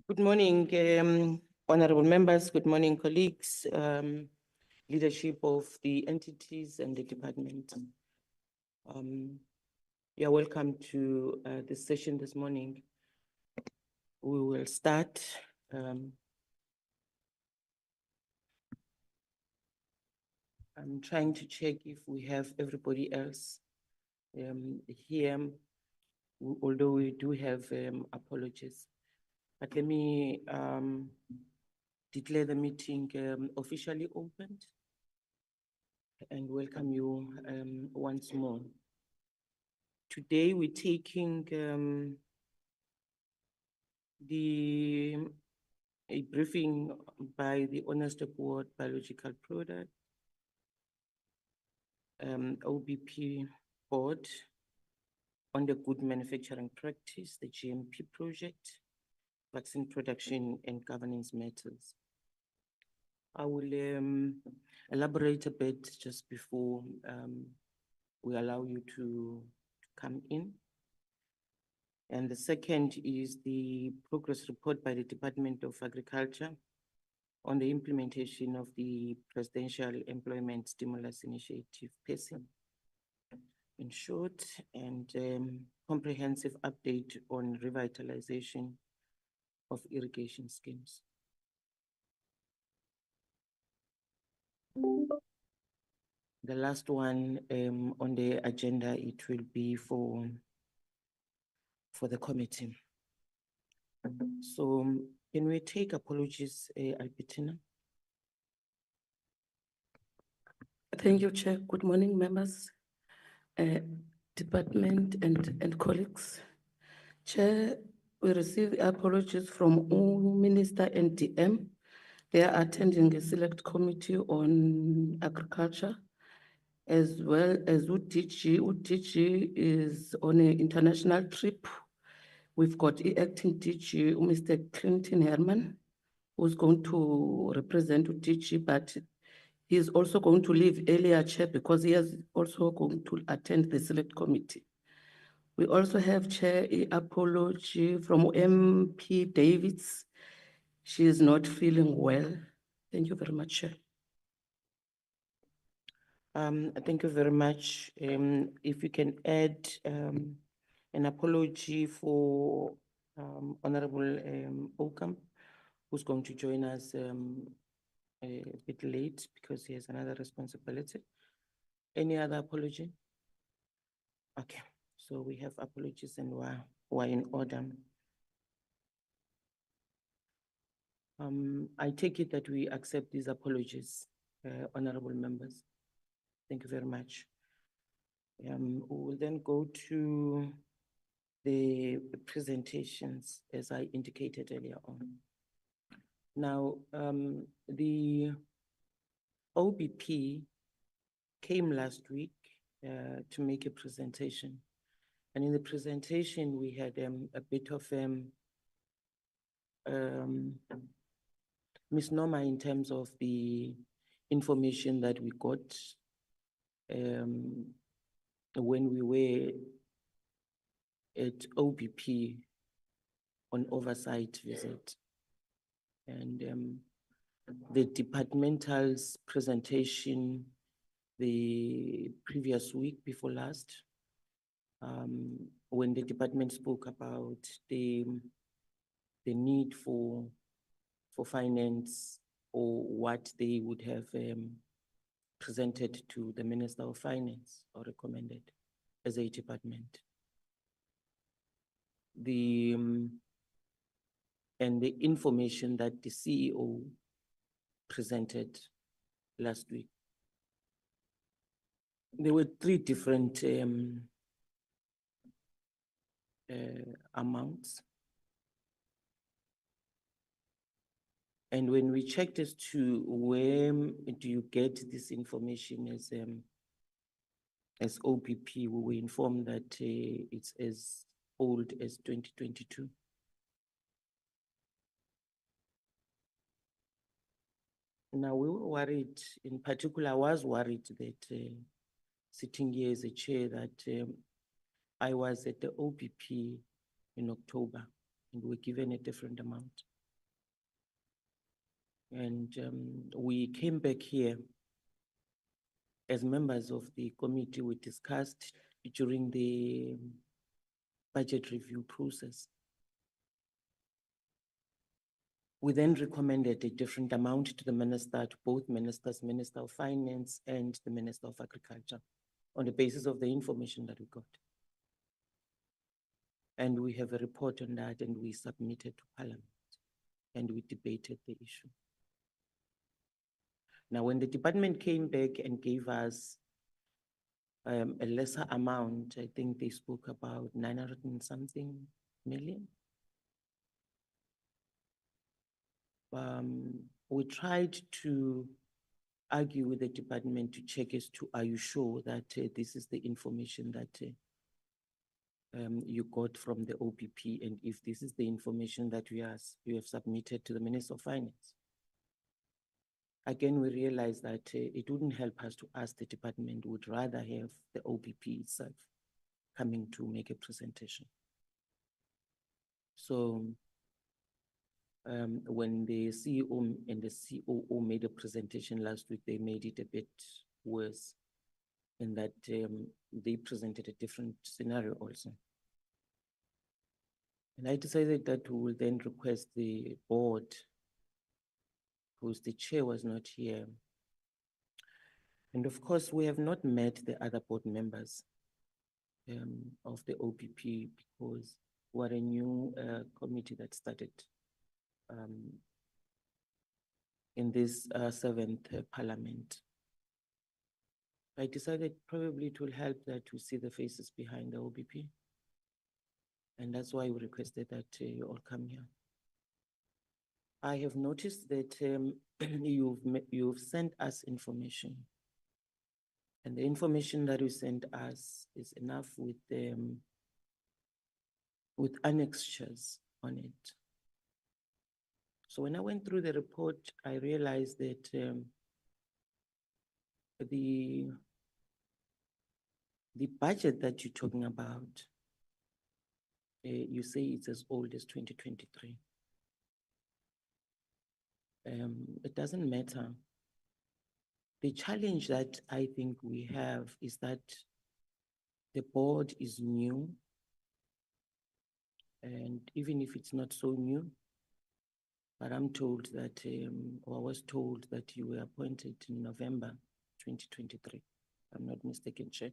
Good morning, honorable members. Good morning, colleagues, leadership of the entities and the department. You're welcome to this session this morning. We will start. I'm trying to check if we have everybody else here, although we do have apologies. But let me declare the meeting officially opened and welcome you once more. Today we're taking a briefing by the Onderstepoort Biological Products, OBP board on the good manufacturing practice, the GMP project, vaccine production and governance matters. I will elaborate a bit just before we allow you to come in. And the second is the progress report by the Department of Agriculture on the implementation of the Presidential Employment Stimulus Initiative, PESI, in short, and comprehensive update on revitalization of irrigation schemes. The last one on the agenda, it will be for the committee. So can we take apologies, Albertina? Thank you, Chair. Good morning, members, department and colleagues. Chair, we received apologies from all Minister and DM. They are attending a select committee on agriculture, as well as UDG. UDG is on an international trip. We've got the acting DG, Mr. Clinton Herman, who's going to represent UDG, but he's also going to leave earlier, Chair, because he is also going to attend the select committee. We also have, Chair, an apology from MP Davids. She is not feeling well. Thank you very much, Chair. Thank you very much. If you can add an apology for Honorable Oakham, who's going to join us a bit late because he has another responsibility. Any other apology? Okay, so we have apologies and we're in order. I take it that we accept these apologies, honorable members. Thank you very much. We will then go to the presentations as I indicated earlier on. Now, the OBP came last week to make a presentation. And in the presentation, we had a bit of misnomer in terms of the information that we got when we were at OBP on oversight visit. And the departmental's presentation the previous week before last, when the department spoke about the need for finance or what they would have presented to the Minister of Finance or recommended as a department. And the information that the CEO presented last week. There were three different amounts. And when we checked as to where do you get this information as OBP, we were informed that it's as old as 2022. Now we were worried, in particular, I was worried that sitting here as a chair that I was at the OBP in October and we were given a different amount. And we came back here as members of the committee. We discussed during the budget review process. We then recommended a different amount to the minister, to both ministers, Minister of Finance and the Minister of Agriculture, on the basis of the information that we got. And we have a report on that, and we submitted to Parliament, and we debated the issue. Now, when the department came back and gave us a lesser amount, I think they spoke about 900 and something million. We tried to argue with the department to check as to, are you sure that this is the information that you got from the OPP, and if this is the information that you have submitted to the Minister of Finance? Again, we realized that it wouldn't help us to ask the department. Would rather have the OPP itself coming to make a presentation. So when the CEO and the COO made a presentation last week, they made it a bit worse in that they presented a different scenario also. And I decided that we will then request the board, because the chair was not here. And of course, we have not met the other board members of the OPP, because we're a new committee that started in this 7th Parliament. I decided probably it will help that to see the faces behind the OPP. And that's why we requested that you all come here. I have noticed that you've sent us information, and the information that you sent us is enough with annexures on it. So when I went through the report, I realized that the budget that you're talking about, you say it's as old as 2023. It doesn't matter. The challenge that I think we have is that the board is new. And even if it's not so new, but I'm told that, or I was told that you were appointed in November 2023. I'm not mistaken, Chair.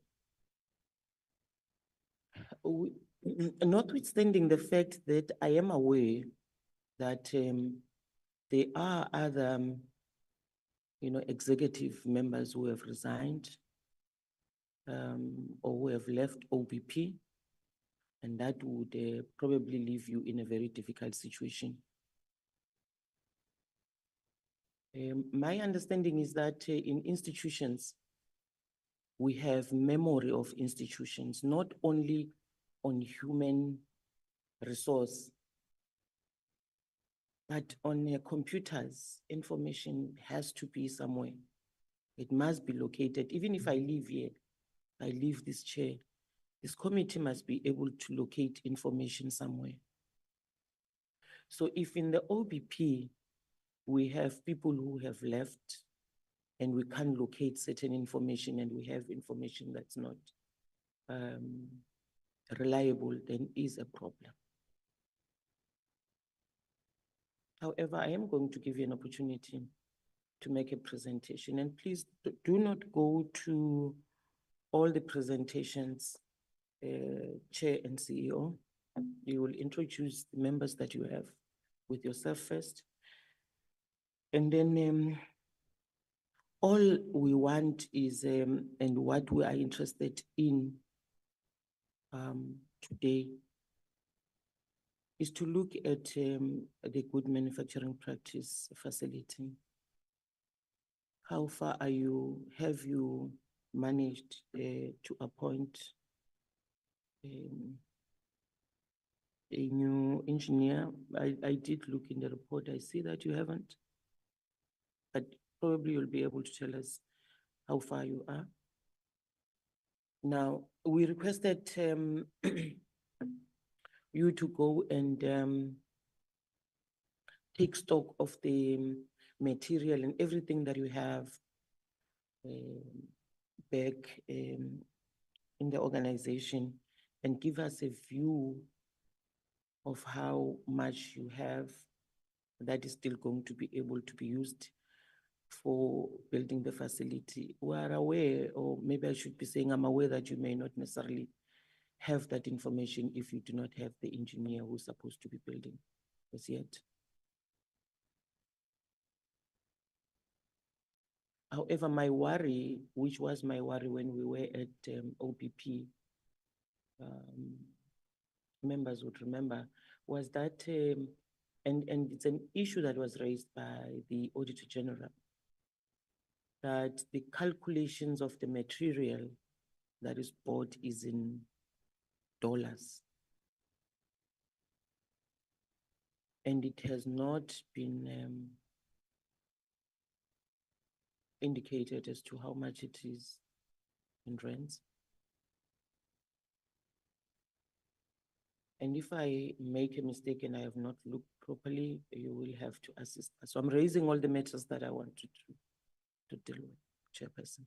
Notwithstanding the fact that I am aware that there are other, executive members who have resigned or who have left OPP, and that would probably leave you in a very difficult situation. My understanding is that in institutions, we have memory of institutions, not only on human resource, but on computers. Information has to be somewhere. It must be located. Even if I live here, I leave this chair, this committee must be able to locate information somewhere. So if in the OBP, we have people who have left and we can't locate certain information, and we have information that's not reliable, then is a problem. However, I am going to give you an opportunity to make a presentation, and please do not go to all the presentations, Chair and CEO. You will introduce the members that you have with yourself first. And then all we want is, and what we are interested in today, is to look at the good manufacturing practice facility. How far have you managed to appoint a new engineer? I did look in the report. I see that you haven't, but probably you'll be able to tell us how far you are. Now, we requested you to go and take stock of the material and everything that you have back in the organization and give us a view of how much you have that is still going to be able to be used for building the facility. We are aware, or maybe I should be saying I'm aware that you may not necessarily have that information if you do not have the engineer who's supposed to be building as yet. However, my worry, which was my worry when we were at OPP, members would remember, was that, and it's an issue that was raised by the Auditor General, that the calculations of the material that is bought is in dollars. And it has not been indicated as to how much it is in rands. And if I make a mistake and I have not looked properly, you will have to assist us. So I'm raising all the matters that I want to deal with, Chairperson.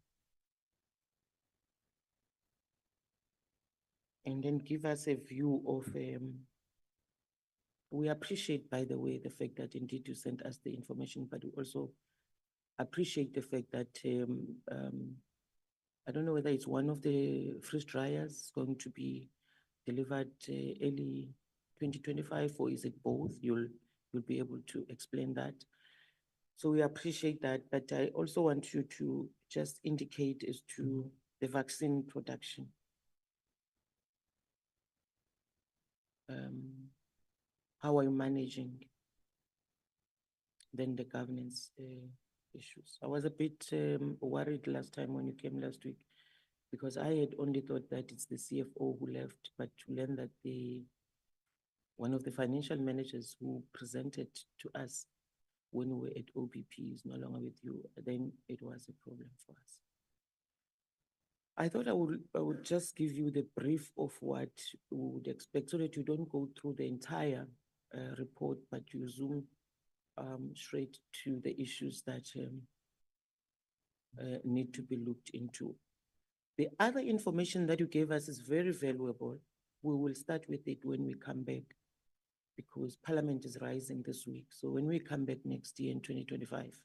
And then give us a view of, we appreciate, by the way, the fact that indeed you sent us the information, but we also appreciate the fact that, I don't know whether it's one of the freeze dryers going to be delivered early 2025, or is it both? You'll be able to explain that. So we appreciate that, but I also want you to just indicate as to the vaccine production. How are you managing then the governance issues? I was a bit worried last time when you came last week, because I had only thought that it's the CFO who left, but to learn that one of the financial managers who presented to us when we were at OPP is no longer with you, then it was a problem for us. I thought I would just give you the brief of what we would expect so that you don't go through the entire report, but you zoom straight to the issues that need to be looked into. The other information that you gave us is very valuable. We will start with it when we come back, because Parliament is rising this week. So when we come back next year in 2025,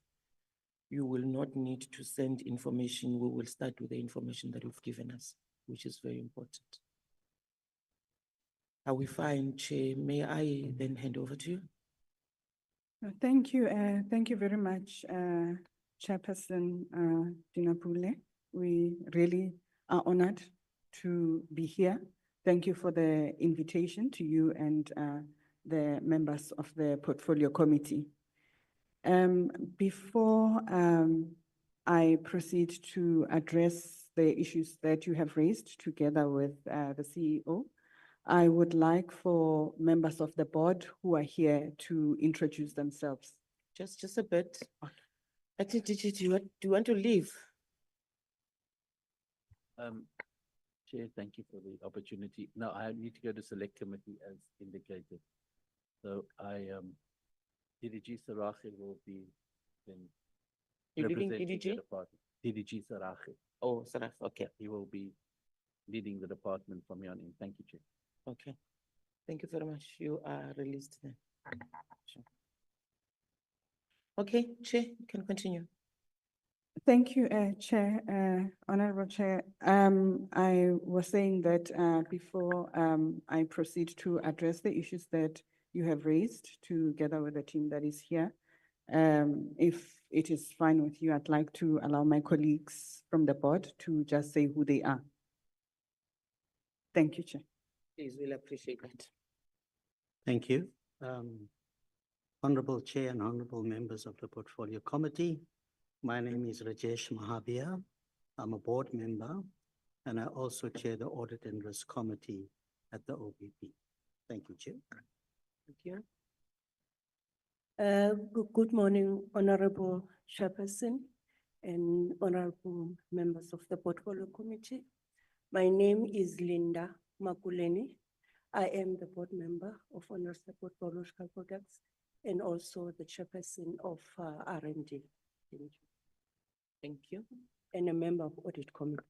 you will not need to send information. We will start with the information that you've given us, which is very important. Are we fine, Chair? May I then hand over to you? Thank you. Thank you very much, Chairperson Dinapule. We really are honored to be here. Thank you for the invitation to you and the members of the Portfolio Committee. Before I proceed to address the issues that you have raised together with the CEO, I would like for members of the board who are here to introduce themselves. Just a bit. I think, do you want to leave? Chair, thank you for the opportunity. Now I need to go to select committee as indicated. So DDG Sarache will be then You're leaving representing the DDG? department. DDG Sarache. Oh, Saraf, okay, He will be leading the department from here on in. Thank you, Chair. okay. Thank you very much. You are released then. Sure. Okay, Chair, you can continue. Thank you, Chair, Honorable Chair. I was saying that before I proceed to address the issues that you have raised together with the team that is here, if it is fine with you, I'd like to allow my colleagues from the board to just say who they are. Thank you, Chair. Please, we'll appreciate that. Thank you. Honorable Chair and honorable members of the Portfolio Committee, my name is Rajesh Mahabir. I'm a board member and I also chair the Audit and Risk Committee at the OPP. Thank you, Chair. Thank you. Good morning, Honorable Chairperson and honorable members of the Portfolio Committee. My name is Linda Makuleni. I am the board member of Onderstepoort Biological Products and also the chairperson of R&D. Thank you. Thank you. And a member of Audit Committee.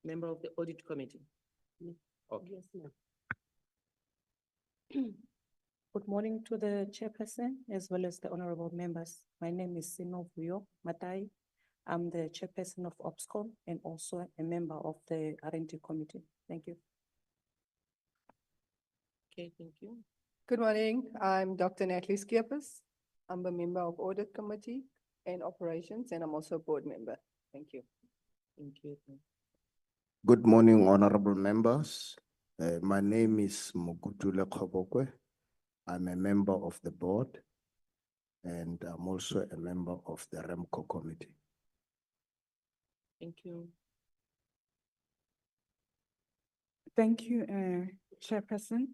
Member of the Audit Committee. Yeah. Okay. Yes, ma'am. Good morning to the chairperson as well as the honorable members. My name is Sinovuyo Matai. I'm the chairperson of OPSCOM and also a member of the R&D committee. Thank you. Okay, thank you. Good morning, I'm Dr. Natalie Skiepers. I'm a member of Audit Committee and Operations, and I'm also a board member. Thank you. Thank you. Good morning, honorable members. My name is Mukutule Khobokwe. I'm a member of the board and I'm also a member of the REMCO committee. Thank you. Thank you, Chairperson.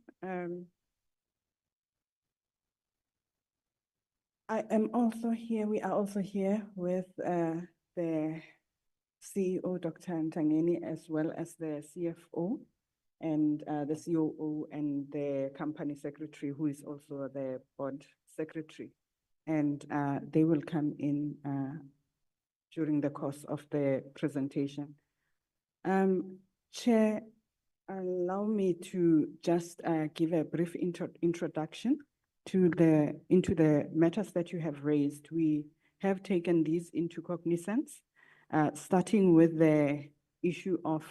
I am also here, we are also here with the CEO, Dr. Ntangeni, as well as the CFO and the COO and the company secretary, who is also the board secretary. And they will come in during the course of the presentation. Chair, allow me to just give a brief introduction to into the matters that you have raised. We have taken these into cognizance, starting with the issue of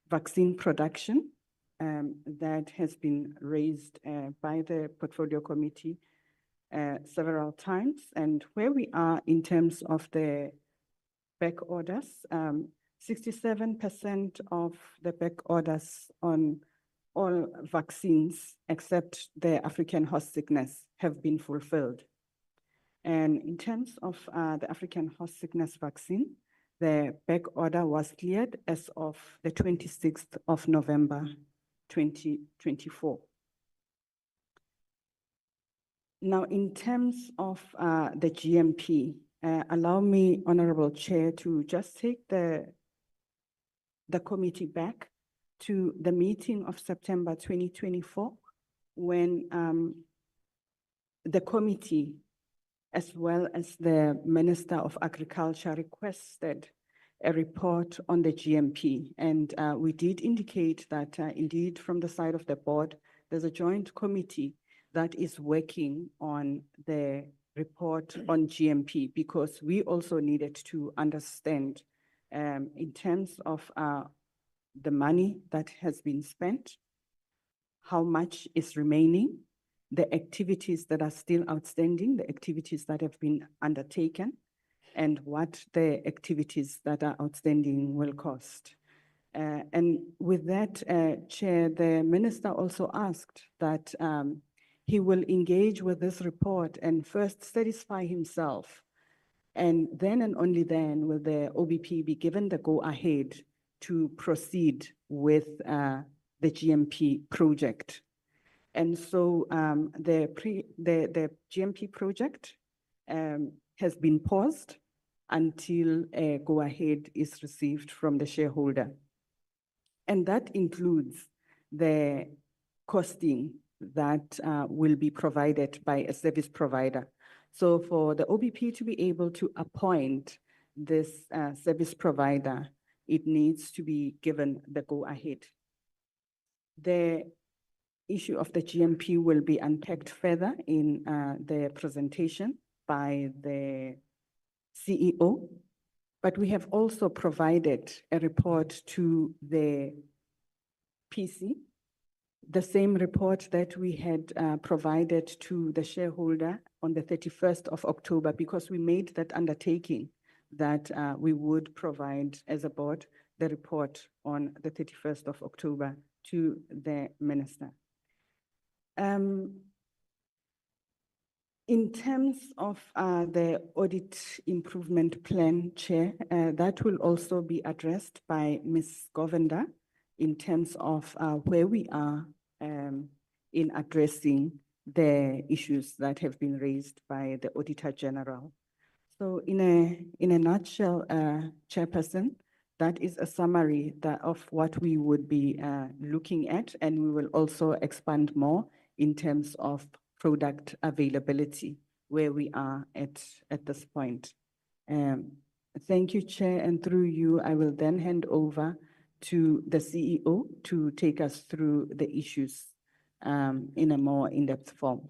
vaccine production that has been raised by the portfolio committee several times, and where we are in terms of the back orders. 67% of the back orders on all vaccines except the African horse sickness have been fulfilled. And in terms of the African horse sickness vaccine, the back order was cleared as of the 26th of November, 2024. Now, in terms of the GMP, allow me, Honorable Chair, to just take the committee back to the meeting of September 2024, when the committee, as well as the Minister of Agriculture, requested a report on the GMP. And we did indicate that indeed from the side of the board, there's a joint committee that is working on the report on GMP, because we also needed to understand in terms of the money that has been spent, how much is remaining, the activities that are still outstanding, the activities that have been undertaken, and what the activities that are outstanding will cost. And with that, Chair, the Minister also asked that he will engage with this report and first satisfy himself, and then and only then will the OBP be given the go-ahead to proceed with the GMP project. And so the GMP project has been paused until a go-ahead is received from the shareholder. And that includes the costing that will be provided by a service provider. So for the OBP to be able to appoint this service provider, it needs to be given the go-ahead. The issue of the GMP will be unpacked further in the presentation by the CEO, but we have also provided a report to the PESI, the same report that we had provided to the shareholder on the 31st of October, because we made that undertaking that we would provide as a board the report on the 31st of October to the minister. In terms of the audit improvement plan, Chair, that will also be addressed by Ms. Govender in terms of where we are in addressing the issues that have been raised by the Auditor General. So in a nutshell, Chairperson, that is a summary of what we would be looking at, and we will also expand more in terms of product availability, where we are at this point. Thank you, Chair, and through you, I will then hand over to the CEO to take us through the issues in a more in-depth form.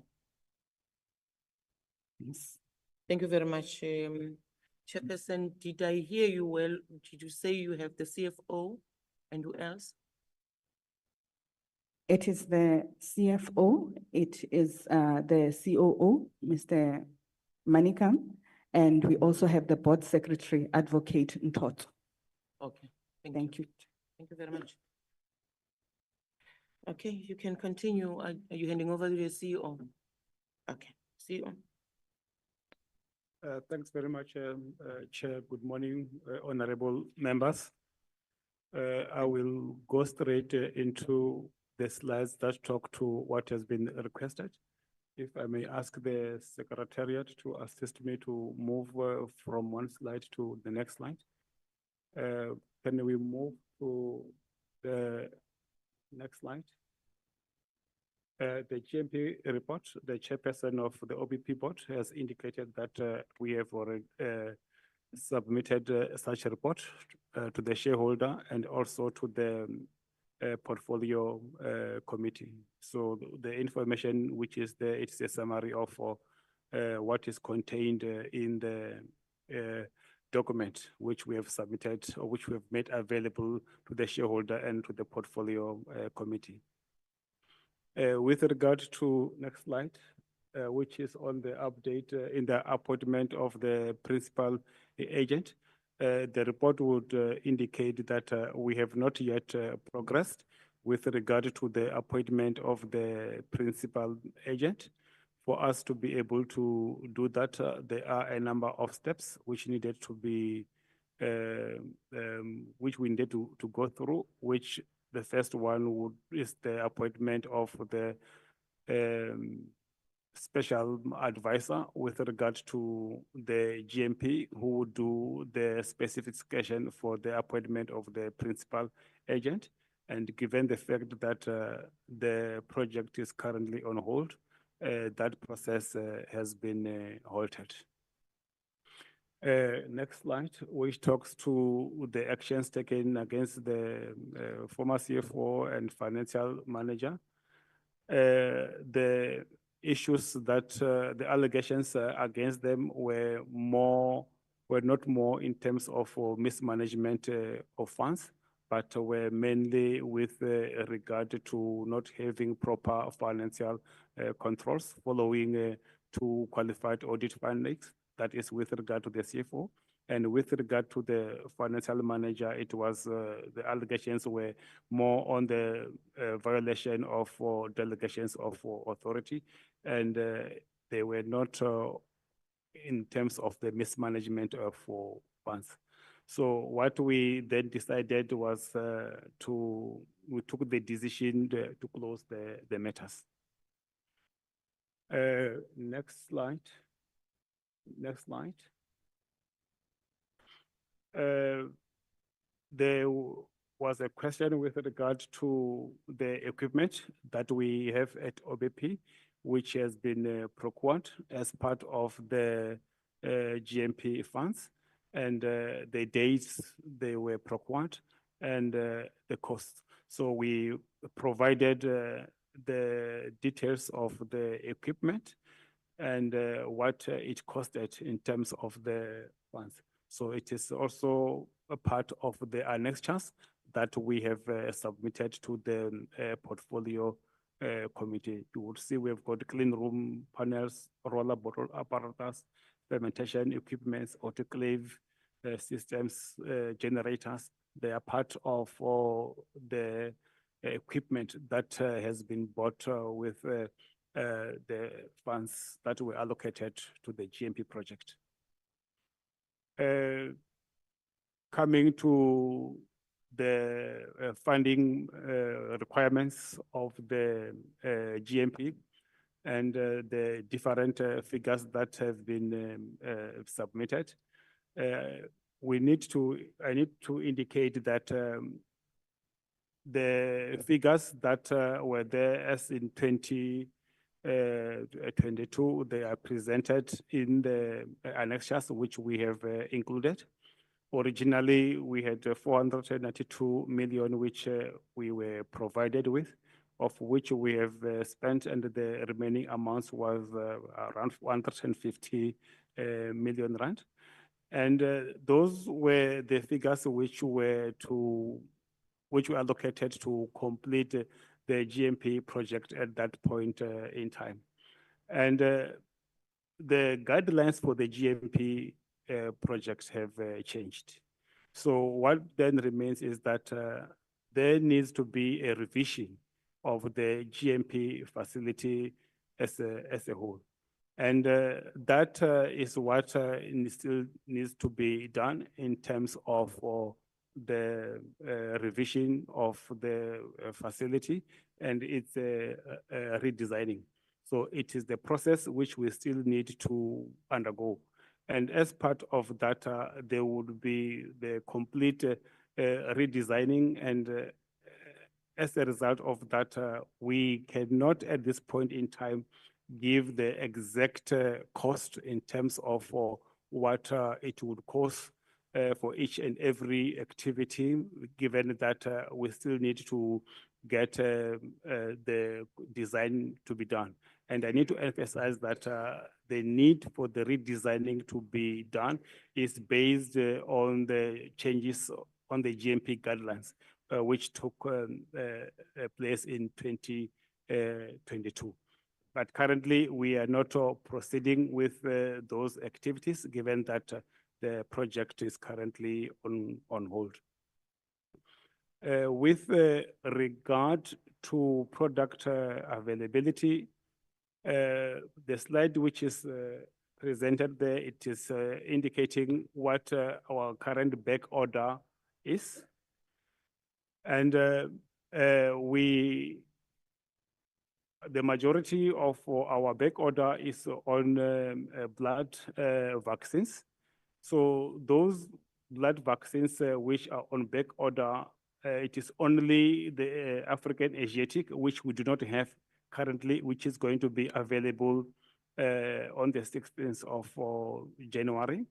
Please. Thank you very much, Chairperson. Did I hear you well? Did you say you have the CFO and who else? It is the CFO, it is the COO, Mr. Manikam, and we also have the Board Secretary, Advocate Ntoto. Okay, Thank you. Thank you very much. Okay, you can continue. Are you handing over to the CEO? Okay, CEO. Thanks very much, Chair. Good morning, honorable members. I will go straight into the slides that talk to what has been requested. If I may ask the Secretariat to assist me to move from one slide to the next slide. Can we move to the next slide? The GMP report, the chairperson of the OBP board has indicated that we have already submitted such a report to the shareholder and also to the portfolio committee. So the information which is there, it's a summary of what is contained in the document which we have submitted or which we have made available to the shareholder and to the portfolio committee. With regard to next slide, which is on the update in the appointment of the principal agent, the report would indicate that we have not yet progressed with regard to the appointment of the principal agent. For us to be able to do that, there are a number of steps which needed to be, which we needed to go through, which the first one is the appointment of the special advisor with regard to the GMP who would do the specification for the appointment of the principal agent. And given the fact that the project is currently on hold, that process has been halted. Next slide, which talks to the actions taken against the former CFO and financial manager. The issues that the allegations against them were not more in terms of mismanagement of funds, but were mainly with regard to not having proper financial controls following two qualified audit findings. That is with regard to the CFO. And with regard to the financial manager, it was the allegations were more on the violation of delegations of authority, and they were not in terms of the mismanagement of funds. So what we then decided was we took the decision to close the matters. Next slide. Next slide. There was a question with regard to the equipment that we have at OBP, which has been procured as part of the GMP funds, and the dates they were procured and the costs. So we provided the details of the equipment and what it costed in terms of the funds. So it is also a part of the annexures that we have submitted to the portfolio committee. You would see we have got clean room panels, roller bottle apparatus, fermentation equipments, autoclave systems, generators. They are part of the equipment that has been bought with the funds that were allocated to the GMP project. Coming to the funding requirements of the GMP and the different figures that have been submitted, I need to indicate that the figures that were there as in 22, they are presented in the annexures which we have included. Originally, we had 492 million, which we were provided with, of which we have spent, and the remaining amounts was around 150 million rand. And those were the figures which were allocated to complete the GMP project at that point in time. And the guidelines for the GMP projects have changed. So what then remains is that there needs to be a revision of the GMP facility as a whole. And that is what still needs to be done in terms of the revision of the facility and its redesigning. So it is the process which we still need to undergo. And as part of that, there would be the complete redesigning, and as a result of that, we cannot at this point in time give the exact cost in terms of what it would cost for each and every activity, given that we still need to get the design to be done. And I need to emphasize that the need for the redesigning to be done is based on the changes on the GMP guidelines, which took place in 2022. But currently, we are not proceeding with those activities, given that the project is currently on hold. With regard to product availability, the slide which is presented there, it is indicating what our current back order is. And the majority of our back order is on blood vaccines. So those blood vaccines which are on back order, it is only the African Asiatic, which we do not have currently, which is going to be available on the 16th of January.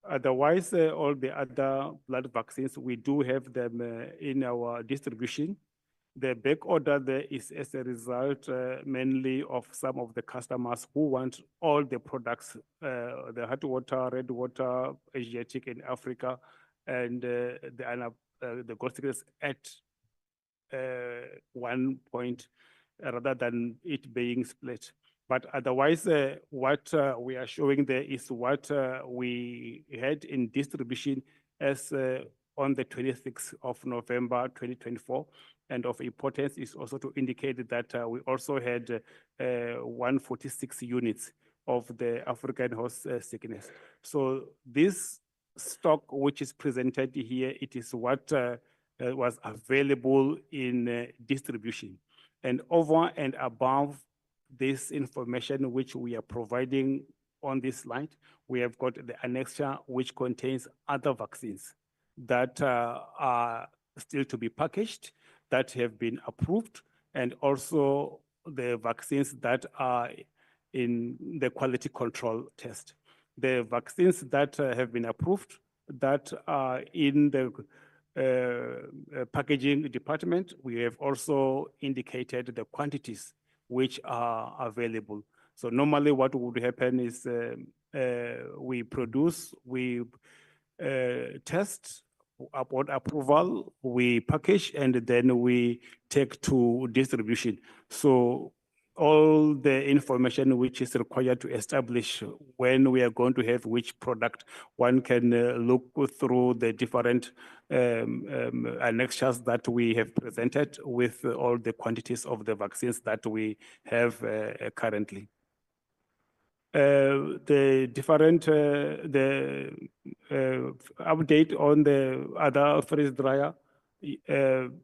Otherwise, all the other blood vaccines, we do have them in our distribution. The back order there is as a result mainly of some of the customers who want all the products, the hot water, red water, Asiatic in Africa, and the gold stickers at one point rather than it being split. But otherwise, what we are showing there is what we had in distribution as on the 26th of November, 2024. And of importance is also to indicate that we also had 146 units of the African horse sickness. So this stock, which is presented here, it is what was available in distribution. And over and above this information which we are providing on this slide, we have got the annexure which contains other vaccines that are still to be packaged, that have been approved, and also the vaccines that are in the quality control test. The vaccines that have been approved, that are in the packaging department, we have also indicated the quantities which are available. So normally what would happen is we produce, we test, upon approval, we package, and then we take to distribution. So all the information which is required to establish when we are going to have which product, one can look through the different annexures that we have presented with all the quantities of the vaccines that we have currently. The different, the update on the other freeze dryer.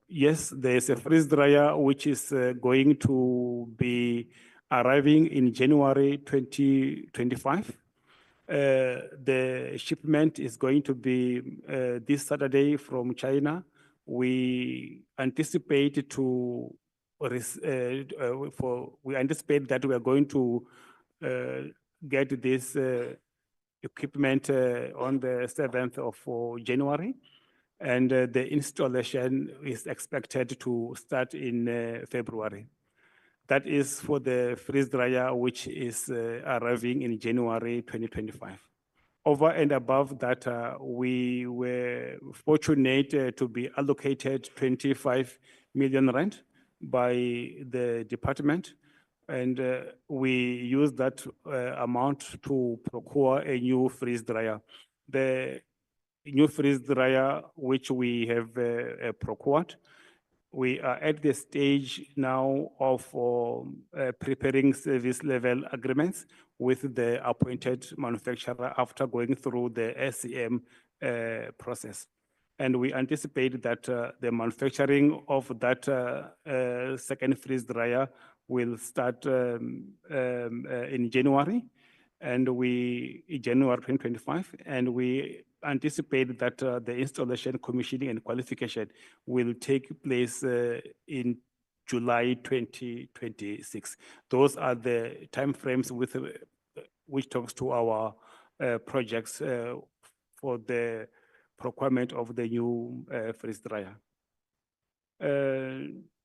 Yes, there's a freeze dryer which is going to be arriving in January 2025. The shipment is going to be this Saturday from China. We anticipate to we anticipate that we are going to get this equipment on the 7th of January. And the installation is expected to start in February. That is for the freeze dryer, which is arriving in January 2025. Over and above that, we were fortunate to be allocated 25 million rand by the department. And we used that amount to procure a new freeze dryer. The new freeze dryer, which we have procured, we are at the stage now of preparing service level agreements with the appointed manufacturer after going through the SCM process. And we anticipate that the manufacturing of that second freeze dryer will start in January, January 2025, and we anticipate that the installation, commissioning, and qualification will take place in July 2026. Those are the timeframes with which talks to our projects for the procurement of the new freeze dryer.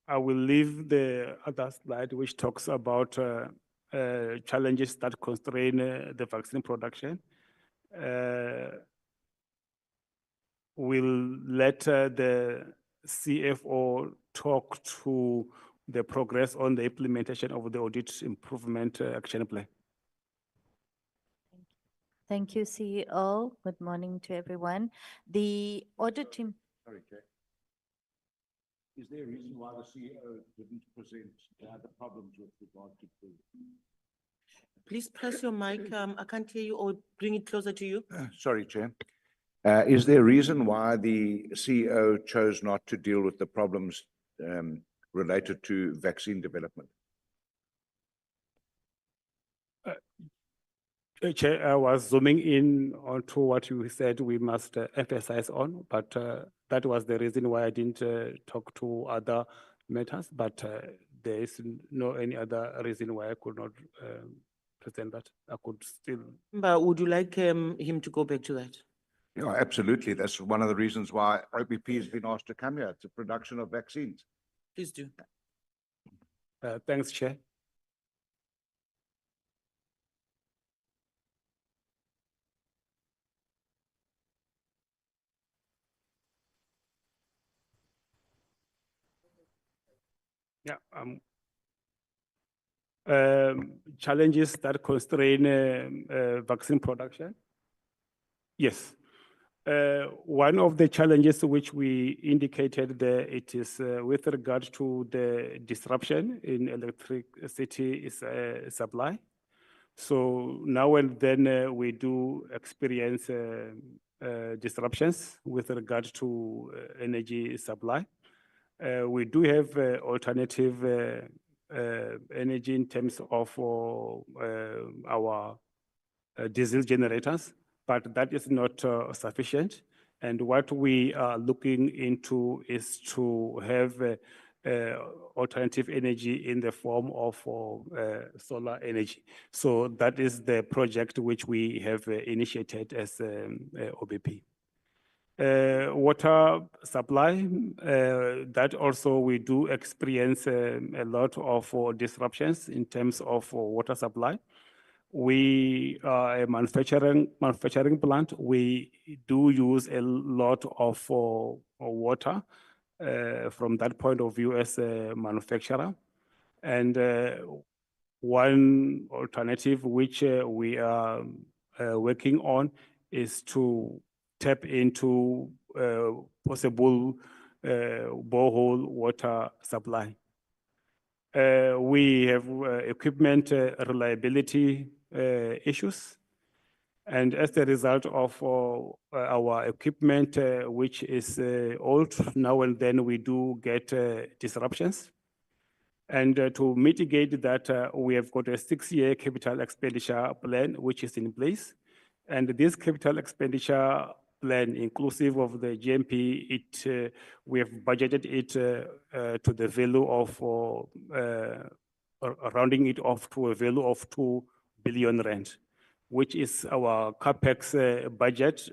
I will leave the other slide, which talks about challenges that constrain the vaccine production. We'll let the CFO talk to the progress on the implementation of the audit improvement action plan. Thank you, CEO. Good morning to everyone. The audit team. Sorry, Chair. Is there a reason why the CEO didn't present the problems with regard to the... Please press your mic. I can't hear you, or bring it closer to you. Sorry, Chair. Is there a reason why the CEO chose not to deal with the problems related to vaccine development? Chair, I was zooming in onto what you said we must emphasize on, but that was the reason why I didn't talk to other matters, but there is no any other reason why I could not present that. I could still. But would you like him to go back to that? Yeah, absolutely. That's one of the reasons why OBP has been asked to come here. It's a production of vaccines. Please do. Thanks, Chair. Yeah. Challenges that constrain vaccine production. Yes. One of the challenges which we indicated there, it is with regard to the disruption in electricity supply. So now and then we do experience disruptions with regard to energy supply. We do have alternative energy in terms of our diesel generators, but that is not sufficient. And what we are looking into is to have alternative energy in the form of solar energy. So that is the project which we have initiated as OBP. Water supply, that also we do experience a lot of disruptions in terms of water supply. We are a manufacturing plant. We do use a lot of water from that point of view as a manufacturer. And one alternative which we are working on is to tap into possible borehole water supply. We have equipment reliability issues. And as a result of our equipment, which is old, now and then we do get disruptions. And to mitigate that, we have got a 6-year capital expenditure plan, which is in place. And this capital expenditure plan, inclusive of the GMP, we have budgeted it to the value of, rounding it off to a value of 2 billion rand, which is our capex budget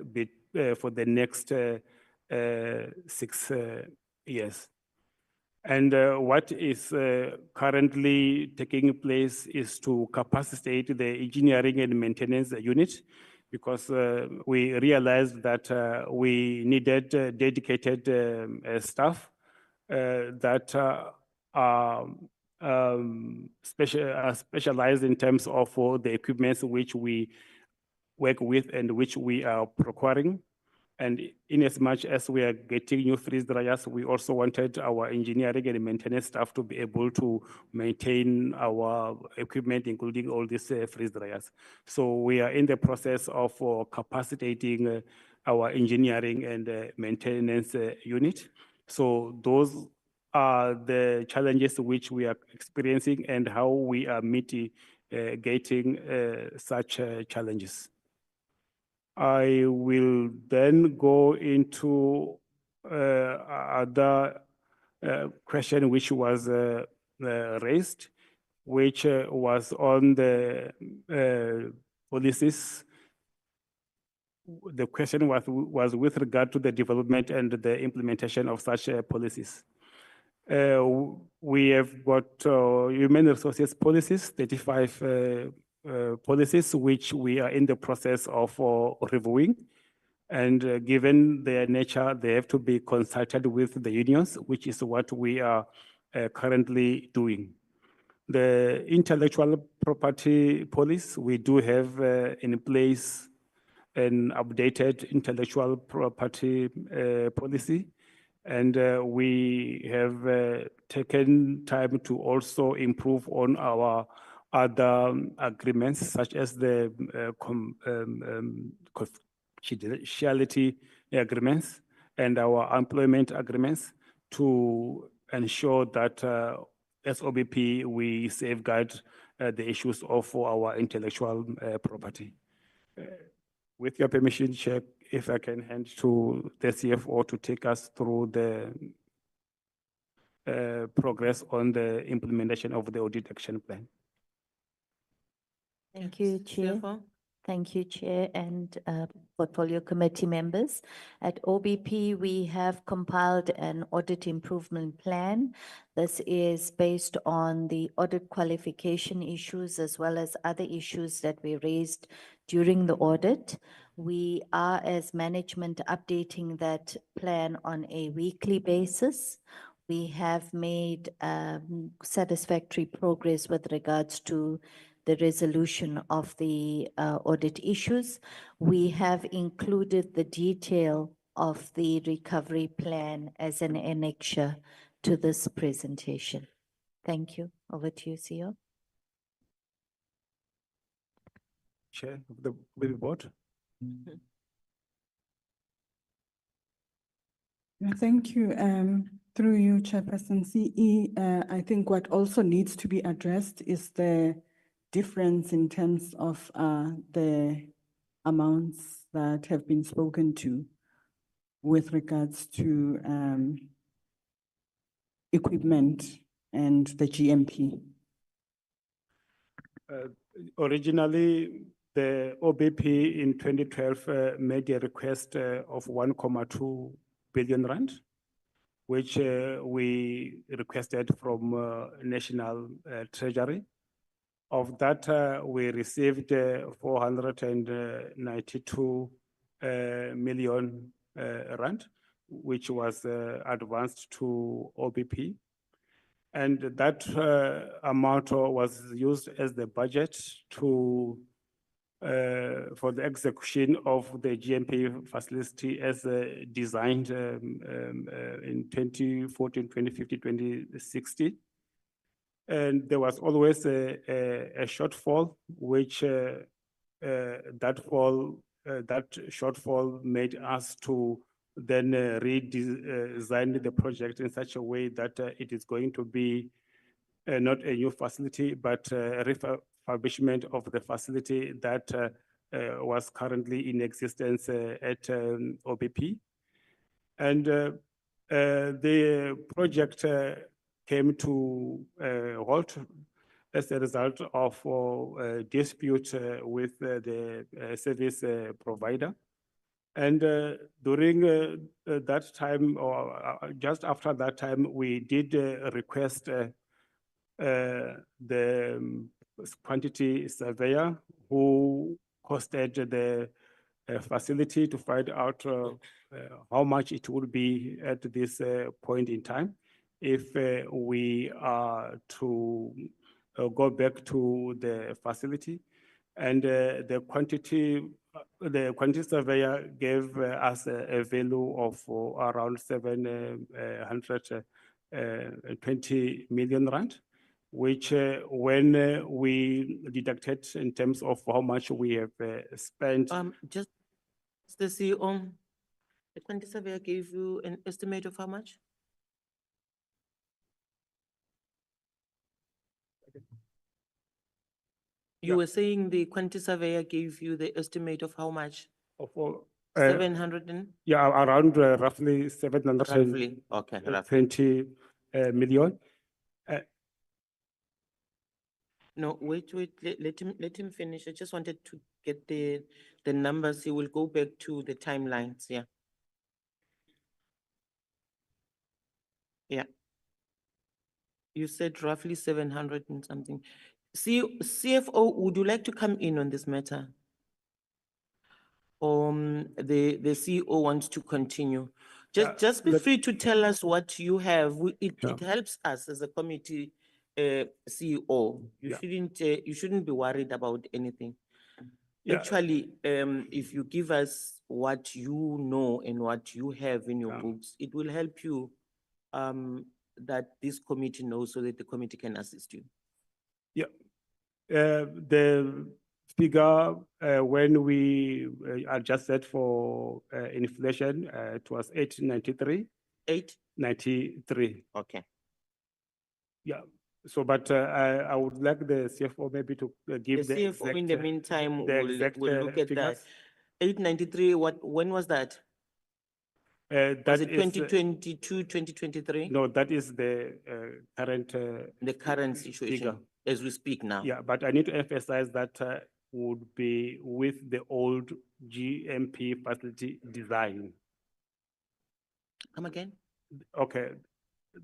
for the next 6 years. And what is currently taking place is to capacitate the engineering and maintenance unit, because we realized that we needed dedicated staff that are specialized in terms of the equipment which we work with and which we are procuring. And in as much as we are getting new freeze dryers, we also wanted our engineering and maintenance staff to be able to maintain our equipment, including all these freeze dryers. So we are in the process of capacitating our engineering and maintenance unit. So those are the challenges which we are experiencing and how we are mitigating such challenges. I will then go into other question which was raised, which was on the policies. The question was with regard to the development and the implementation of such policies. We have got human resources policies, 35 policies, which we are in the process of reviewing. And given their nature, they have to be consulted with the unions, which is what we are currently doing. The intellectual property policy, we do have in place an updated intellectual property policy. And we have taken time to also improve on our other agreements, such as the confidentiality agreements and our employment agreements, to ensure that as OBP, we safeguard the issues of our intellectual property. With your permission, Chair, if I can hand to the CFO to take us through the progress on the implementation of the audit action plan. Thank you, Chair. CFO? Thank you, Chair and Portfolio Committee members. At OBP, we have compiled an audit improvement plan. This is based on the audit qualification issues as well as other issues that we raised during the audit. We are, as management, updating that plan on a weekly basis. We have made satisfactory progress with regards to the resolution of the audit issues. We have included the detail of the recovery plan as an annexure to this presentation. Thank you. Over to you, CEO. Chair of the board. Thank you. Through you, Chairperson CE, I think what also needs to be addressed is the difference in terms of the amounts that have been spoken to with regards to equipment and the GMP. Originally, the OBP in 2012 made a request of 1.2 billion rand, which we requested from National Treasury. Of that, we received 492 million rand, which was advanced to OBP. And that amount was used as the budget to for the execution of the GMP facility as designed in 2014, 2015, 2016. And there was always a shortfall, which that shortfall made us to then redesign the project in such a way that it is going to be not a new facility, but a refurbishment of the facility that was currently in existence at OBP. And the project came to halt as a result of a dispute with the service provider. And during that time, or just after that time, we did request the quantity surveyor who costed the facility to find out how much it would be at this point in time if we are to go back to the facility. And the quantity surveyor gave us a value of around 720 million rand, which when we deducted in terms of how much we have spent. Just the CEO, the quantity surveyor gave you an estimate of how much? You Yeah. were saying the quantity surveyor gave you the estimate of how much? Of 700 and yeah, around roughly 720 roughly, okay, roughly. million. No, wait, let him finish. I just wanted to get the numbers. He will go back to the timelines, yeah. Yeah. You said roughly 700 and something. CFO, would you like to come in on this matter? The CEO wants to continue. Just be free to tell us what you have. It helps us as a committee, CEO. You shouldn't be worried about anything. Yeah. Actually, if you give us what you know and what you have in your books, it will help you that this committee knows so that the committee can assist you. Yeah. The figure when we adjusted for inflation, it was 893. 893. Okay. Yeah. So, but I would like the CFO maybe to give The the CFO in the exact, meantime the will exact look at that. figures. 893, when was that? Was That it is, 2022, 2023? no, that is the current. The current situation figure. as we speak now. Yeah, but I need to emphasize that would be with the old GMP facility design. Come again? Okay,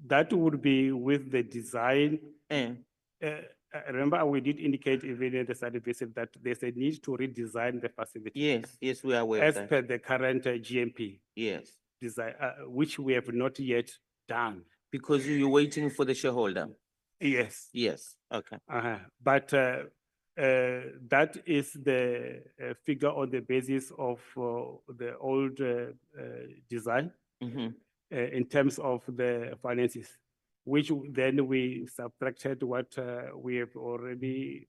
that would be with the design. Remember, we did indicate even in the study visit that there's a need to redesign the facility. Yes, we are aware of As that. per the current GMP Yes, design, which we have not yet done. because you're waiting for the shareholder. Yes. Yes, okay. But that is the figure on the basis of the old design in terms of the finances, which then we subtracted what we have already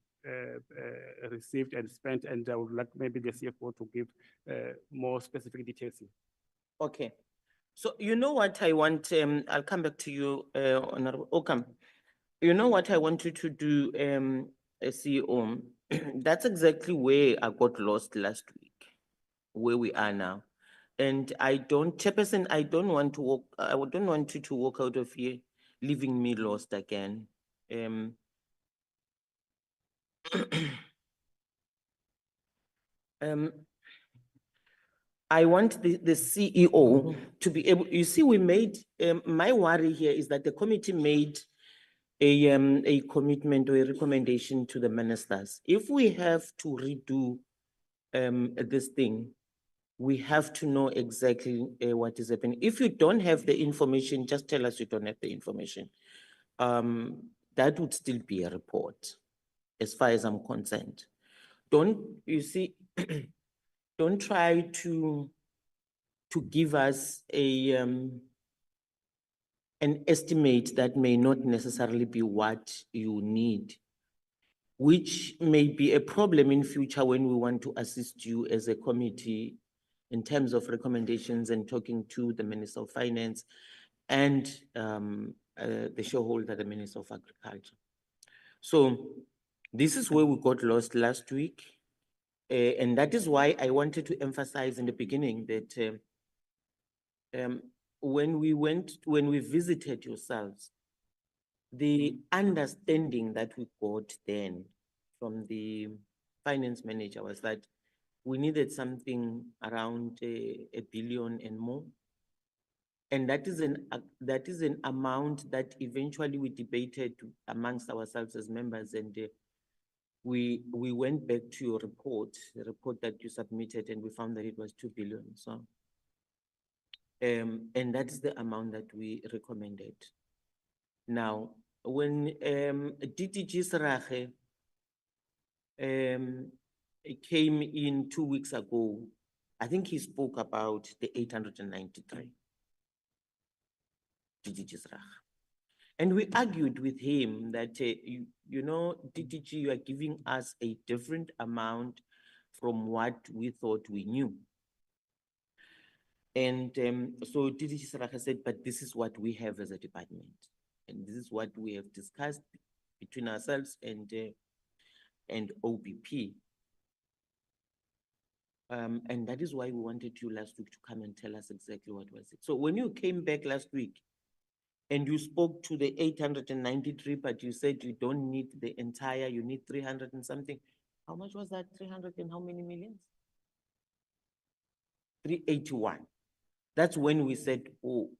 received and spent, and I would like maybe the CFO to give more specific details. Okay. So you know what I want, I'll come back to you, Honorable Okam. You know what I want you to do, CEO? That's exactly where I got lost last week, where we are now. And Chairperson, I don't want you to walk out of here leaving me lost again. I want the CEO to be able, you see, we made, my worry here is that the committee made a commitment or a recommendation to the ministers. If we have to redo this thing, we have to know exactly what is happening. If you don't have the information, just tell us you don't have the information. That would still be a report, as far as I'm concerned. You see, don't try to give us an estimate that may not necessarily be what you need, which may be a problem in future when we want to assist you as a committee in terms of recommendations and talking to the Minister of Finance and the shareholder, the Minister of Agriculture. So this is where we got lost last week. And that is why I wanted to emphasize in the beginning that when we visited yourselves, the understanding that we got then from the finance manager was that we needed something around a billion and more. And that is an amount that eventually we debated amongst ourselves as members, and we went back to your report, the report that you submitted, and we found that it was 2 billion. So, and that is the amount that we recommended. Now, when DTG Saraje came in 2 weeks ago, I think he spoke about the 893. DTG Saraje. And we argued with him that, you know, DTG, you are giving us a different amount from what we thought we knew. And so DTG Saraje said, but this is what we have as a department. And this is what we have discussed between ourselves and OBP. And that is why we wanted you last week to come and tell us exactly what was it. So when you came back last week and you spoke to the 893, but you said you don't need the entire, you need 300 and something. How much was that? 300 and how many millions? 381. That's when we said, oh,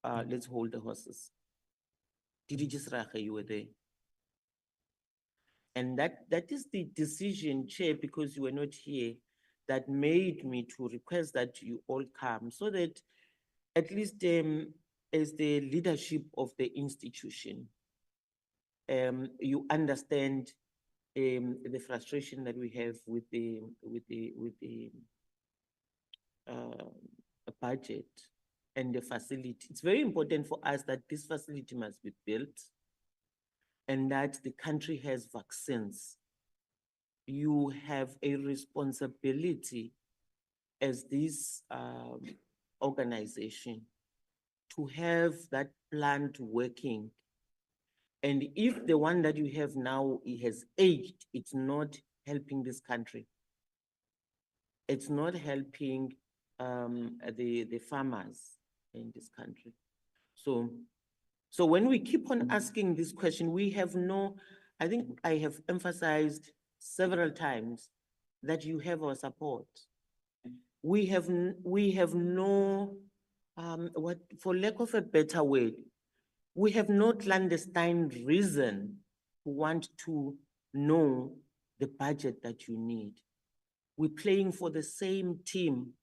let's hold the horses. DTG Saraje, you were there. And that is the decision, Chair, because you were not here, that made me to request that you all come so that at least as the leadership of the institution, you understand the frustration that we have with the budget and the facility. It's very important for us that this facility must be built and that the country has vaccines. You have a responsibility as this organization to have that plant working. And if the one that you have now has aged, it's not helping this country. It's not helping the farmers in this country. So when we keep on asking this question, we have no, I think I have emphasized several times that you have our support. We have no, what, for lack of a better word, we have no clandestine reason to want to know the budget that you need. We're playing for the same team.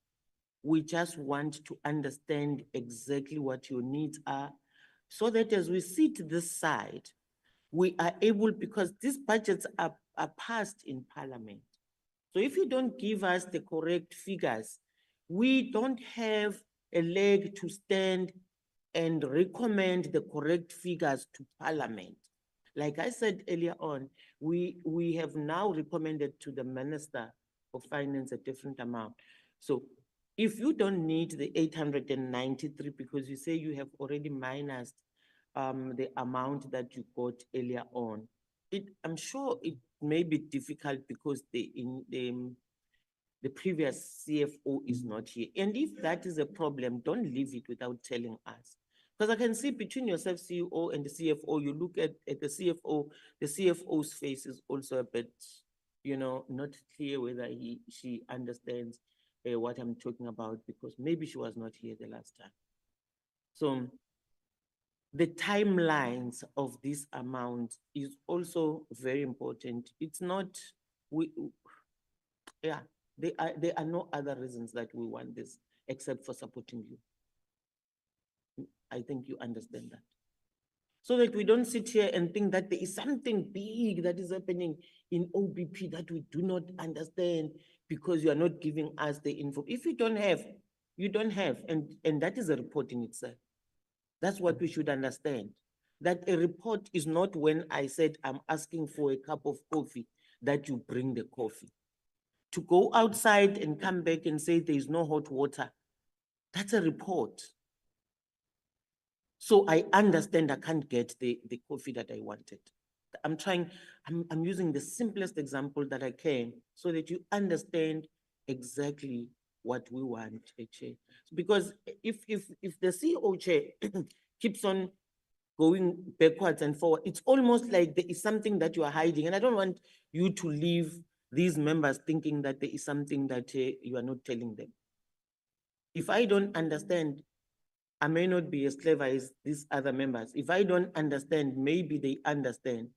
We just want to understand exactly what your needs are so that as we sit this side, we are able, because these budgets are passed in Parliament. So if you don't give us the correct figures, we don't have a leg to stand and recommend the correct figures to Parliament. Like I said earlier on, we have now recommended to the Minister of Finance a different amount. So if you don't need the 893 because you say you have already minused the amount that you got earlier on, I'm sure it may be difficult because the previous CFO is not here. And if that is a problem, don't leave it without telling us. Because I can see between yourself, CEO, and the CFO, you look at the CFO, the CFO's face is also a bit, you know, not clear whether she understands what I'm talking about, because maybe she was not here the last time. So the timelines of this amount is also very important. It's not, there are no other reasons that we want this except for supporting you. I think you understand that. So that we don't sit here and think that there is something big that is happening in OBP that we do not understand because you are not giving us the info. If you don't have, you don't have, and that is a report in itself. That's what we should understand. That a report is not when I said I'm asking for a cup of coffee, that you bring the coffee. To go outside and come back and say there is no hot water, that's a report. So I understand I can't get the coffee that I wanted. I'm using the simplest example that I can so that you understand exactly what we want, Chair. Because if the CEO, Chair, keeps on going backwards and forward, it's almost like there is something that you are hiding. And I don't want you to leave these members thinking that there is something that you are not telling them. If I don't understand, I may not be as clever as these other members. If I don't understand, maybe they understand.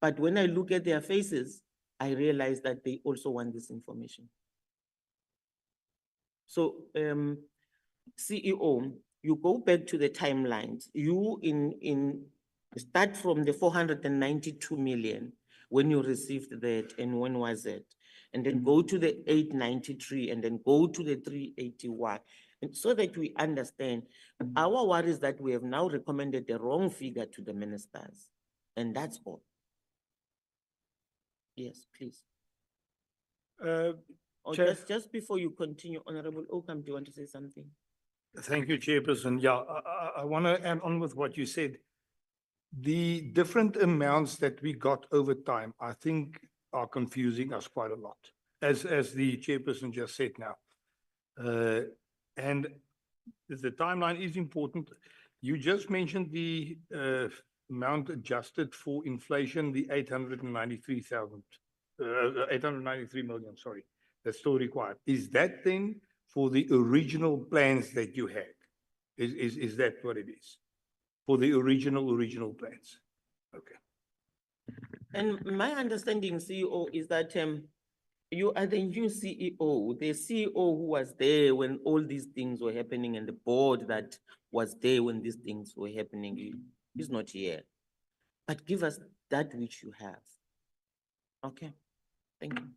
But when I look at their faces, I realize that they also want this information. So, CEO, you go back to the timelines. You start from the 492 million when you received that, and when was it? And then go to the 893, and then go to the 381. And so that we understand, our worry is that we have now recommended the wrong figure to the ministers, and that's all. Yes, please. Or Chair. just before you continue, Honorable Okam, do you want to say something? Thank you, Chairperson. Yeah, I want to add on with what you said. The different amounts that we got over time, I think are confusing us quite a lot, as the Chairperson just said now. And the timeline is important. You just mentioned the amount adjusted for inflation, the 893 million, sorry, that's still required. Is that then for the original plans that you had? Is that what it is? For the original plans? Okay. And my understanding, CEO, is that you are the new CEO, the CEO who was there when all these things were happening, and the board that was there when these things were happening is not here. But give us that which you have. Okay, thank you.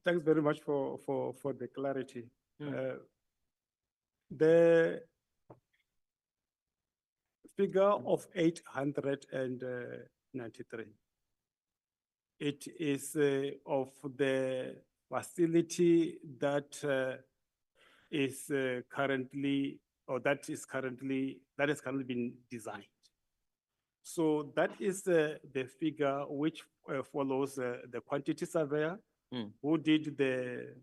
Thanks very much for the clarity. The figure of 893, it is of the facility that is currently, or that has currently been designed. So that is the figure which follows the quantity surveyor who did the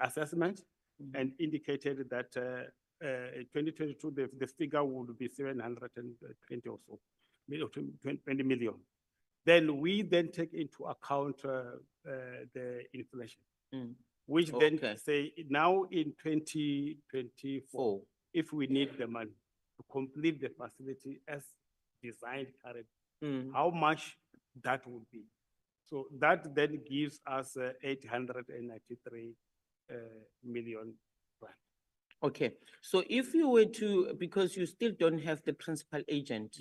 assessment and indicated that in 2022 the figure would be 720 or so, 20 million. Then we take into account the inflation, which then say now in 2024, if we need the money to complete the facility as designed currently, how much that would be. So that then gives us 893 million. Okay, so if you were to, because you still don't have the principal agent,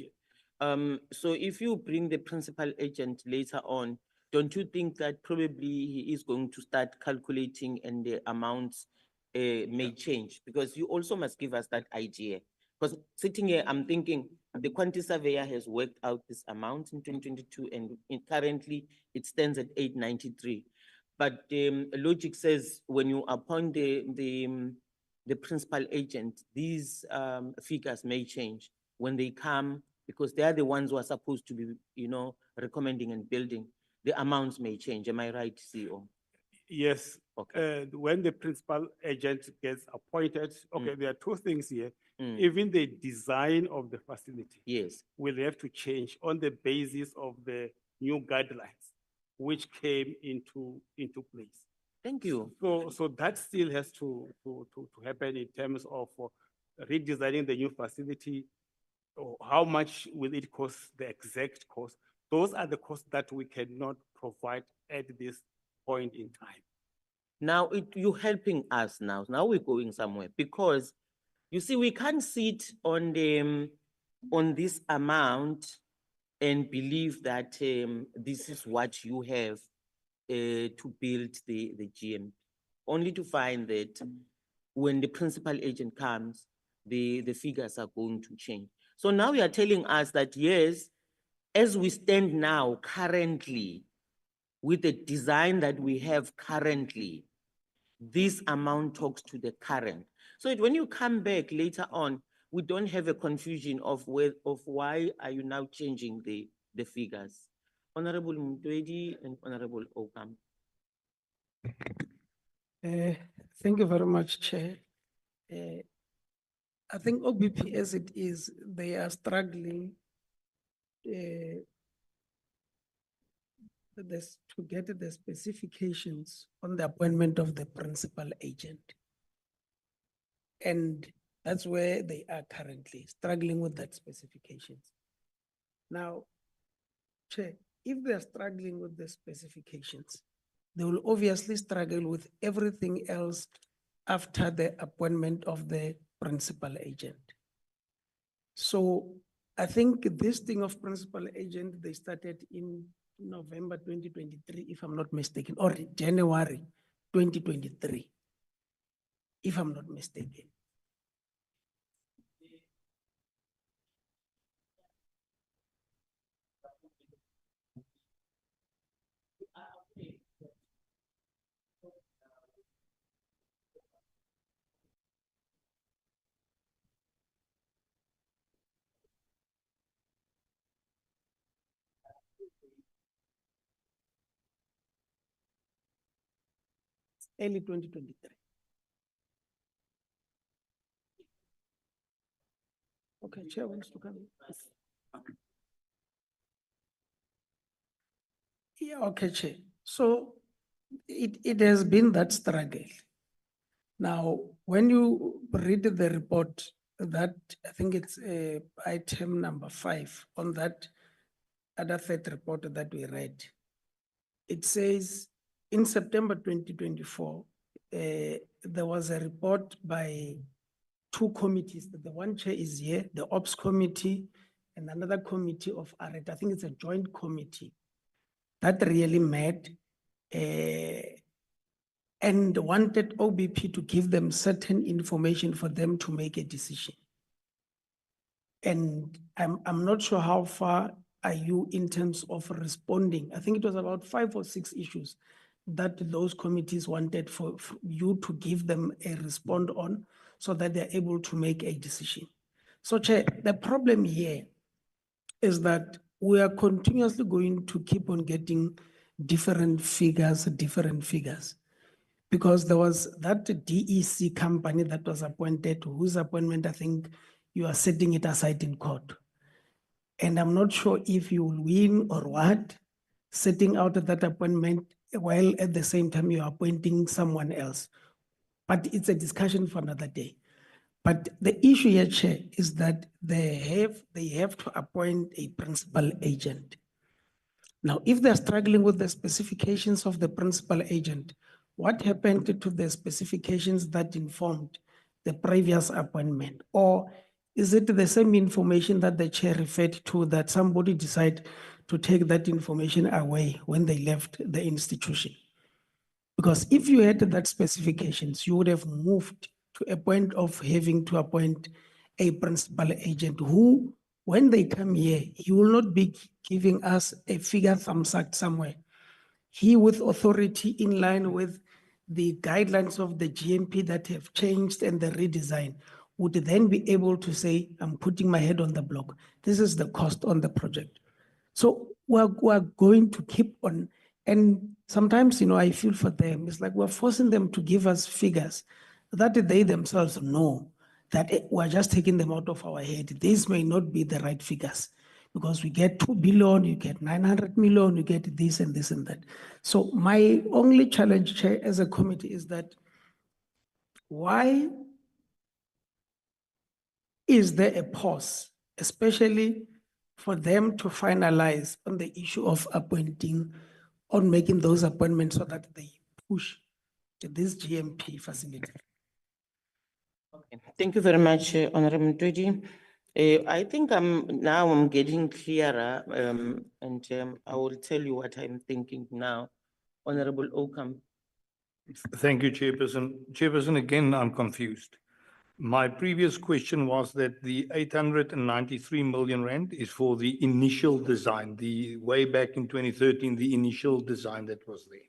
so if you bring the principal agent later on, don't you think that probably he is going to start calculating and the amounts may change? Because you also must give us that idea. Because sitting here, I'm thinking the quantity surveyor has worked out this amount in 2022, and currently it stands at 893. But logic says when you appoint the principal agent, these figures may change when they come, because they are the ones who are supposed to be, recommending and building. The amounts may change. Am I right, CEO? Yes. Okay. When the principal agent gets appointed, there are two things here. Even the design of the facility, yes, will have to change on the basis of the new guidelines which came into place. Thank you. So that still has to happen in terms of redesigning the new facility. Or how much will it cost, the exact cost? Those are the costs that we cannot provide at this point in time. Now you're helping us now. Now we're going somewhere, because you see, we can't sit on this amount and believe that this is what you have to build the GM, only to find that when the principal agent comes, the figures are going to change. So now you are telling us that yes, as we stand now currently, with the design that we have currently, this amount talks to the current. So when you come back later on, we don't have a confusion of why are you now changing the figures. Honorable Mtwedi and Honorable Okam. Thank you very much, Chair. I think OBP as it is, they are struggling to get the specifications on the appointment of the principal agent. And that's where they are currently, struggling with that specifications. Now, Chair, if they're struggling with the specifications, they will obviously struggle with everything else after the appointment of the principal agent. So I think this thing of principal agent, they started in November 2023, if I'm not mistaken, or January 2023, if I'm not mistaken. Early 2023. Okay, Chair wants to come in. Yeah, okay, Chair. So it has been that struggle. Now, when you read the report, that I think it's item number 5 on that other third report that we read, it says in September 2024, there was a report by 2 committees. The one chair is here, the Ops Committee, and another committee of Audit. I think it's a joint committee that really met and wanted OBP to give them certain information for them to make a decision. And I'm not sure how far are you in terms of responding. I think it was about 5 or 6 issues that those committees wanted for you to give them a response on so that they're able to make a decision. So, Chair, the problem here is that we are continuously going to keep on getting different figures, because there was that DEC company that was appointed, whose appointment I think you are setting it aside in court. And I'm not sure if you will win or what, setting out that appointment while at the same time you're appointing someone else. But it's a discussion for another day. But the issue here, Chair, is that they have to appoint a principal agent. Now, if they're struggling with the specifications of the principal agent, what happened to the specifications that informed the previous appointment? Or is it the same information that the chair referred to, that somebody decided to take that information away when they left the institution? Because if you had that specifications, you would have moved to a point of having to appoint a principal agent who, when they come here, he will not be giving us a figure thumbsucked somewhere. He, with authority in line with the guidelines of the GMP that have changed and the redesign, would then be able to say, I'm putting my head on the block. This is the cost on the project. So we're going to keep on, and sometimes, I feel for them, it's like we're forcing them to give us figures that they themselves know that we're just taking them out of our head. These may not be the right figures, because we get 2 billion, you get 900 million, you get this and this and that. So my only challenge, Chair, as a committee is that why is there a pause, especially for them to finalize on the issue of appointing, on making those appointments so that they push this GMP facility? Okay. Thank you very much, Honorable Mtwedi. I think I'm getting clearer, and I will tell you what I'm thinking now. Honorable Okam. Thank you, Chairperson. Chairperson, again, I'm confused. My previous question was that the 893 million rand is for the initial design, the way back in 2013, the initial design that was there.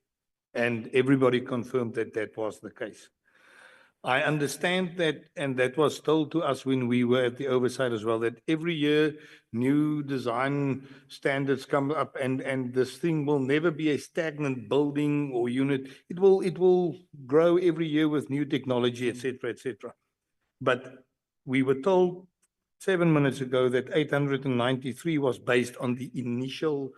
And everybody confirmed that that was the case. I understand that, and that was told to us when we were at the oversight as well, that every year new design standards come up and this thing will never be a stagnant building or unit. It will grow every year with new technology, et cetera, et cetera. But we were told 7 minutes ago that 893 was based on the initial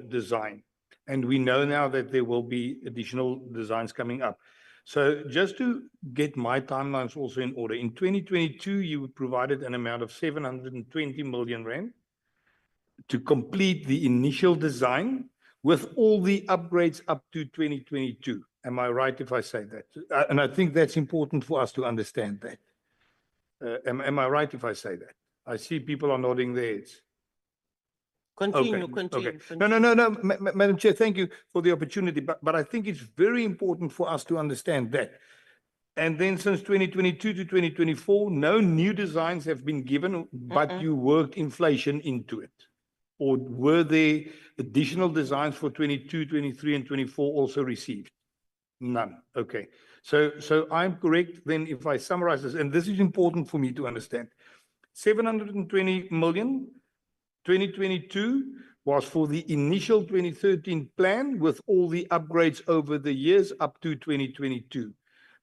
design. And we know now that there will be additional designs coming up. So just to get my timelines also in order, in 2022, you provided an amount of 720 million rand to complete the initial design with all the upgrades up to 2022. Am I right if I say that? And I think that's important for us to understand that. Am I right if I say that? I see people are nodding their heads. Continue, Okay, continue. okay. No, Madam Chair, thank you for the opportunity, but I think it's very important for us to understand that. And then since 2022 to 2024, no new designs have been given, but you worked inflation into it. Or were there additional designs for 22, 23, and 24 also received? None. Okay. So I'm correct then if I summarize this, and this is important for me to understand. 720 million, 2022 was for the initial 2013 plan with all the upgrades over the years up to 2022.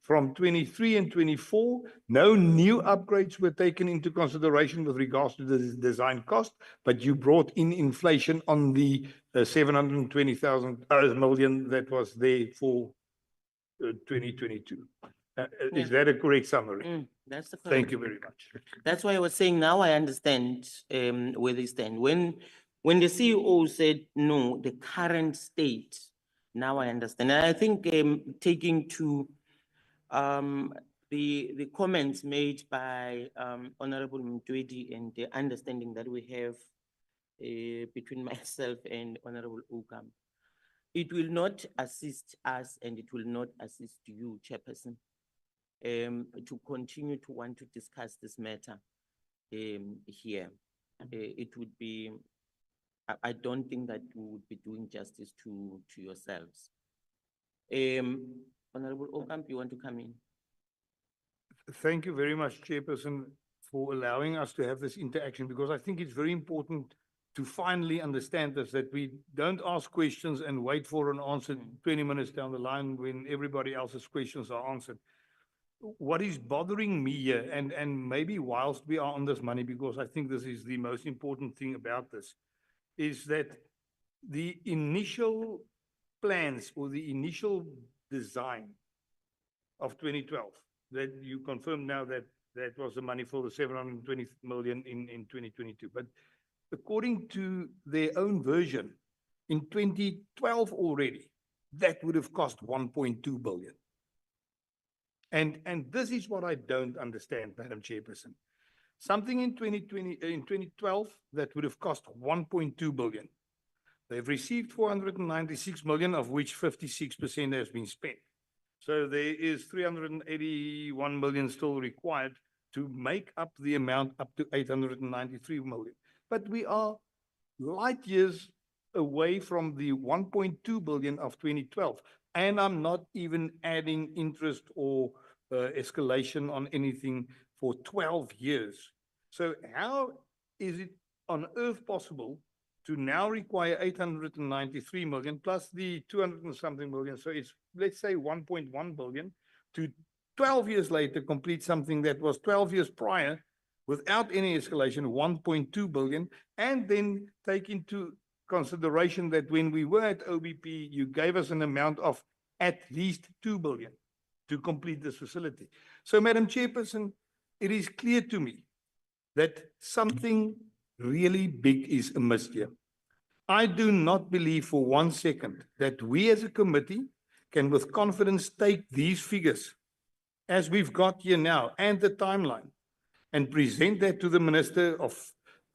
From 23 and 24, no new upgrades were taken into consideration with regards to the design cost, but you brought in inflation on the 720,000 million that was there for 2022. Is that a correct summary? That's the Thank correct. you very much. That's why I was saying now I understand where they stand. When the CEO said no, the current state, now I understand. And I think taking to the comments made by Honorable Mtwedi and the understanding that we have between myself and Honorable Okam, it will not assist us and it will not assist you, Chairperson, to continue to want to discuss this matter here. It would be, I don't think that you would be doing justice to yourselves. Honorable Okam, you want to come in? Thank you very much, Chairperson, for allowing us to have this interaction, because I think it's very important to finally understand this, that we don't ask questions and wait for an answer 20 minutes down the line when everybody else's questions are answered. What is bothering me here, and maybe whilst we are on this money, because I think this is the most important thing about this, is that the initial plans or the initial design of 2012, that you confirm now that that was the money for the 720 million in 2022. But according to their own version, in 2012 already, that would have cost 1.2 billion. And this is what I don't understand, Madam Chairperson. Something in 2012 that would have cost 1.2 billion. They've received 496 million, of which 56% has been spent. So there is 381 million still required to make up the amount up to 893 million. But we are light years away from the 1.2 billion of 2012. And I'm not even adding interest or escalation on anything for 12 years. So how is it on earth possible to now require 893 million plus the 200 and something million? So it's, let's say, 1.1 billion to 12 years later complete something that was 12 years prior without any escalation, 1.2 billion, and then take into consideration that when we were at OBP, you gave us an amount of at least 2 billion to complete this facility. So, Madam Chairperson, it is clear to me that something really big is amiss here. I do not believe for 1 second that we as a committee can with confidence take these figures as we've got here now and the timeline and present that to the Minister of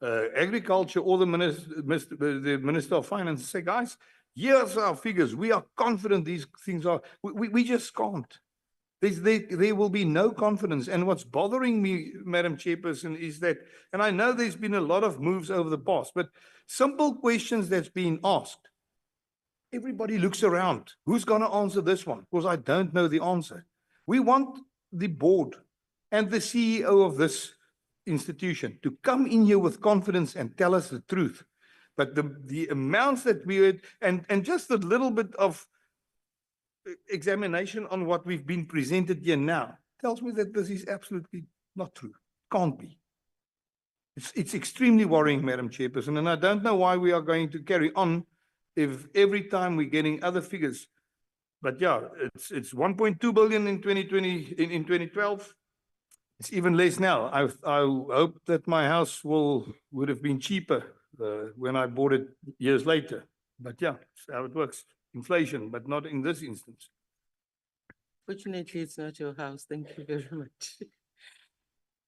Agriculture or the Minister of Finance and say, guys, here's our figures. We are confident these things are, we just can't. There will be no confidence. And what's bothering me, Madam Chairperson, is that, and I know there's been a lot of moves over the past, but simple questions that's been asked, everybody looks around. Who's going to answer this one? Because I don't know the answer. We want the board and the CEO of this institution to come in here with confidence and tell us the truth. But the amounts that we had, and just a little bit of examination on what we've been presented here now tells me that this is absolutely not true. Can't be. It's extremely worrying, Madam Chairperson, and I don't know why we are going to carry on if every time we're getting other figures. But yeah, it's 1.2 billion in 2020, in 2012. It's even less now. I hope that my house would have been cheaper when I bought it years later. But yeah, that's how it works. Inflation, but not in this instance. Fortunately, it's not your house. Thank you very much.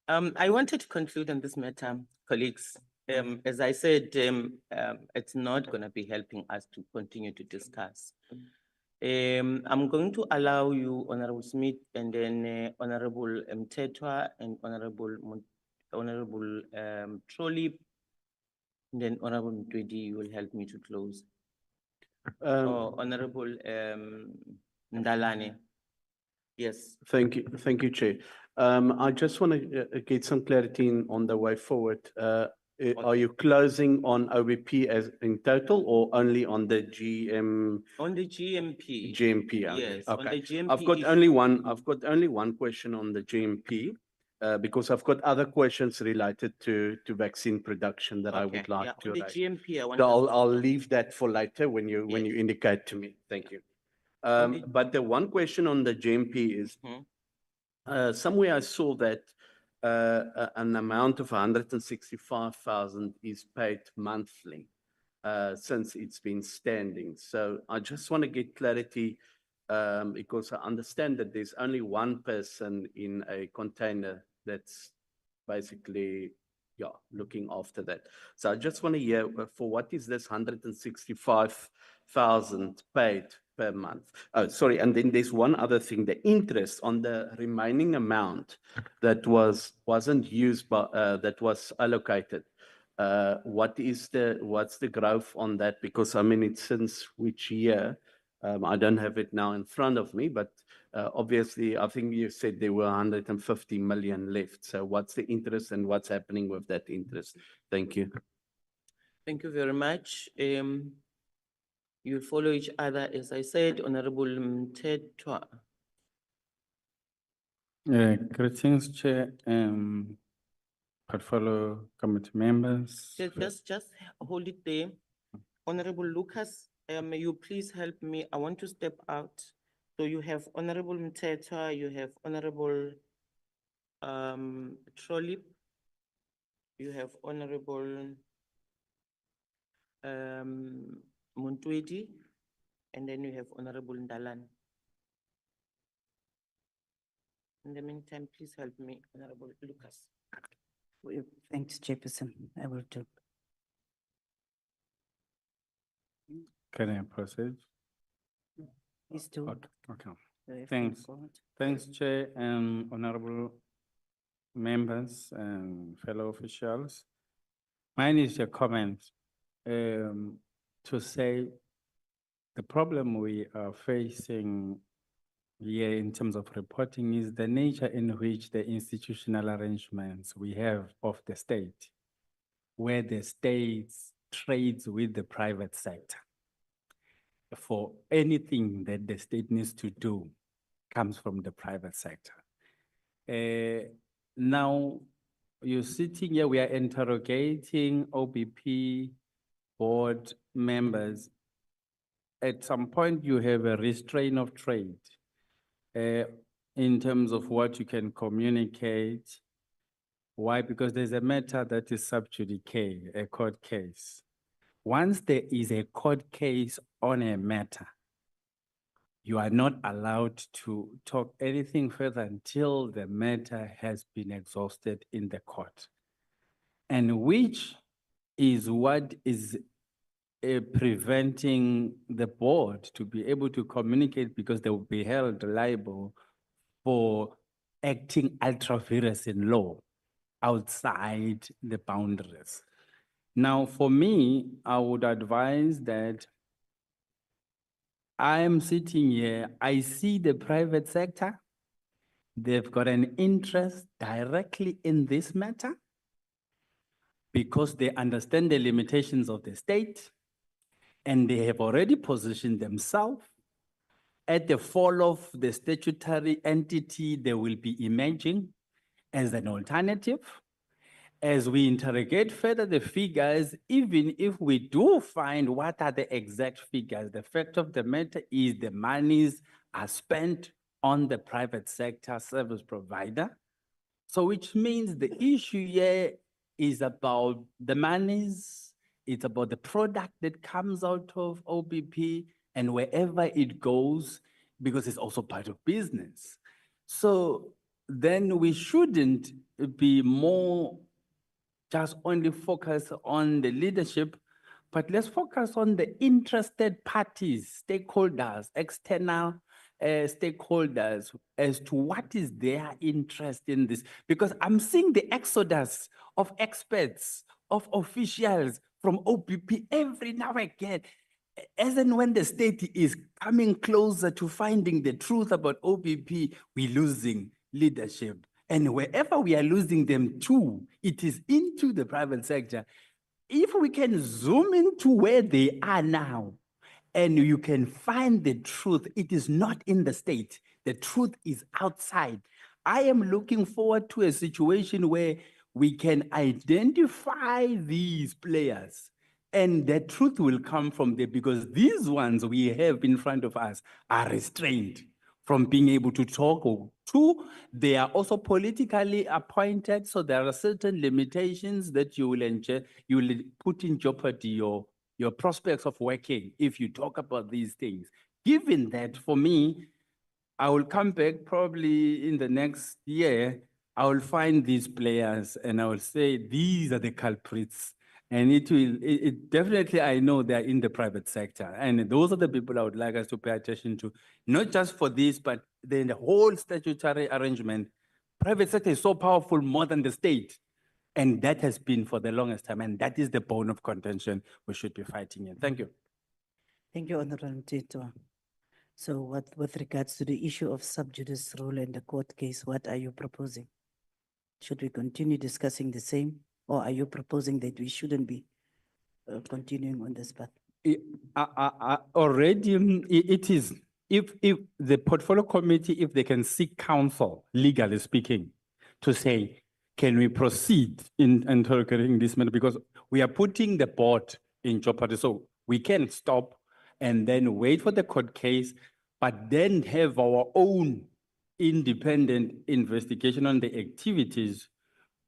I wanted to conclude on this matter, colleagues. As I said, it's not going to be helping us to continue to discuss. I'm going to allow you, Honorable Smith, and then Honorable Mtetwa and Honorable Trolley, and then Honorable Mtwedi, you will help me to close. Honorable Ndalane. Yes. Thank you, Chair. I just want to get some clarity on the way forward. Are you closing on OBP as in total or only on the GM? On the GMP. GMP, okay. Yes, on Okay. the GMP. I've got only one question on the GMP, because I've got other questions related to vaccine production that I would like to On the raise. GMP, I want So I'll leave that for later when you indicate to me. Thank you. the- But the one question on the GMP is, somewhere I saw that an amount of 165,000 is paid monthly since it's been standing. So I just want to get clarity because I understand that there's only one person in a container that's basically looking after that. So I just want to hear for what is this 165,000 paid per month? Oh, sorry. And then there's one other thing, the interest on the remaining amount that wasn't used, but that was allocated. What's the growth on that? Because I mean, it's since which year? I don't have it now in front of me, but obviously, I think you said there were 150 million left. So what's the interest and what's happening with that interest? Thank you. Thank you very much. You follow each other, as I said, Honorable Mtetwa. Greetings, Chair, Portfolio Committee members. Just hold it there. Honorable Lucas, may you please help me? I want to step out. So you have Honorable Mtetwa, you have Honorable Trolley, you have Honorable Muntwedi, and then you have Honorable Ndalan. In the meantime, please help me, Honorable Lucas. Thanks, Chairperson. I will do. Can I proceed? Please do. Okay. If Thanks. you want. Thanks, Chair, honorable members and fellow officials. Mine is a comment to say the problem we are facing here in terms of reporting is the nature in which the institutional arrangements we have of the state, where the state trades with the private sector. For anything that the state needs to do comes from the private sector. Now, you're sitting here, we are interrogating OBP board members. At some point, you have a restraint of trade in terms of what you can communicate. Why? Because there's a matter that is sub judice, a court case. Once there is a court case on a matter, you are not allowed to talk anything further until the matter has been exhausted in the court. And which is what is preventing the board to be able to communicate, because they will be held liable for acting ultra vires in law outside the boundaries. Now, for me, I would advise that I am sitting here, I see the private sector, They've got an interest directly in this matter because they understand the limitations of the state and they have already positioned themselves. At the fall of the statutory entity, they will be emerging as an alternative. As we interrogate further the figures, even if we do find what are the exact figures, the fact of the matter is the monies are spent on the private sector service provider. So which means the issue here is about the monies, it's about the product that comes out of OBP and wherever it goes, because it's also part of business. So then we shouldn't be more just only focus on the leadership, but let's focus on the interested parties, stakeholders, external stakeholders as to what is their interest in this. Because I'm seeing the exodus of experts, of officials from OPP every now and again. As and when the state is coming closer to finding the truth about OPP, we're losing leadership. And wherever we are losing them to, it is into the private sector. If we can zoom into where they are now, and you can find the truth, it is not in the state. The truth is outside. I am looking forward to a situation where we can identify these players and the truth will come from there because these ones we have in front of us are restrained from being able to talk. Two, they are also politically appointed, so there are certain limitations that you will put in jeopardy your prospects of working if you talk about these things. Given that, for me, I will come back probably in the next year, I will find these players and I will say, these are the culprits. And it definitely, I know they're in the private sector. And those are the people I would like us to pay attention to, not just for this, but then the whole statutory arrangement. Private sector is so powerful more than the state. And that has been for the longest time. And that is the bone of contention we should be fighting in. Thank you. Thank you, Honorable Mtito. So with regards to the issue of sub judice rule and the court case, what are you proposing? Should we continue discussing the same, or are you proposing that we shouldn't be continuing on this path? Already, it is, if the portfolio committee, if they can seek counsel, legally speaking, to say, can we proceed in interrogating this matter? Because we are putting the board in jeopardy. So we can stop and then wait for the court case, but then have our own independent investigation on the activities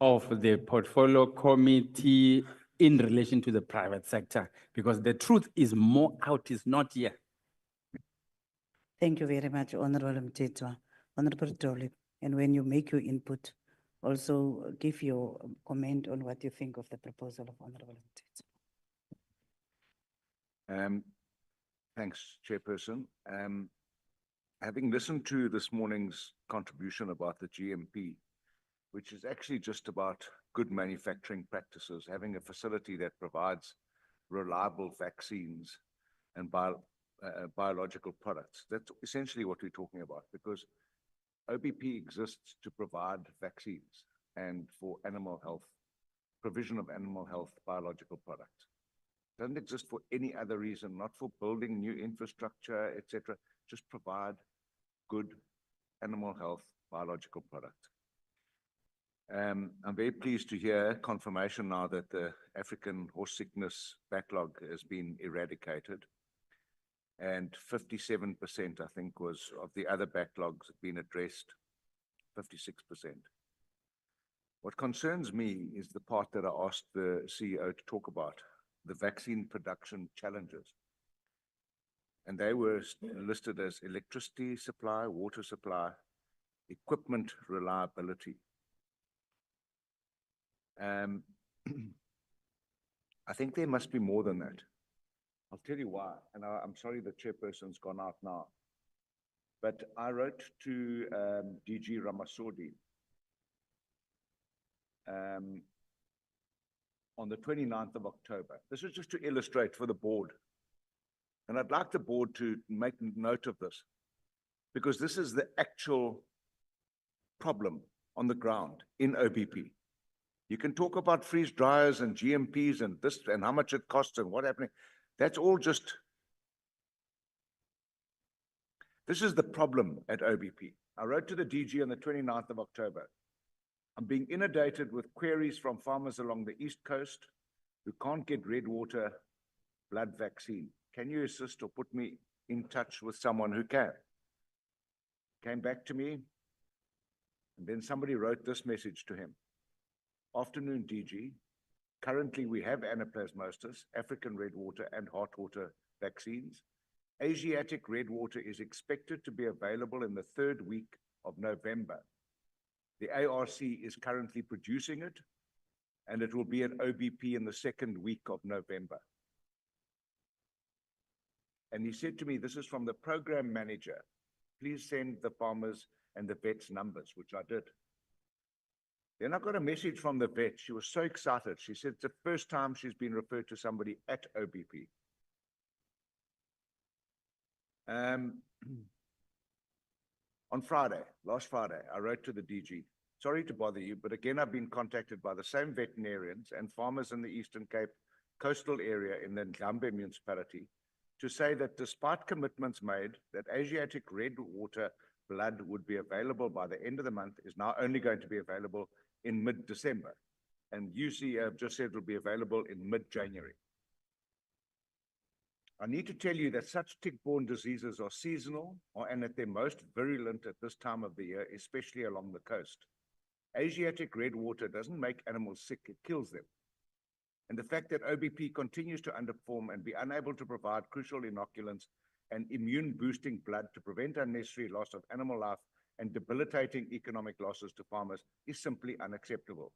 of the portfolio committee in relation to the private sector, because the truth is more out, is not here. Thank you very much, Honorable Mtito. Honorable Dolly, and when you make your input, also give your comment on what you think of the proposal of Honorable Mtito. Thanks, Chairperson. Having listened to this morning's contribution about the GMP, which is actually just about good manufacturing practices, having a facility that provides reliable vaccines and biological products. That's essentially what we're talking about, because OBP exists to provide vaccines and for animal health, provision of animal health biological products. It doesn't exist for any other reason, not for building new infrastructure, etc. Just provide good animal health biological products. I'm very pleased to hear confirmation now that the African horse sickness backlog has been eradicated. And 57%, I think, was of the other backlogs have been addressed, 56%. What concerns me is the part that I asked the CEO to talk about, the vaccine production challenges. And they were listed as electricity supply, water supply, equipment reliability. I think there must be more than that. I'll tell you why, and I'm sorry the chairperson's gone out now, but I wrote to DG Ramasodi on the 29th of October. This is just to illustrate for the board. And I'd like the board to make note of this, because this is the actual problem on the ground in OBP. You can talk about freeze dryers and GMPs and this and how much it costs and what's happening. That's all just. This is the problem at OBP. I wrote to the DG on the 29th of October. I'm being inundated with queries from farmers along the East Coast who can't get red water blood vaccine. Can you assist or put me in touch with someone who can? Came back to me, and then somebody wrote this message to him. Afternoon, DG. Currently, we have anaplasmosis, African red water, and heart water vaccines. Asiatic red water is expected to be available in the 3rd week of November. The ARC is currently producing it, and it will be at OBP in the 2nd week of November. And he said to me, this is from the program manager. Please send the farmers and the vets numbers, which I did. Then I got a message from the vet. She was so excited. She said it's the first time she's been referred to somebody at OBP. On Friday, last Friday, I wrote to the DG. Sorry to bother you, but again, I've been contacted by the same veterinarians and farmers in the Eastern Cape coastal area in the Ndlambe municipality to say that despite commitments made that Asiatic red water blood would be available by the end of the month, is now only going to be available in mid-December. And UC have just said it will be available in mid-January. I need to tell you that such tick-borne diseases are seasonal and at their most virulent at this time of the year, especially along the coast. Asiatic red water doesn't make animals sick, it kills them. And the fact that OBP continues to underperform and be unable to provide crucial inoculants and immune-boosting blood to prevent unnecessary loss of animal life and debilitating economic losses to farmers is simply unacceptable.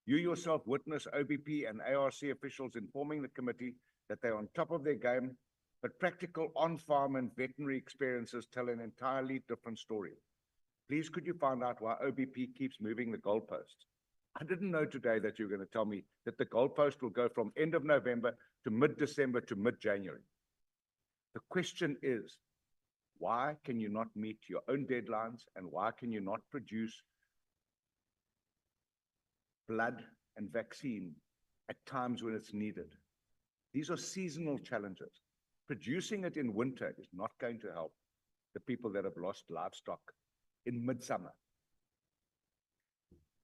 You yourself witness OBP and ARC officials informing the committee that they're on top of their game, but practical on-farm and veterinary experiences tell an entirely different story. Please, could you find out why OBP keeps moving the goalposts? I didn't know today that you're going to tell me that the goalpost will go from end of November to mid-December to mid-January. The question is, why can you not meet your own deadlines and why can you not produce blood and vaccine at times when it's needed? These are seasonal challenges. Producing it in winter is not going to help the people that have lost livestock in midsummer.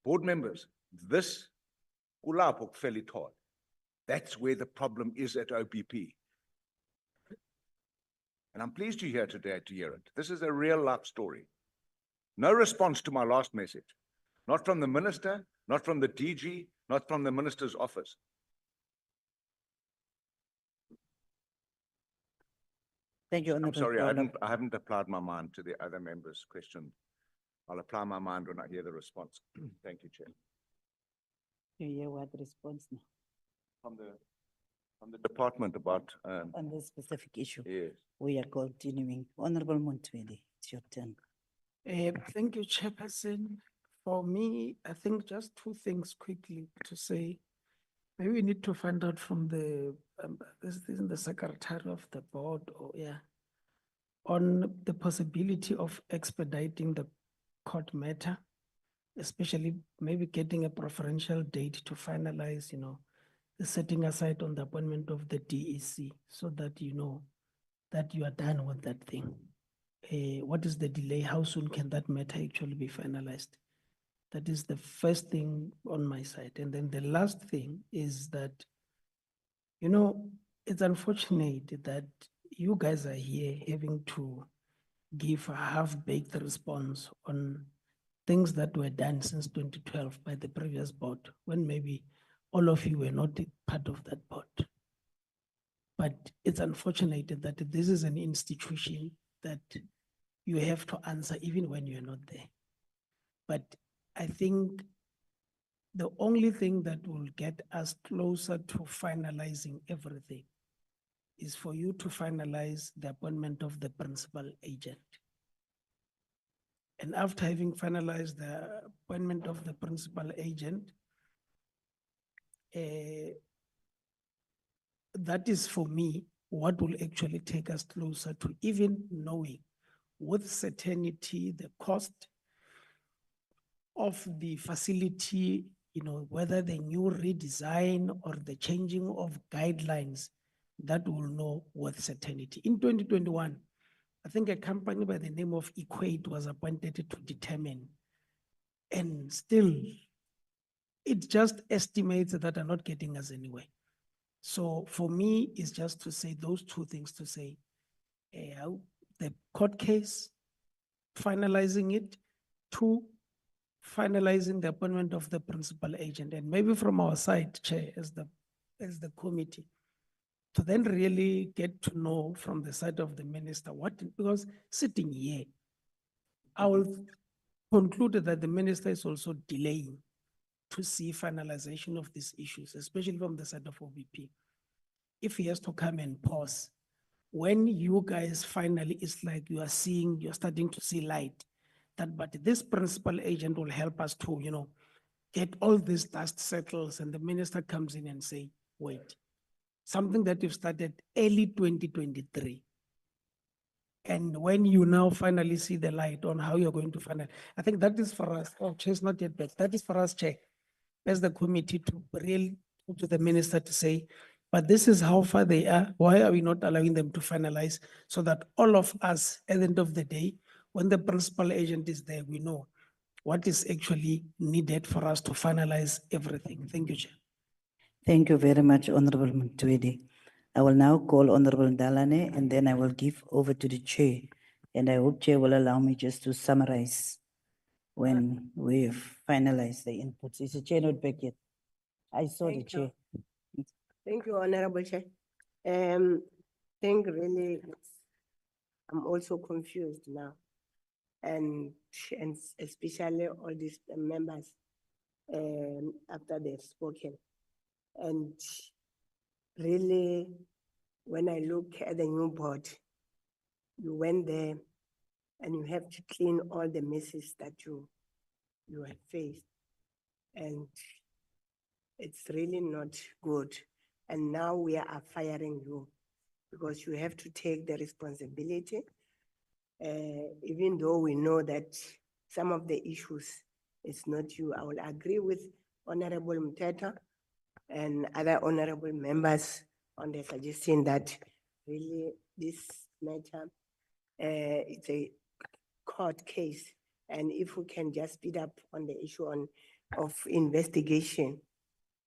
Board members, this kulapho kufela ithole. That's where the problem is at OBP. And I'm pleased you're here today to hear it. This is a real life story. No response to my last message. Not from the minister, not from the DG, not from the minister's office. Thank you, I'm Honorable sorry, Paula. I haven't applied my mind to the other members' question. I'll apply my mind when I hear the response. Thank you, Chair. You hear what response now From the department about, on this specific issue? yes. We are continuing. Honorable Montwedi, it's your turn. Thank you, Chairperson. For me, I think just two things quickly to say. Maybe we need to find out from the, this is the secretary of the board, or on the possibility of expediting the court matter, especially maybe getting a preferential date to finalize, the setting aside on the appointment of the DEC, so that you know that you are done with that thing. What is the delay? How soon can that matter actually be finalized? That is the first thing on my side. And then the last thing is that, it's unfortunate that you guys are here having to give a half-baked response on things that were done since 2012 by the previous board, when maybe all of you were not part of that board. But it's unfortunate that this is an institution that you have to answer even when you're not there. But I think the only thing that will get us closer to finalizing everything is for you to finalize the appointment of the principal agent. And after having finalized the appointment of the principal agent, that is for me what will actually take us closer to even knowing with certainty the cost of the facility, whether the new redesign or the changing of guidelines, that will know with certainty. In 2021, I think a company by the name of Equate was appointed to determine, and still it just estimates that are not getting us anywhere. So for me, it's just to say those two things to say, how the court case, finalizing it, two, finalizing the appointment of the principal agent, and maybe from our side, Chair, as the committee, to then really get to know from the side of the minister because sitting here, I will conclude that the minister is also delaying to see finalization of these issues, especially from the side of OBP. If he has to come and pause, when you guys finally, it's like you're starting to see light, but this principal agent will help us to, get all this dust settles, and the minister comes in and say, wait, something that you've started early 2023. And when you now finally see the light on how you're going to finalize, I think that is for us, Chair's not yet back, that is for us, Chair, as the committee to really go to the minister to say, but this is how far they are, why are we not allowing them to finalize, so that all of us, at the end of the day, when the principal agent is there, we know what is actually needed for us to finalize everything. Thank you, Chair. Thank you very much, Honorable Mtwedi. I will now call Honorable Dalane, and then I will give over to the Chair. And I hope Chair will allow me just to summarize when we've finalized the inputs. Is the Chair not back yet? I saw the Thank you. Chair. Thank you, Honorable Chair. Think really, I'm also confused now. And especially all these members, after they've spoken. And really, when I look at the new board, you went there and you have to clean all the messes that you have faced. And it's really not good. And now we are firing you because you have to take the responsibility. Even though we know that some of the issues, it's not you. I will agree with Honorable Mteta and other honorable members on the suggestion that really this matter, it's a court case. And if we can just speed up on the issue of investigation,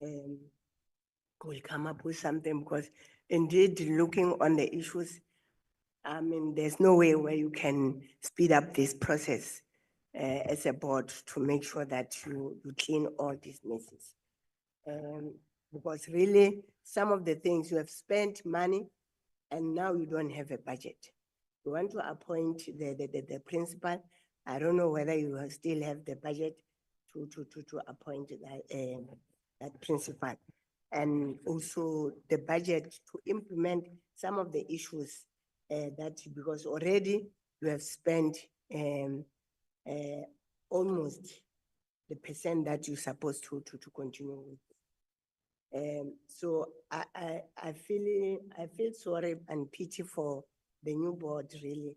we'll come up with something, because indeed looking on the issues, I mean, there's no way where you can speed up this process as a board to make sure that you clean all these messes. Because really, some of the things you have spent money and now you don't have a budget. You want to appoint the principal. I don't know whether you still have the budget to appoint that principal. And also the budget to implement some of the issues because already you have spent almost the percent that you're supposed to continue with. So I feel sorry and pity for the new board, really.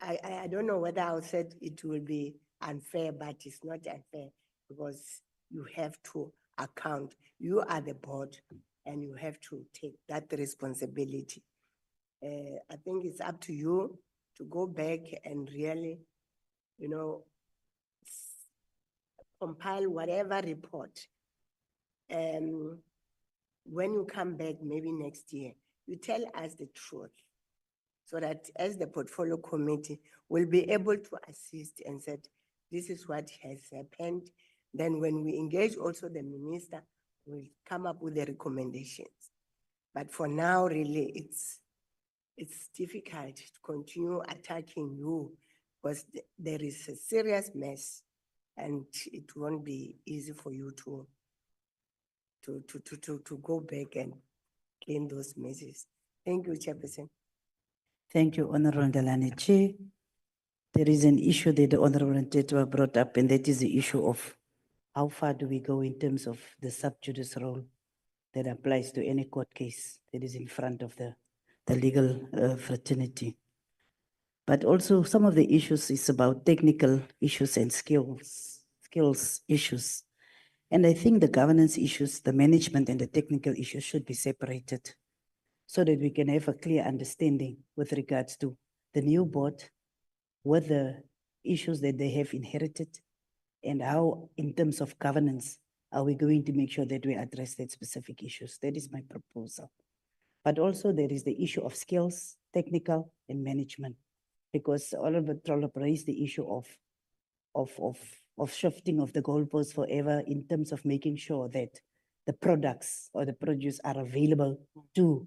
I don't know whether I said it will be unfair, but it's not unfair because you have to account. You are the board and you have to take that responsibility. I think it's up to you to go back and really, compile whatever report. When you come back, maybe next year, you tell us the truth so that as the portfolio committee, we'll be able to assist and said, this is what has happened. Then when we engage also the minister, we'll come up with the recommendations. But for now, really, it's difficult to continue attacking you because there is a serious mess and it won't be easy for you to go back and clean those messes. Thank you, Chairperson. Thank you, Honorable Dalane. Chair, there is an issue that the Honorable Ntetwa brought up, and that is the issue of how far do we go in terms of the sub judice role that applies to any court case that is in front of the legal fraternity. But also some of the issues is about technical issues and skills issues. And I think the governance issues, the management and the technical issues should be separated so that we can have a clear understanding with regards to the new board, what the issues that they have inherited, and how, in terms of governance, are we going to make sure that we address that specific issues? That is my proposal. But also there is the issue of skills, technical and management, because Oliver Trollop raised the issue of shifting of the goalposts forever in terms of making sure that the products or the produce are available to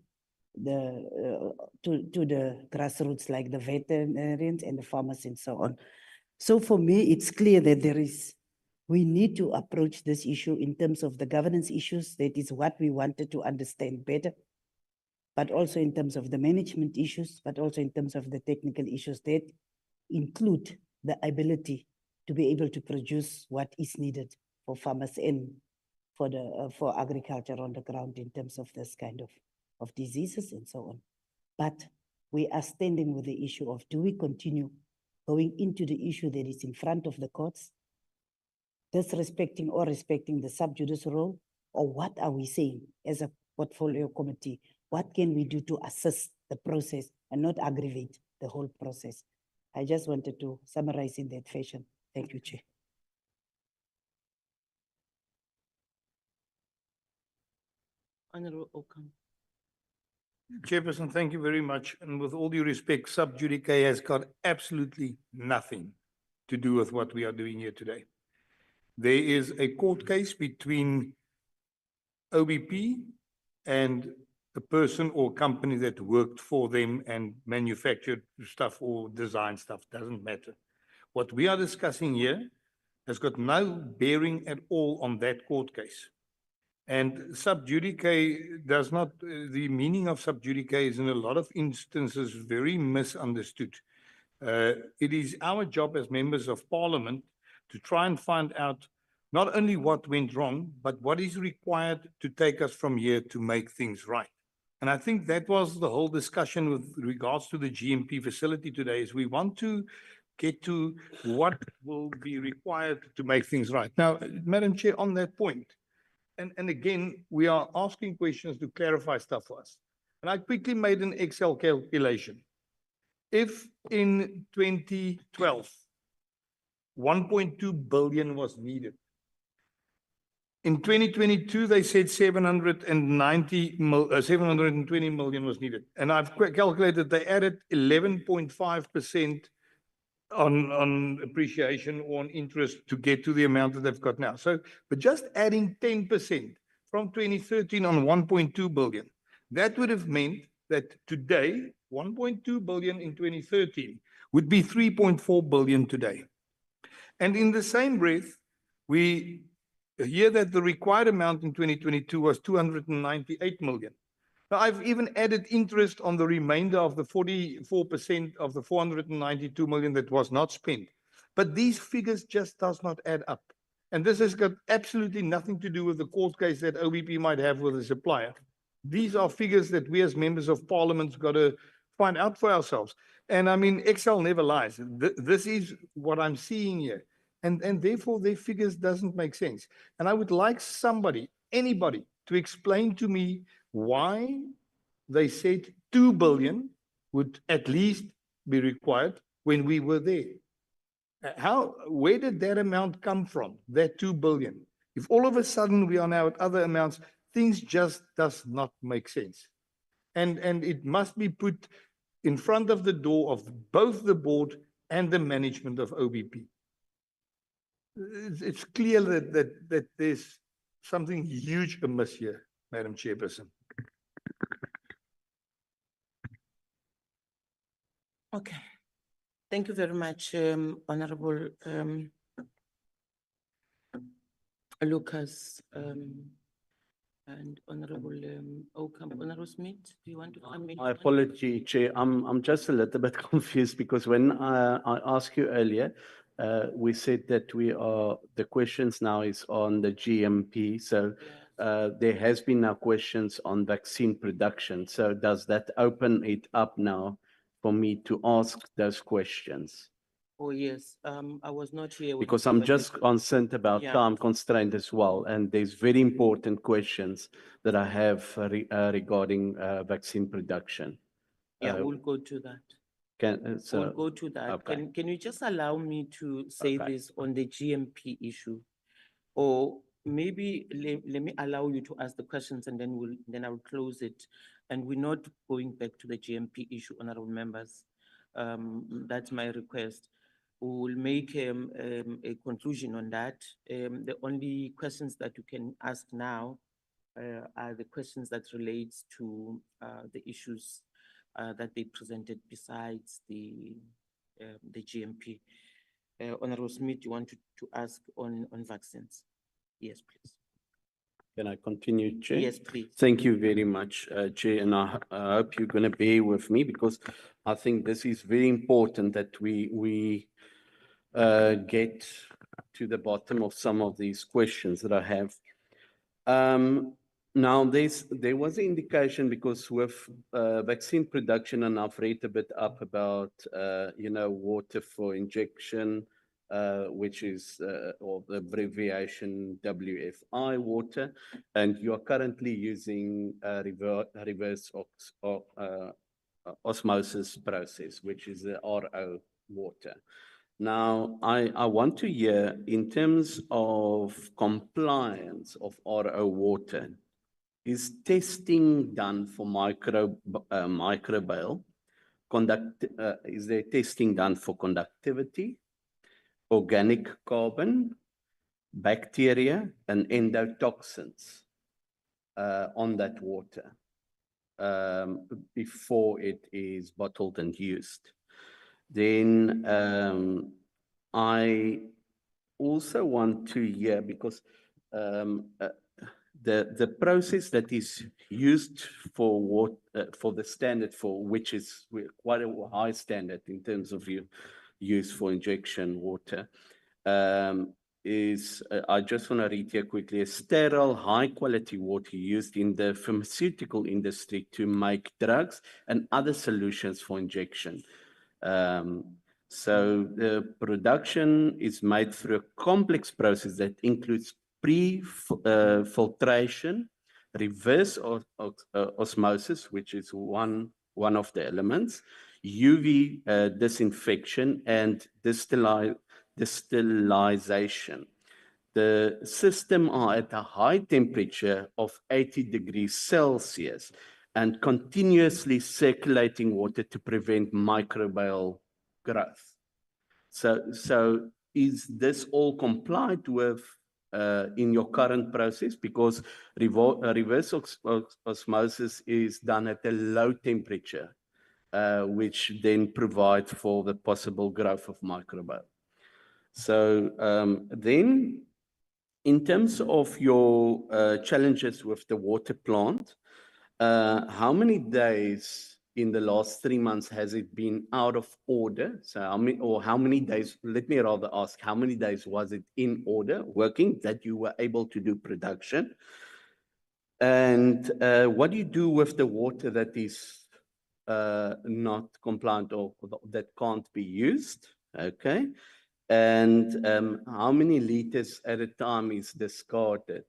the grassroots, like the veterinarians and the farmers and so on. So for me, it's clear that we need to approach this issue in terms of the governance issues. That is what we wanted to understand better, but also in terms of the management issues, but also in terms of the technical issues that include the ability to be able to produce what is needed for farmers and for agriculture on the ground in terms of this kind of diseases and so on. But we are standing with the issue of, do we continue going into the issue that is in front of the courts, disrespecting or respecting the sub judice role, or what are we saying as a portfolio committee? What can we do to assist the process and not aggravate the whole process? I just wanted to summarize in that fashion. Thank you, Chair. Honorable Ocampo. Chairperson, thank you very much. And with all due respect, sub judice has got absolutely nothing to do with what we are doing here today. There is a court case between OBP and a person or company that worked for them and manufactured stuff or designed stuff, doesn't matter. What we are discussing here has got no bearing at all on that court case. And sub judice does not, the meaning of sub judice is in a lot of instances very misunderstood. It is our job as members of parliament to try and find out not only what went wrong, but what is required to take us from here to make things right. And I think that was the whole discussion with regards to the GMP facility today, is we want to get to what will be required to make things right. Now, Madam Chair, on that point, and again, we are asking questions to clarify stuff for us. And I quickly made an Excel calculation. If in 2012, 1.2 billion was needed. In 2022, they said 720 million was needed. And I've calculated they added 11.5% on appreciation or on interest to get to the amount that they've got now. So, but just adding 10% from 2013 on 1.2 billion, that would have meant that today, 1.2 billion in 2013 would be 3.4 billion today. And in the same breath, we hear that the required amount in 2022 was 298 million. Now, I've even added interest on the remainder of the 44% of the 492 million that was not spent. But these figures just does not add up. And this has got absolutely nothing to do with the court case that OBP might have with the supplier. These are figures that we as members of parliament got to find out for ourselves. And I mean, Excel never lies. This is what I'm seeing here. And therefore, their figures doesn't make sense. And I would like somebody, anybody, to explain to me why they said 2 billion would at least be required when we were there. Where did that amount come from, that 2 billion? If all of a sudden we are now at other amounts, things just does not make sense. And it must be put in front of the door of both the board and the management of OBP. It's clear that there's something huge amiss here, Madam Chairperson. Okay. Thank you very much, Honorable Lucas and Honorable Ocampo. Honorable Smith, do you want to come in? My apology, Chair. I'm just a little bit confused because when I asked you earlier, we said that the questions now is on the GMP. So there has been now questions on vaccine production. So does that open it up now for me to ask those questions? Oh, yes, I was not here. when Because you I'm were just taking- concerned about Yeah. time constraint as well, and there's very important questions that I have regarding vaccine production. Yeah, Uh, we'll go to that. Can, so, We'll go to that. okay. Can you just allow me to say Okay. this on the GMP issue? Or maybe let me allow you to ask the questions and then I will close it. And we're not going back to the GMP issue, honorable members. That's my request. We will make a conclusion on that. The only questions that you can ask now are the questions that relates to the issues that they presented besides the GMP. Honorable Smith, you want to ask on vaccines? Yes, please. Can I continue, Chair? Yes, please. Thank you very much, Chair, and I hope you're going to bear with me because I think this is very important that we get to the bottom of some of these questions that I have. Now, there was an indication because with vaccine production, and I've read a bit up about, water for injection, which is, or the abbreviation WFI water, and you are currently using reverse osmosis process, which is the RO water. Now, I want to hear in terms of compliance of RO water, is testing done for microbial is there testing done for conductivity, organic carbon, bacteria, and endotoxins on that water before it is bottled and used? Then I also want to hear, because the process that is used for what for the standard for which is quite a high standard in terms of use for injection water is I just want to read here quickly: a sterile, high quality water used in the pharmaceutical industry to make drugs and other solutions for injection. So the production is made through a complex process that includes pre-filtration, reverse osmosis, which is one of the elements, UV disinfection, and distillation. The system are at a high temperature of 80 degrees Celsius and continuously circulating water to prevent microbial growth. So is this all complied with in your current process? Because reverse osmosis is done at a low temperature, which then provides for the possible growth of microbiome. So then, in terms of your challenges with the water plant, how many days in the last 3 months has it been out of order? So how many days, let me rather ask, how many days was it in order, working, that you were able to do production? And what do you do with the water that is not compliant or that can't be used? Okay. And how many liters at a time is discarded?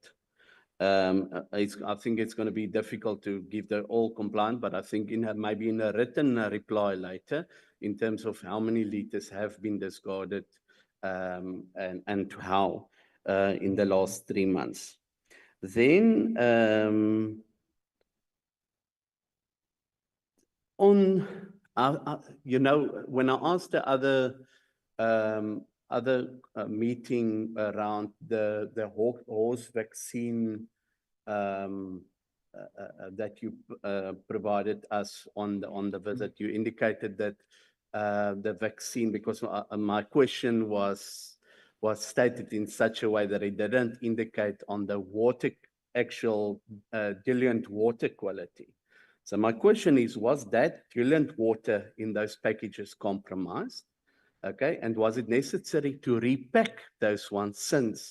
I think it's going to be difficult to give the all compliant, but I think maybe in a written reply later, in terms of how many liters have been discarded and how in the last 3 months. Then when I asked the other meeting around the horse vaccine that you provided us on the visit, you indicated that the vaccine, because my question was stated in such a way that it didn't indicate on the actual diluent water quality. So my question is, was that diluent water in those packages compromised? Okay, and was it necessary to repack those ones since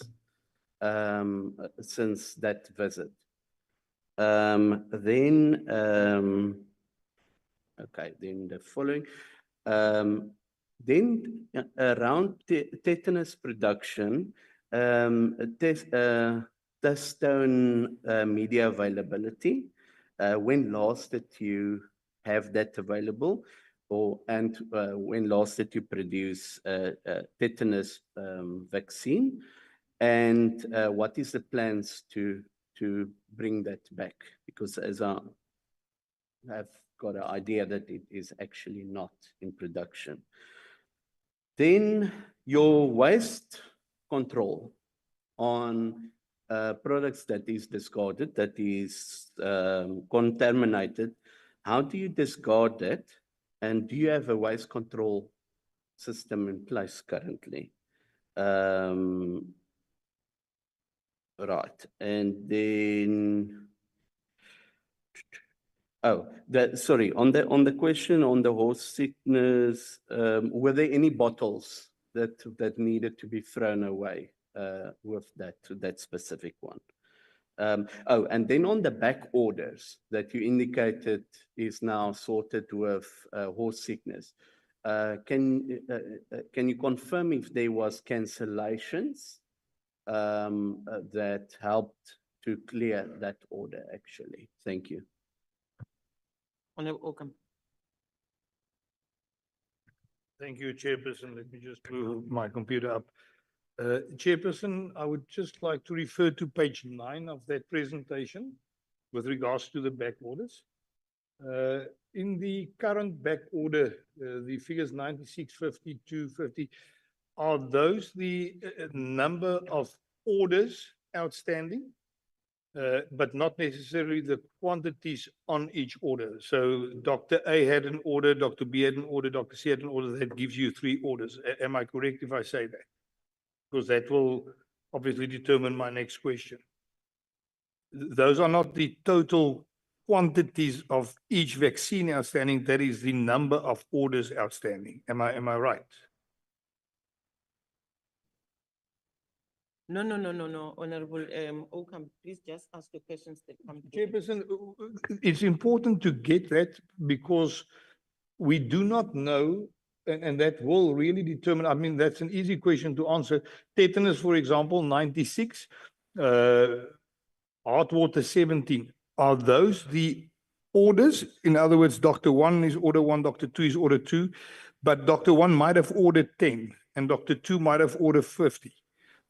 that visit? Then Okay, then the following. Then around tetanus production, testone media availability. When last did you have that available? And when last did you produce tetanus vaccine? And what is the plans to bring that back? Because as I have got an idea that it is actually not in production. Then your waste control on products that is discarded, that is contaminated. How do you discard that? And do you have a waste control system in place currently? Right, and then, sorry, on the question on the horse sickness, were there any bottles that needed to be thrown away with that specific one? And then on the back orders that you indicated is now sorted with horse sickness, can you confirm if there was cancellations that helped to clear that order actually? Thank you. Honorable Ockham. Thank you, Chairperson. Let me just move my computer up. Chairperson, I would just like to refer to page 9 of that presentation with regards to the back orders. In the current back order, the figures 9650, 250, are those the number of orders outstanding? But not necessarily the quantities on each order. So Dr. A had an order, Dr. B had an order, Dr. C had an order, that gives you 3 orders. Am I correct if I say that? Because that will obviously determine my next question. Those are not the total quantities of each vaccine outstanding, that is the number of orders outstanding. Am I right? No, Honorable Ockham, please just ask the questions that come. Chairperson, it's important to get that because we do not know, and that will really determine, I mean, that's an easy question to answer. Tetanus, for example, 96, hot water 17. Are those the orders? In other words, Dr. 1 is order 1, Dr. 2 is order 2, but Dr. 1 might have ordered 10 and Dr. 2 might have ordered 50.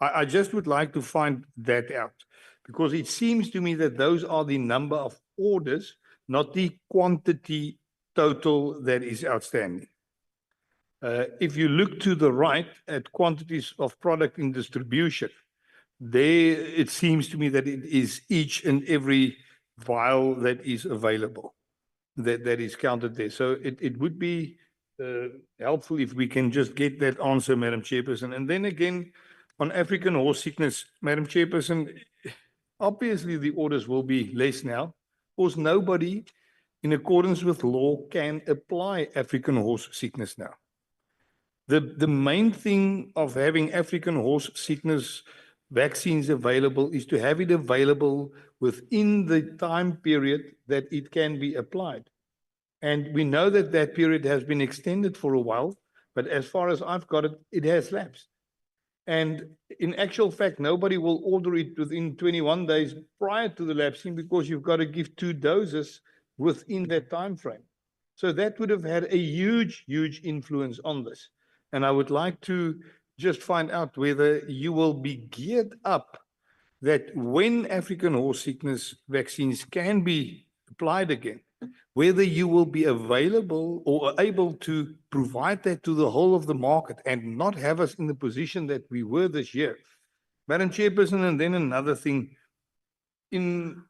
I just would like to find that out because it seems to me that those are the number of orders, not the quantity total that is outstanding. If you look to the right at quantities of product in distribution, there it seems to me that it is each and every vial that is available that is counted there. So it would be helpful if we can just get that answer, Madam Chairperson. And then again, on African horse sickness, Madam Chairperson, obviously the orders will be less now, because nobody, in accordance with law, can apply African horse sickness now. The main thing of having African horse sickness vaccines available is to have it available within the time period that it can be applied. And we know that that period has been extended for a while, but as far as I've got it, it has lapsed. And in actual fact, nobody will order it within 21 days prior to the lapsing because you've got to give 2 doses within that time frame. So that would have had a huge influence on this. And I would like to just find out whether you will be geared up that when African horse sickness vaccines can be applied again, whether you will be available or able to provide that to the whole of the market and not have us in the position that we were this year. Madam Chairperson, and then another thing, in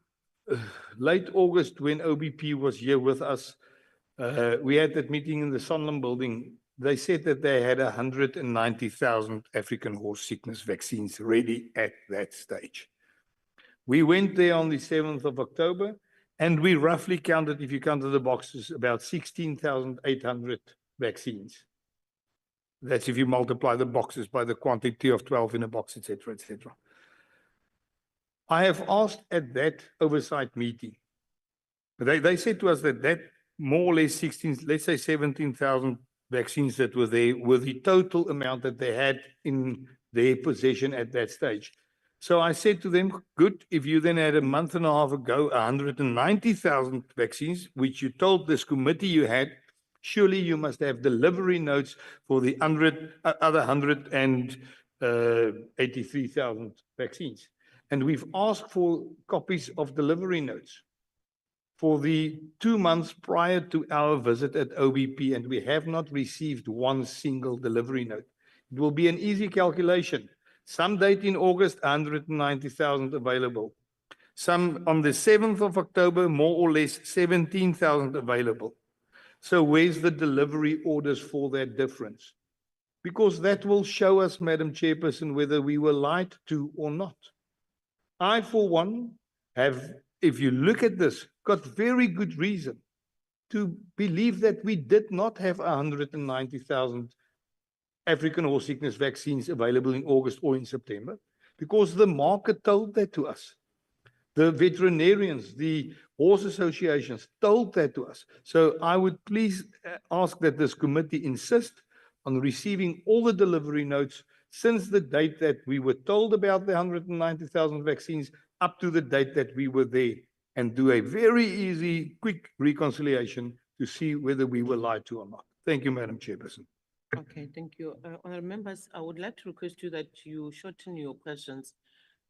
late August when OBP was here with us, we had that meeting in the Sanlam building. They said that they had 190,000 African horse sickness vaccines ready at that stage. We went there on the 7th of October, and we roughly counted, if you counted the boxes, about 16,800 vaccines. That's if you multiply the boxes by the quantity of 12 in a box, etc., etc. I have asked at that oversight meeting, they said to us that more or less 16, let's say 17,000 vaccines that were there were the total amount that they had in their possession at that stage. So I said to them, good, if you then had a month and a half ago, 190,000 vaccines, which you told this committee you had, surely you must have delivery notes for the other 183,000 vaccines. And we've asked for copies of delivery notes for the 2 months prior to our visit at OBP, and we have not received one single delivery note. It will be an easy calculation. Some date in August, 190,000 available. Some on the 7th of October, more or less 17,000 available. So where's the delivery orders for that difference? Because that will show us, Madam Chairperson, whether we were lied to or not. I, for one, have, if you look at this, got very good reason to believe that we did not have 190,000 African horse sickness vaccines available in August or in September, because the market told that to us. The veterinarians, the horse associations told that to us. So I would please ask that this committee insist on receiving all the delivery notes since the date that we were told about the 190,000 vaccines up to the date that we were there, and do a very easy, quick reconciliation to see whether we were lied to or not. Thank you, Madam Chairperson. Okay, thank you. Honourable members, I would like to request you that you shorten your questions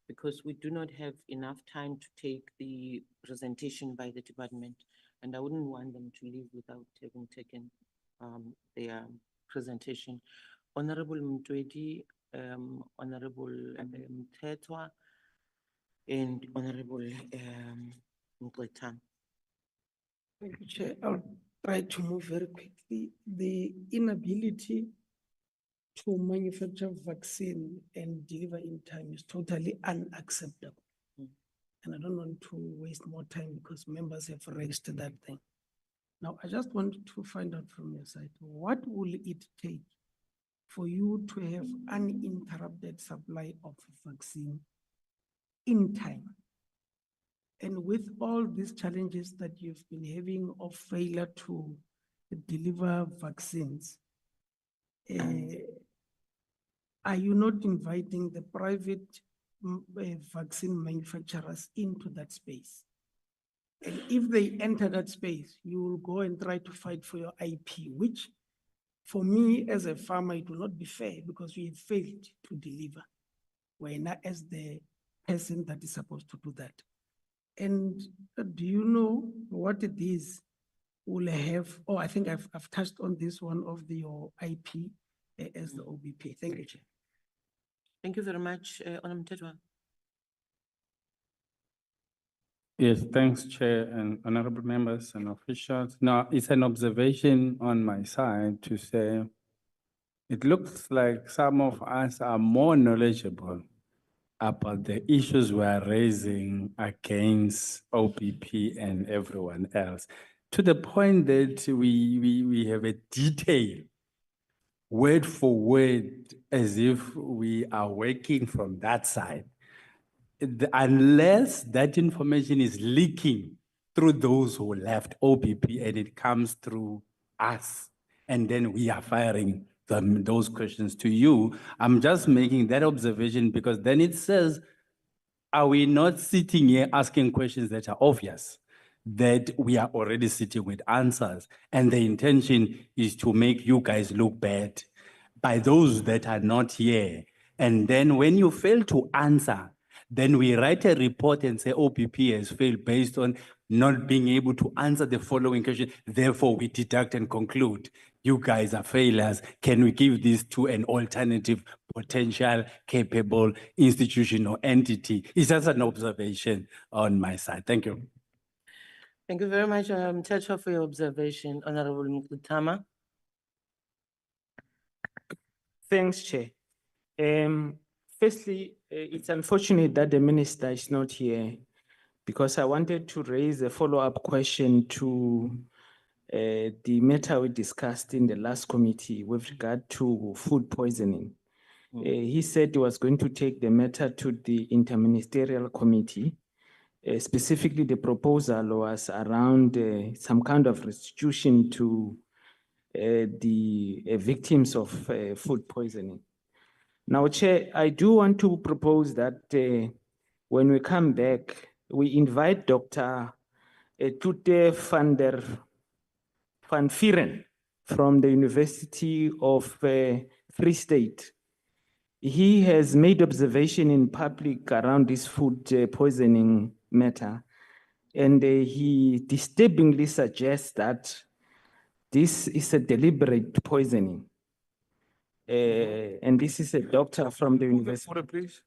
because we do not have enough time to take the presentation by the department, and I wouldn't want them to leave without having taken their presentation. Honourable Mtwedi, Honourable Tetwa, and Honourable Mqwetha. Thank you, Chair. I'll try to move very quickly. The inability to manufacture vaccine and deliver in time is totally unacceptable. And I don't want to waste more time because members have raised that thing. Now, I just want to find out from your side, what will it take for you to have uninterrupted supply of vaccine in time? And with all these challenges that you've been having of failure to deliver vaccines, are you not inviting the private vaccine manufacturers into that space? And if they enter that space, you will go and try to fight for your IP, which for me as a farmer, it will not be fair because we have failed to deliver. We're not as the person that is supposed to do that. And do you know what it is will have? Oh, I think I've touched on this one of your IP as the OBP. Thank you, Chair. Thank you very much, Honourable Mtetwa. Yes, thanks, Chair and honorable members and officials. Now, it's an observation on my side to say it looks like some of us are more knowledgeable about the issues we are raising against OPP and everyone else, to the point that we have a detail, word for word, as if we are working from that side. Unless that information is leaking through those who left OPP and it comes through us, and then we are firing those questions to you. I'm just making that observation because then it says, are we not sitting here asking questions that are obvious, that we are already sitting with answers, and the intention is to make you guys look bad by those that are not here. And then when you fail to answer, then we write a report and say OPP has failed based on not being able to answer the following question. Therefore, we deduct and conclude you guys are failures. Can we give this to an alternative, potential, capable institution or entity? It's just an observation on my side. Thank you. Thank you very much, Mtetwa, for your observation. Honourable Mqwetha. Thanks, Chair. Firstly, it's unfortunate that the minister is not here because I wanted to raise a follow-up question to the matter we discussed in the last committee with regard to food poisoning. He said he was going to take the matter to the interministerial committee Specifically, the proposal was around some kind of restitution to the victims of food poisoning. Now, Chair, I do want to propose that when we come back, we invite Dr. Tute van Vieren from the University of Free State. He has made observation in public around this food poisoning matter, and he disturbingly suggests that this is a deliberate poisoning. And this is a doctor from the university. Order, please.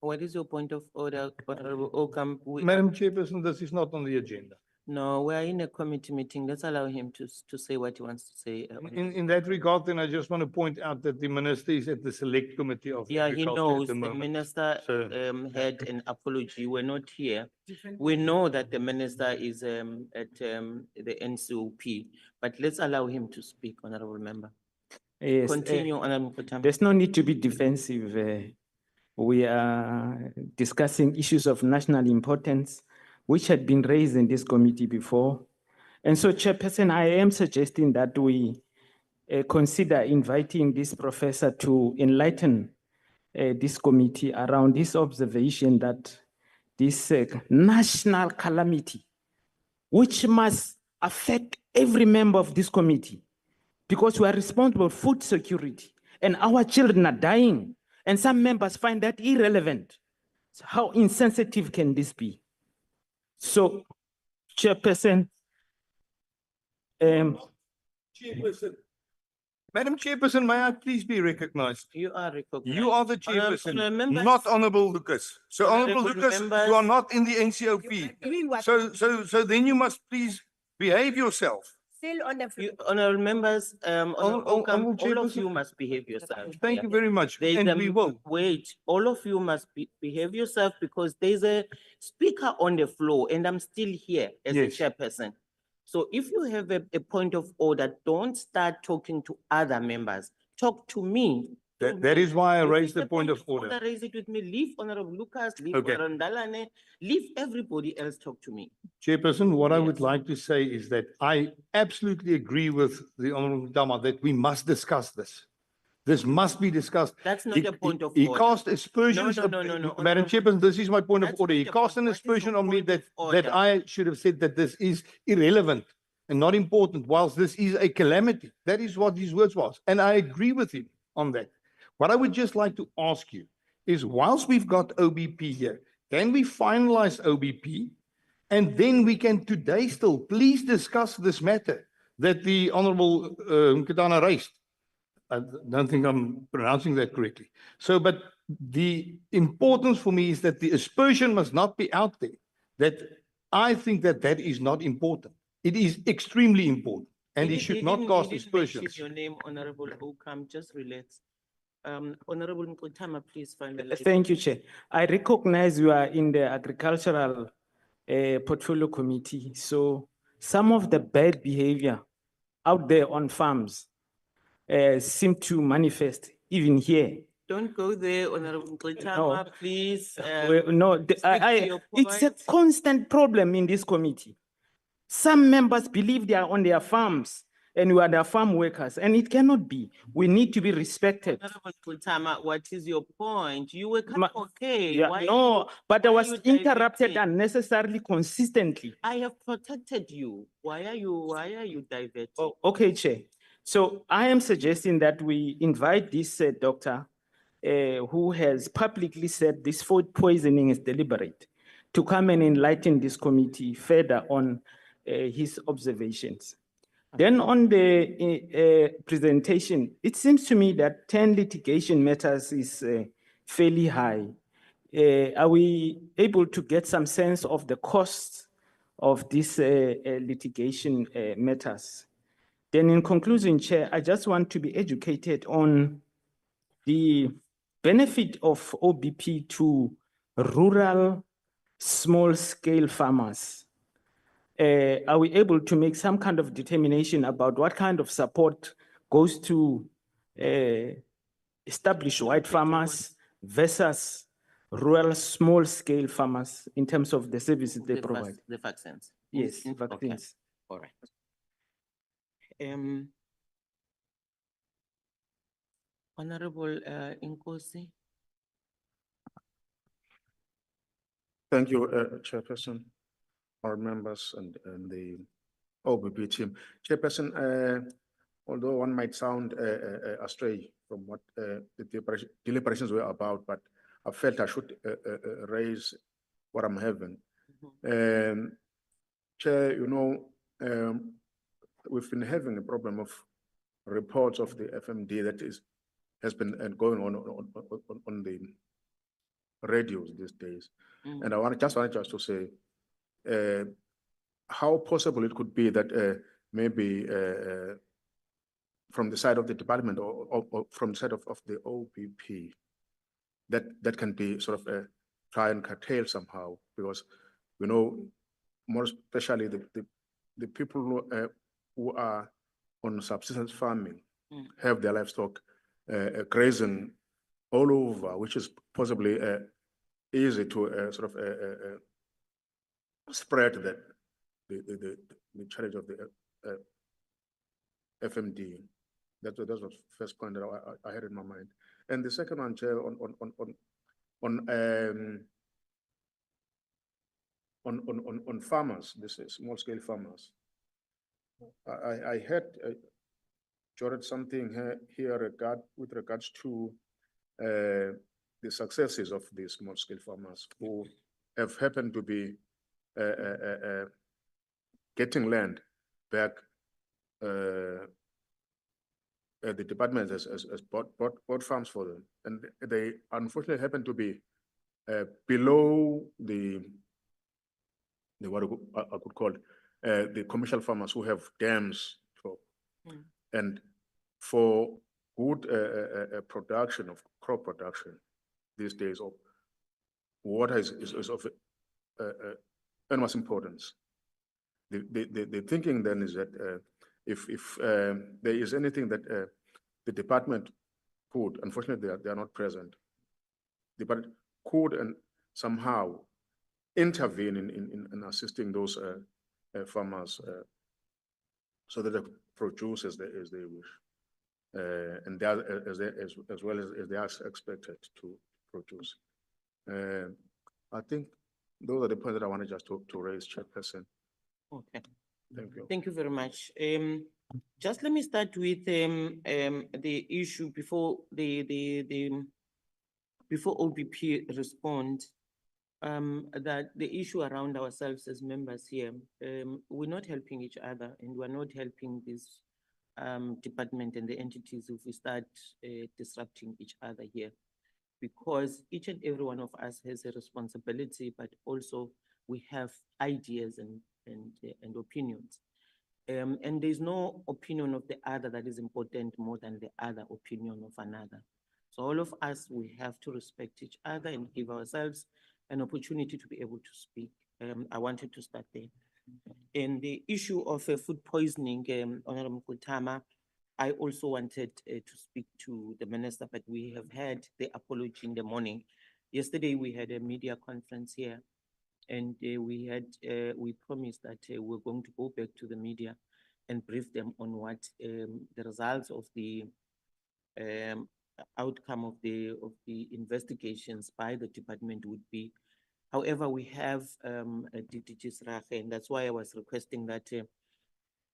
What is your point of order, Honorable Okam? Madam Chairperson, this is not on the agenda. No, we are in a committee meeting. Let's allow him to say what he wants to say. In that regard, then I just want to point out that the minister is at the select committee of. Yeah, he Agriculture at knows. the The moment. minister So- had an apology. We're not here. We know that the minister is at the NCOP, but let's allow him to speak, Honorable Member. Yes, Continue, Honorable Mkutama. there's no need to be defensive. We are discussing issues of national importance, which had been raised in this committee before. And so, Chairperson, I am suggesting that we consider inviting this professor to enlighten this committee around this observation that this national calamity, which must affect every member of this committee, because we are responsible for food security and our children are dying, and some members find that irrelevant. So how insensitive can this be? So, Chairperson, Chairperson. Madam Chairperson, may I please be recognized? You are recognized. You are the Honorable chairperson, members- not Honorable Lucas. So Honorable Honorable Lucas, members- you are not in the NCOP. Doing what? So then you must please behave yourself. Still on the. Honorable members, Honorable Okam, Honorable all of Chairperson. you must behave yourself. Thank you very much, There's and a- we will. Wait, all of you must behave yourself because there's a speaker on the floor and I'm still here as a Yes. chairperson. So if you have a point of order, don't start talking to other members. Talk to me. That is why I If raised it's the point of order. Raise it with me. Leave Honorable Lucas, leave Okay. Honorable Ndalane, leave everybody else talk to me. Chairperson, what I would Yes. like to say is that I absolutely agree with the Honorable Dama that we must discuss this. This must be discussed. That's not He- a point of He order. cast aspersions. No, no, no, no, Madam Honorable- Chairperson, this is my point of That's order. He not a cast point. an What is your aspersion on me point of that order? I should have said that this is irrelevant and not important, whilst this is a calamity. That is what his words was. And I agree with him on that. What I would just like to ask you is, whilst we've got OBP here, can we finalize OBP? And then we can today still please discuss this matter that the Honorable Mkutana raised. I don't think I'm pronouncing that correctly. So, but the importance for me is that the aspersion must not be out there. That I think that that is not important. It is extremely important, and he should not cast He didn't mention aspersions. your name, Honorable Okam, just relax. Honorable Mkutama, please finalize. thank you, Chair. I recognize you are in the Agricultural Portfolio Committee. So some of the bad behavior out there on farms seem to manifest even here. Don't go there, Honorable Mkutama, No. please. No, speak to your it's a point. constant problem in this committee. Some members believe they are on their farms and we are their farm workers, and it cannot be. We need to be respected. Honorable Mkutama, what is your point? You were kind Ma- of okay. Yeah, Why no, but I why was you interrupted diverting? unnecessarily consistently. I have protected you. Why are you diverting? Oh, okay, Chair. So I am suggesting that we invite this doctor who has publicly said this food poisoning is deliberate to come and enlighten this committee further on his observations. Then on the presentation, it seems to me that 10 litigation matters is fairly high. Are we able to get some sense of the cost of these litigation matters? Then in conclusion, Chair, I just want to be educated on the benefit of OBP to rural small-scale farmers. Are we able to make some kind of determination about what kind of support goes to established white farmers versus rural small scale farmers in terms of the services they The vac- provide. The vaccines. Yes, Okay, vaccines. all right. Honorable, Inkosi. Thank you, Chairperson, our members and the OBP team. Chairperson, although one might sound astray from what the deliberations were about, but I felt I should raise what I'm having. Chair, you know, we've been having a problem of reports of the FMD that has been going on the radios these days. And I wanted just to say how possible it could be that maybe from the side of the department or from the side of the OBP, that can be sort of try and curtail somehow, because we know more especially the people who are on subsistence farming have their livestock grazing all over, which is possibly easy to sort of spread the challenge of the FMD. That was the first point that I had in my mind. And the second one, Chair, on farmers, this is small scale farmers. I had jotted something here with regards to the successes of the small scale farmers who have happened to be getting land back. The department has bought farms for them, and they unfortunately happen to be below the what I could call the commercial farmers who have dams for, and for good production of crop production these days, of water is of enormous importance. The thinking then is that if there is anything that the department could, unfortunately they are not present, the department could and somehow intervene in assisting those farmers so that they produce as they wish, and they are, as well as they are expected to produce. I think those are the points that I wanted just to raise, Chairperson. Okay. Thank you. Thank you very much. Just let me start with the issue before before OBP respond. That the issue around ourselves as members here, we're not helping each other, and we're not helping this department and the entities if we start disrupting each other here, because each and every one of us has a responsibility, but also we have ideas and opinions. And there's no opinion of the other that is important more than the other opinion of another. So all of us, we have to respect each other and give ourselves an opportunity to be able to speak. I wanted to start there. And the issue of food poisoning, Honorable Kutama, I also wanted to speak to the minister, but we have had the apology in the morning. Yesterday, we had a media conference here, and we promised that we're going to go back to the media and brief them on what the results of the outcome of the investigations by the department would be. However, we have DDG Srache, and that's why I was requesting that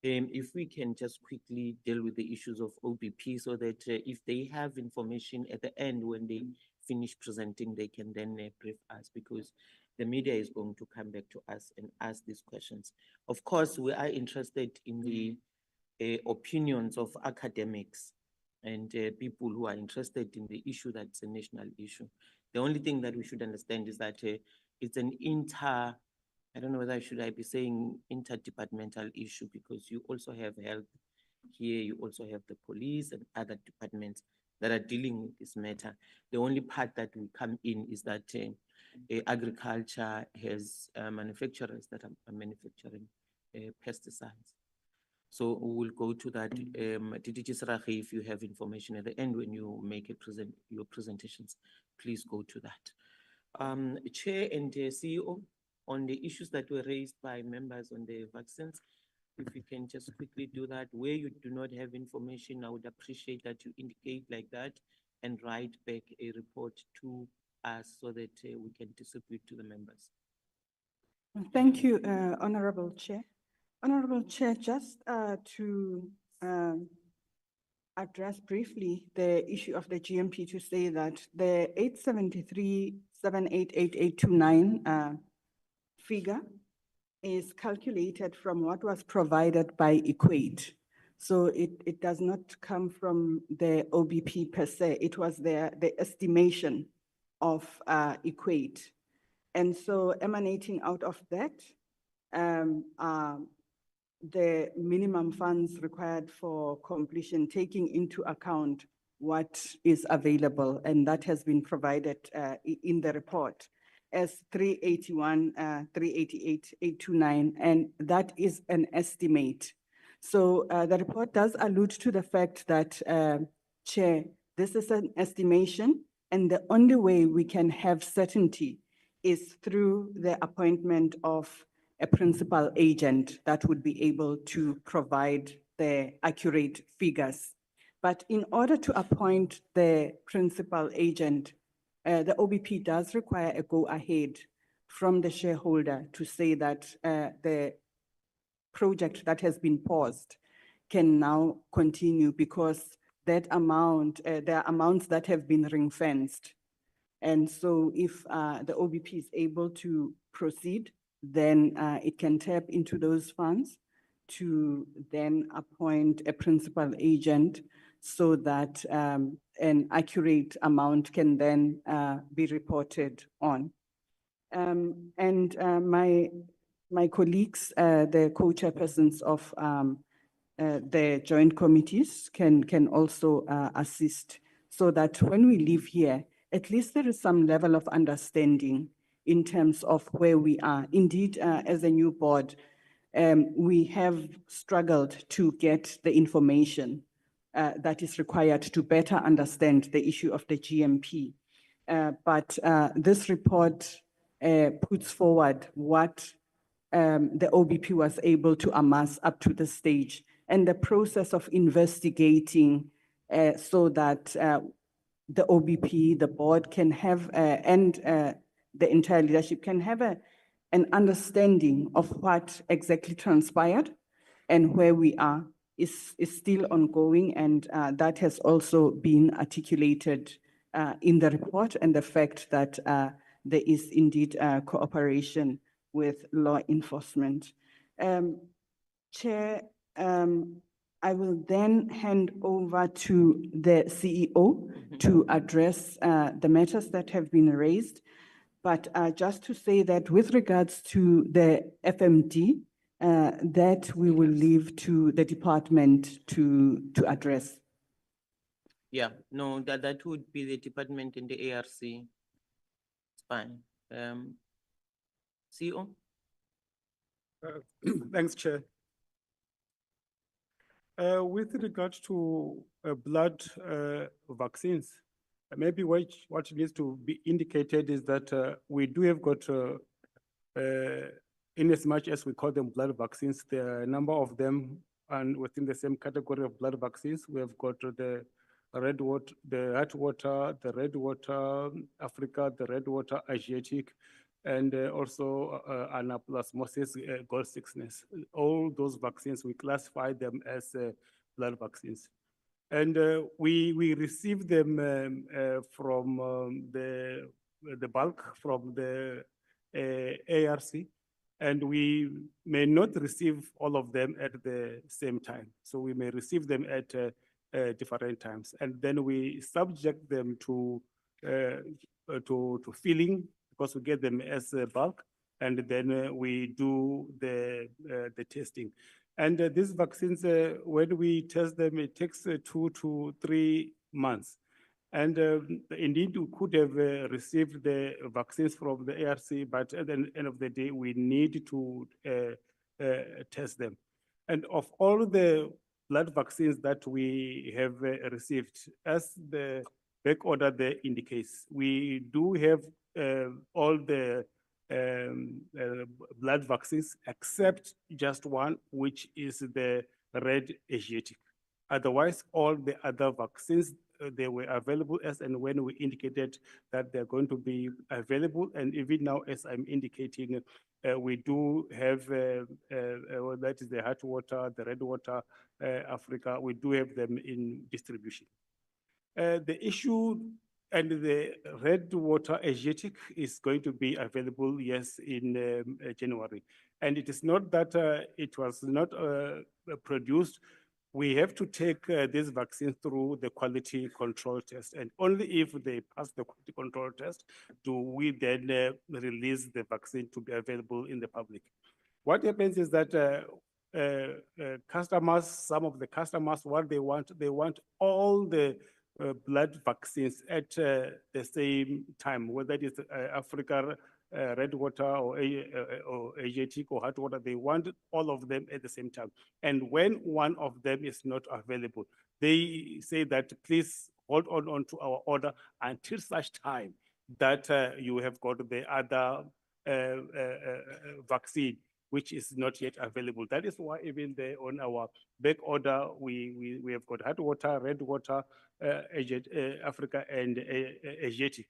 if we can just quickly deal with the issues of OBP, so that if they have information at the end when they finish presenting, they can then brief us, because the media is going to come back to us and ask these questions. Of course, we are interested in the opinions of academics and people who are interested in the issue that's a national issue. The only thing that we should understand is that it's an I don't know whether I be saying interdepartmental issue, because you also have health here, you also have the police and other departments that are dealing with this matter. The only part that will come in is that agriculture has manufacturers that are manufacturing pesticides. So we will go to that. DDG Srache, if you have information at the end when you make your presentations, please go to that. Chair and CEO, on the issues that were raised by members on the vaccines, if you can just quickly do that. Where you do not have information, I would appreciate that you indicate like that and write back a report to us so that we can distribute to the members. Thank you, Honorable Chair. Honorable Chair, just to address briefly the issue of the GMP, to say that the 873,788,829 figure is calculated from what was provided by Equate. So it does not come from the OBP per se. It was the estimation of Equate. And so emanating out of that, the minimum funds required for completion, taking into account what is available, and that has been provided in the report as 381, 388, 829, and that is an estimate. So the report does allude to the fact that, Chair, this is an estimation, and the only way we can have certainty is through the appointment of a principal agent that would be able to provide the accurate figures. But in order to appoint the principal agent, the OBP does require a go-ahead from the shareholder to say that the project that has been paused can now continue, because that amount, there are amounts that have been ring-fenced. And so if the OBP is able to proceed, then it can tap into those funds to then appoint a principal agent so that an accurate amount can then be reported on. And my colleagues, the co-chairpersons of the joint committees can also assist, so that when we leave here, at least there is some level of understanding in terms of where we are. Indeed, as a new board, we have struggled to get the information that is required to better understand the issue of the GMP. But this report puts forward what the OBP was able to amass up to this stage, and the process of investigating so that the OBP, the board can have, and the entire leadership can have an understanding of what exactly transpired and where we are is still ongoing. And that has also been articulated in the report, and the fact that there is indeed cooperation with law enforcement. Chair, I will then hand over to the CEO to address the matters that have been raised. But just to say that with regards to the FMD, that we will leave to the department to address. Yeah, no, that would be the department in the ARC. It's fine. CEO? Thanks, Chair. With regard to blood vaccines, maybe what needs to be indicated is that we do have got, in as much as we call them blood vaccines, there are a number of them, and within the same category of blood vaccines, we have got the red water, the Atwater, the red water Africa, the red water Asiatic, and also anaplasmosis, gold sickness. All those vaccines, we classify them as blood vaccines. And we receive them from the bulk from the ARC, and we may not receive all of them at the same time. So we may receive them at different times, and then we subject them to filling, because we get them as a bulk, and then we do the testing. And these vaccines, when we test them, it takes 2 to 3 months. And indeed, we could have received the vaccines from the ARC, but at the end of the day, we need to test them. And of all the blood vaccines that we have received, as the back order there indicates, we do have all the blood vaccines except just one, which is the red Asiatic. Otherwise, all the other vaccines, they were available as and when we indicated that they're going to be available. And even now, as I'm indicating, we do have, that is the hot water, the red water, Africa, we do have them in distribution. The issue and the red water Asiatic is going to be available, yes, in January. And it is not that it was not produced. We have to take this vaccine through the quality control test. And only if they pass the quality control test do we then release the vaccine to be available in the public. What happens is that customers, some of the customers, what they want all the blood vaccines at the same time, whether it is Africa red water or Asiatic or hot water, they want all of them at the same time. And when one of them is not available, they say that please hold on to our order until such time that you have got the other vaccine, which is not yet available. That is why even there on our back order, we have got hot water, red water, Africa and Asiatic.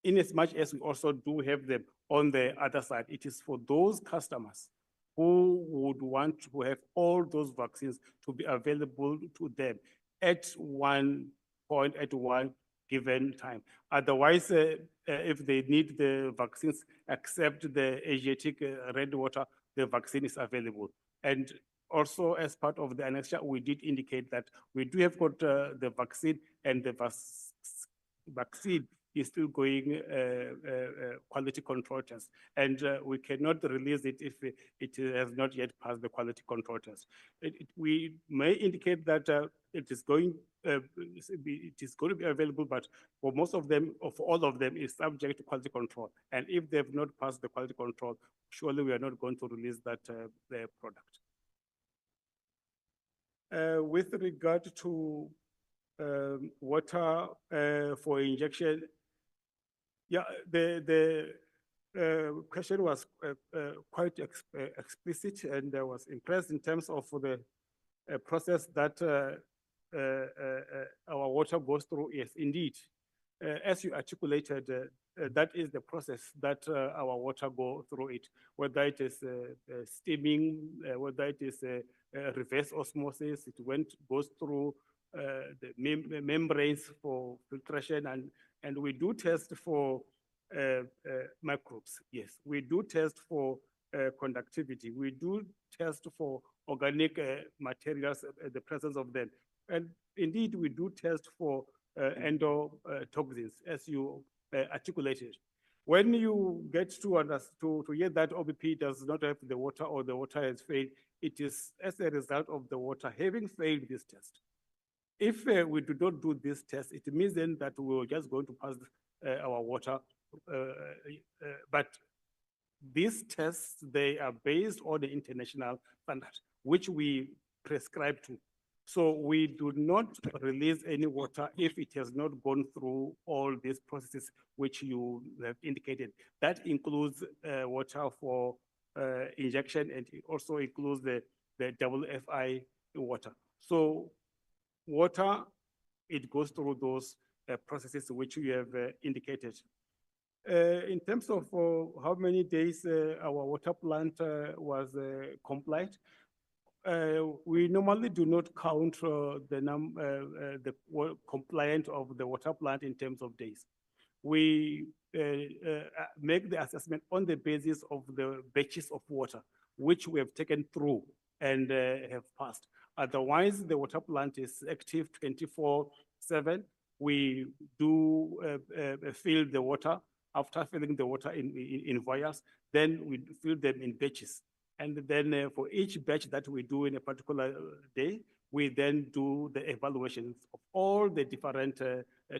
In as much as we also do have them on the other side, it is for those customers who would want to have all those vaccines to be available to them at one point, at one given time. Otherwise, if they need the vaccines, except the Asiatic red water, the vaccine is available. And also, as part of the annexure, we did indicate that we do have got the vaccine, and the vaccine is still going quality control test. And we cannot release it if it has not yet passed the quality control test. We may indicate that it is going to be available, but for most of them, or for all of them, is subject to quality control. And if they've not passed the quality control, surely we are not going to release that their product. With regard to water for injection, yeah, the question was quite explicit, and I was impressed in terms of the process that our water goes through. Yes, indeed. As you articulated, that is the process that our water go through it, whether it is steaming, whether it is reverse osmosis, goes through the membranes for filtration, and we do test for microbes. Yes, we do test for conductivity. We do test for organic materials, the presence of them. And indeed, we do test for endotoxins, as you articulated. When you get to hear that OBP does not have the water, or the water has failed, it is as a result of the water having failed this test. If we do not do this test, it means then that we're just going to pass our water. But these tests, they are based on the international standard, which we prescribe to. So we do not release any water if it has not gone through all these processes which you have indicated. That includes water for injection, and it also includes the WFI water. So water, it goes through those processes which you have indicated. In terms of how many days our water plant was compliant, we normally do not count the compliance of the water plant in terms of days. We make the assessment on the basis of the batches of water which we have taken through and have passed. Otherwise, the water plant is active 24/7. We do fill the water. After filling the water in vials, then we fill them in batches. And then for each batch that we do in a particular day, we then do the evaluations of all the different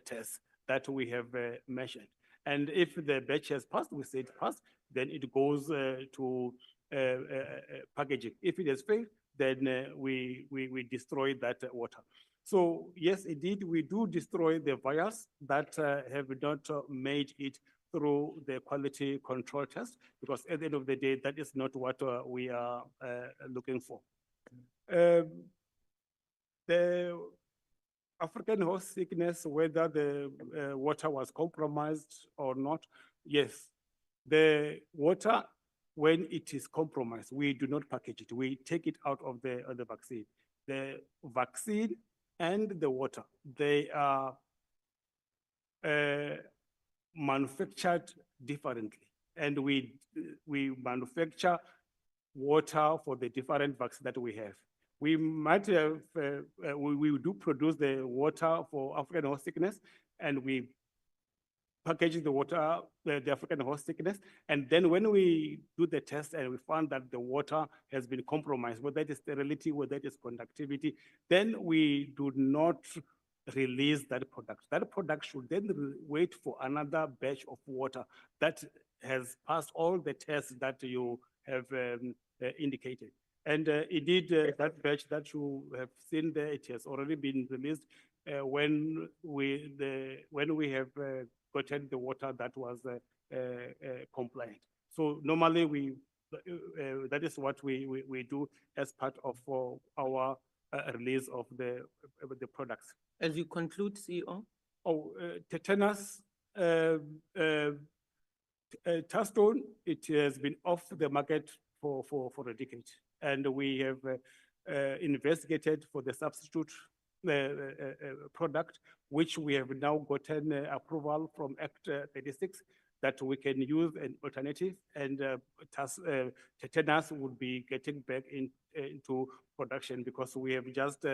tests that we have mentioned. And if the batch has passed, we say it passed, then it goes to packaging. If it has failed, then we destroy that water. So yes, indeed, we do destroy the vials that have not made it through the quality control test, because at the end of the day, that is not what we are looking for. The African horse sickness, whether the water was compromised or not, yes. The water, when it is compromised, we do not package it. We take it out of the vaccine. The vaccine and the water, they are manufactured differently. And we manufacture water for the different vaccines that we have. We might have, we do produce the water for African horse sickness, and we package the water, the African horse sickness. And then when we do the test and we find that the water has been compromised, whether it is sterility, whether it is conductivity, then we do not release that product. That product should then wait for another batch of water that has passed all the tests that you have indicated. And indeed, that batch that you have seen there, it has already been released when we have gotten the water that was compliant. So normally that is what we do as part of our release of the products. As you conclude, CEO? Tetanus, Tastone, it has been off the market for a decade. And we have investigated for the substitute product, which we have now gotten approval from Act 36 that we can use an alternative, and tetanus would be getting back into production because we have just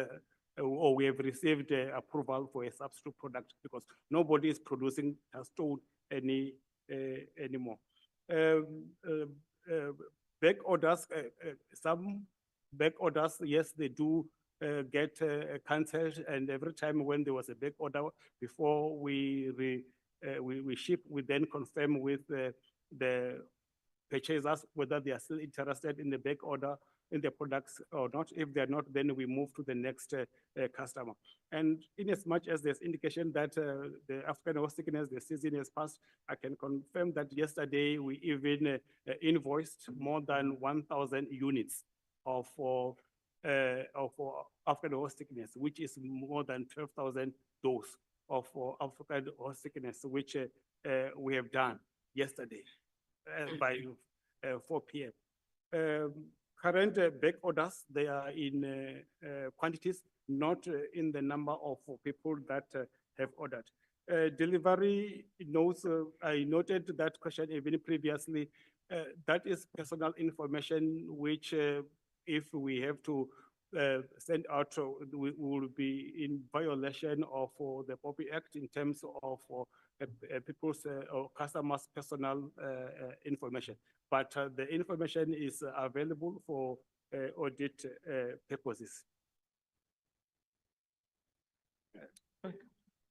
or we have received approval for a substitute product because nobody is producing Tastone anymore. Back orders, some back orders, yes, they do get cancelled, and every time when there was a back order, before we ship, we then confirm with the purchasers whether they are still interested in the back order in the products or not. If they're not, then we move to the next customer. And in as much as there's indication that the African horse sickness, the season has passed, I can confirm that yesterday we even invoiced more than 1,000 units of African horse sickness, which is more than 12,000 doses of African horse sickness, which we have done yesterday by 4 p.m. Current back orders, they are in quantities, not in the number of people that have ordered. Delivery notes, I noted that question even previously. That is personal information, which if we have to send out, we will be in violation of the POPI Act in terms of people's or customers' personal information. But the information is available for audit purposes.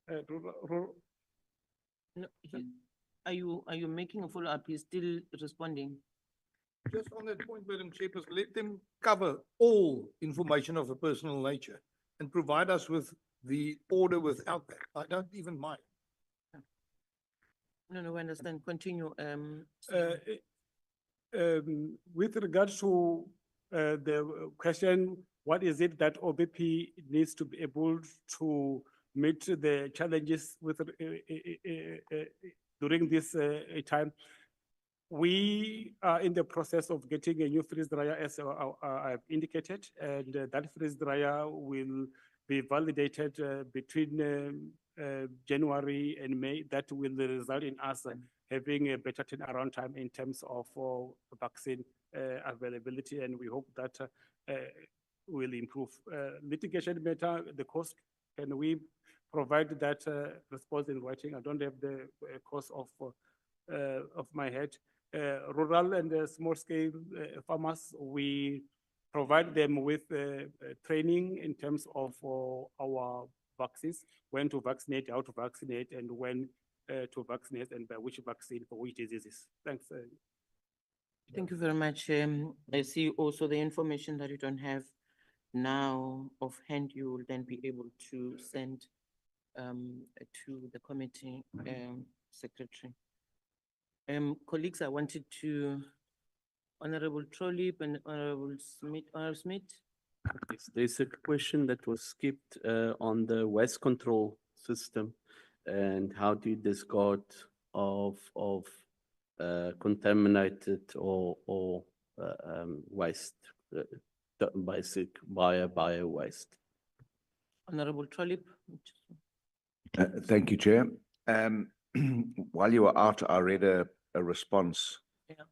No, are you making a follow-up? He's still responding. Just on that point, Madam Chairperson, let them cover all information of a personal nature and provide us with the order without that. I don't even mind. No, we understand. Continue. With regards to the question, what is it that OBP needs to be able to meet the challenges with during this time? We are in the process of getting a new freeze dryer, as I've indicated, and that freeze dryer will be validated between January and May. That will result in us having a better turnaround time in terms of vaccine availability, and we hope that will improve. Litigation matter, the cost, can we provide that response in writing? I don't have the cost of my head. Rural and small scale farmers, we provide them with training in terms of our vaccines, when to vaccinate, how to vaccinate, and when to vaccinate, and by which vaccine for which diseases. Thanks. Thank you very much. I see also the information that you don't have now offhand, you will then be able to send to the committee secretary. Colleagues, I wanted to, Honorable Trollip and Honorable Smith, Honorable Smith. Yes, there's a question that was skipped on the waste control system and how do you discard of contaminated or waste, basic bio waste. Honorable Trollip. Thank you, Chair. While you were out, I read a response Yeah.